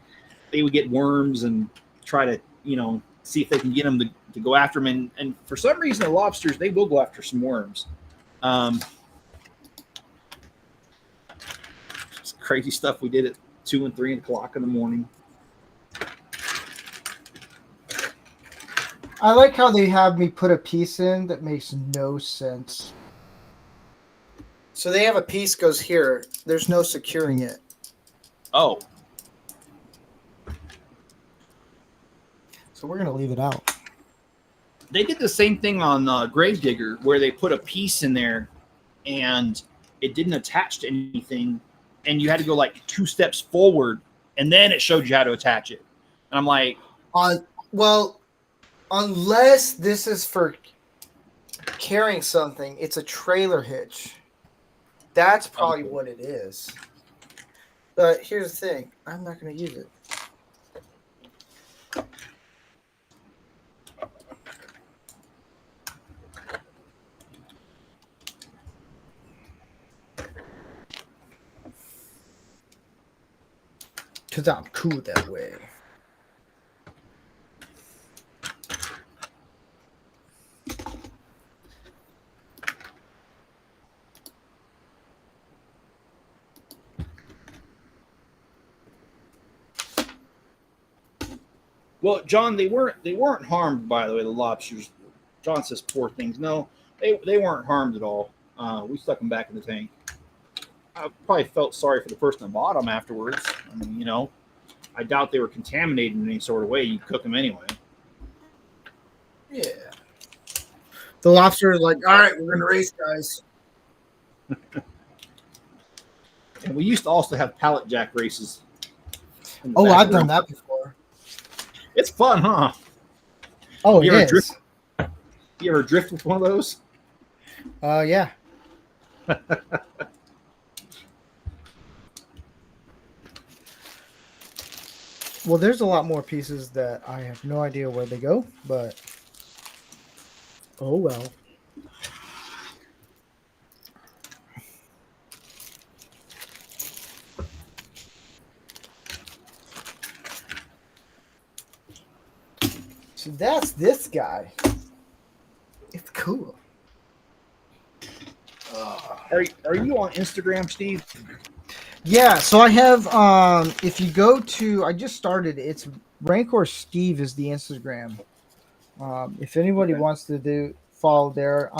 they would get worms and try to see if they can get them to go after them, and for some reason the lobsters, they will go after some worms. Crazy stuff we did at 2 and 3 o'clock in the morning. I like how they have me put a piece in that makes no sense. So they have a piece goes here. There's no securing it. Oh, So we're going to leave it out. they did the same thing on Gravedigger, where they put a piece in there, and it didn't attach to anything, and you had to go like 2 steps forward, and then it showed you how to attach it. And I'm like, Well, unless this is for carrying something, it's a trailer hitch. That's probably what it is. But here's the thing. I'm not going to use it. Because I'm cool that way. well, John, they weren't harmed, by the way, the lobsters. John says poor things. No, they weren't harmed at all. We stuck them back in the tank. I probably felt sorry for the person that bought them afterwards. I mean, you know, I doubt they were contaminated in any sort of way. You cook them anyway. Yeah. The lobster is like, all right, we're going to race, guys. And we used to also have pallet jack races. Oh, I've done that before. It's fun, huh? Oh, You it ever is. drift? You ever drift with one of those? Yeah. Well, there's a lot more pieces that I have no idea where they go, but oh well. So that's this guy. It's cool. Are you on Instagram, Steve? Yeah, so I have if you go to I just started it's rancorsteve is the Instagram. If anybody Okay. wants to follow there,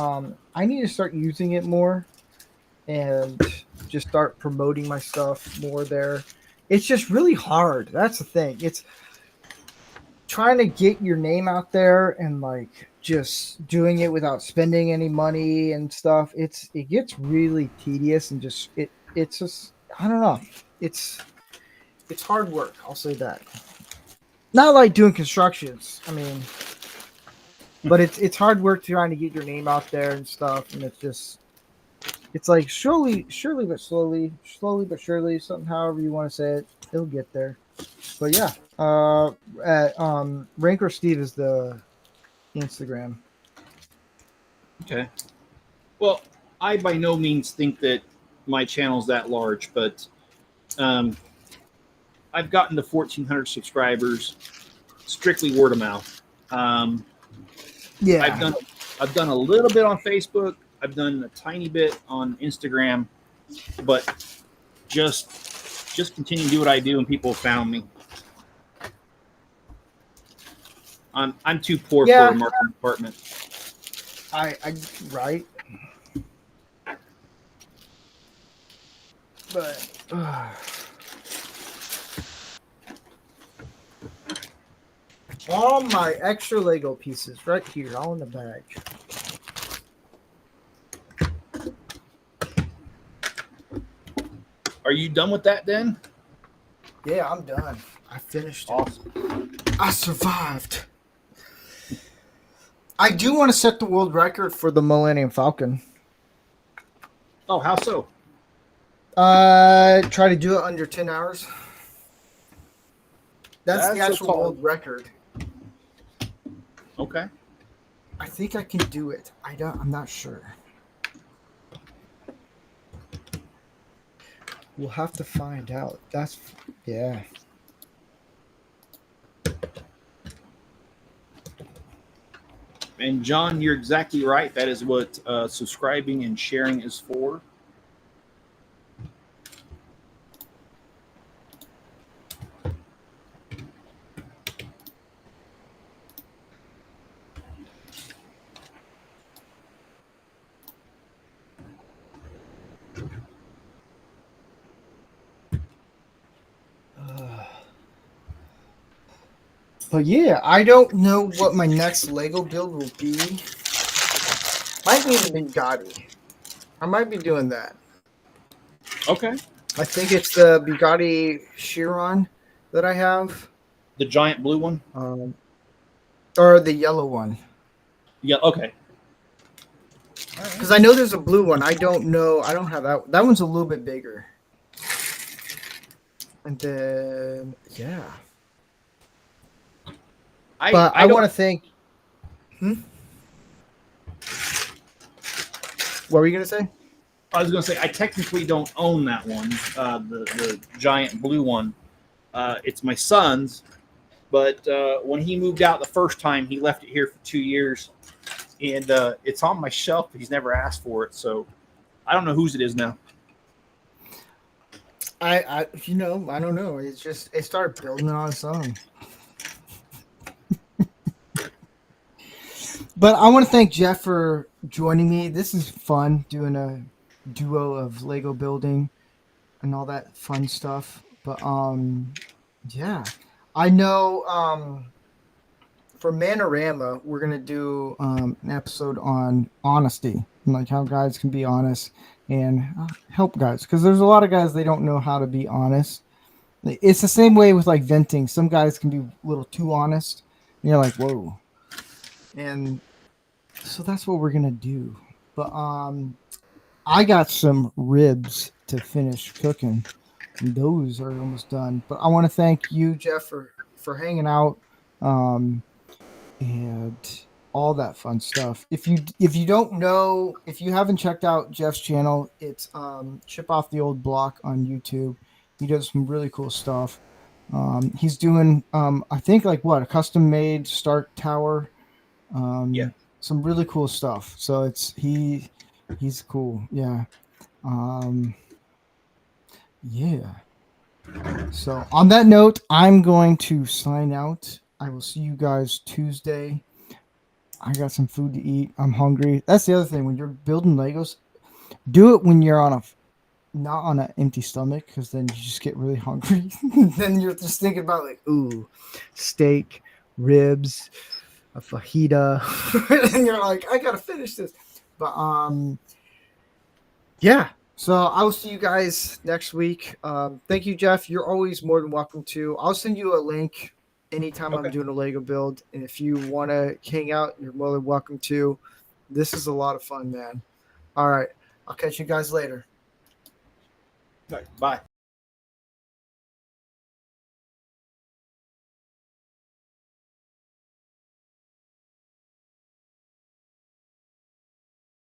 I need to start using it more and just start promoting my stuff more there. It's just really hard. That's the thing. It's trying to get your name out there and like just doing it without spending any money and stuff. It gets really tedious and it's just I don't know. It's hard work. I'll say that. Not like doing constructions. I mean, but it's hard work trying to get your name out there and stuff. And it's like surely but slowly but surely, something however you want to say it, it'll get there. But yeah, at Rancor Steve is the Instagram. Okay. Well, I by no means think that my channel's that large, but I've gotten to 1,400 subscribers strictly word of mouth. Yeah, I've done a little bit on Facebook. I've done a tiny bit on Instagram, but just continue to do what I do, and people have found me. I'm too poor for a marketing department. I right. But all my extra Lego pieces right here, all in the bag. Are you done with that then? Yeah, I'm done. I finished it. Awesome. I survived. I do want to set the world record for the Millennium Falcon. Oh, how so? Try to do it under 10 hours. That's the a actual tall- world record. Okay. I think I can do it. I'm not sure. We'll have to find out. Yeah. And John, you're exactly right. That is what subscribing and sharing is for. But yeah, I don't know what my next Lego build will be. Might be the Bugatti. I might be doing that. Okay. I think it's the Bugatti Chiron that I have, The giant blue one. or the yellow one. Yeah. Okay. Because I know there's a blue one. I don't know. I don't have that. That one's a little bit bigger. And then yeah. But I want to thank. What were you gonna say? I was going to say I technically don't own that one, the giant blue one. It's my son's, but when he moved out the first time, he left it here for 2 years, and it's on my shelf. But he's never asked for it, so I don't know whose it is now. I don't know. It's just it started building on its own. But I want to thank Jeff for joining me. This is fun doing a duo of Lego building and all that fun stuff. But yeah, I know for Manorama we're gonna do an episode on honesty and like how guys can be honest and help guys, because there's a lot of guys they don't know how to be honest. It's the same way with like venting. Some guys can be a little too honest, and you're like, whoa. And so that's what we're gonna do. But I got some ribs to finish cooking. And those are almost done. But I want to thank you, Jeff, for hanging out, and all that fun stuff. If you don't know, if you haven't checked out Jeff's channel, it's Chip Off the Old Block on YouTube. He does some really cool stuff. He's doing I think like a custom made start tower. Yeah. Some really cool stuff. So he's cool. Yeah. Yeah. So on that note, I'm going to sign out. I will see you guys Tuesday. I got some food to eat. I'm hungry. That's the other thing. When you're building Legos, do it when you're not on an empty stomach, because then you just get really hungry. Then you're just thinking about like, ooh, steak, ribs, a fajita, and you're like, I gotta finish this. But yeah. So I will see you guys next week. Thank you, Jeff. You're always more than welcome to. I'll send you a link anytime I'm doing a Lego build, and if you want to hang out, you're more than welcome to. This is a lot of fun, man. All right, I'll catch you guys later. All right, bye.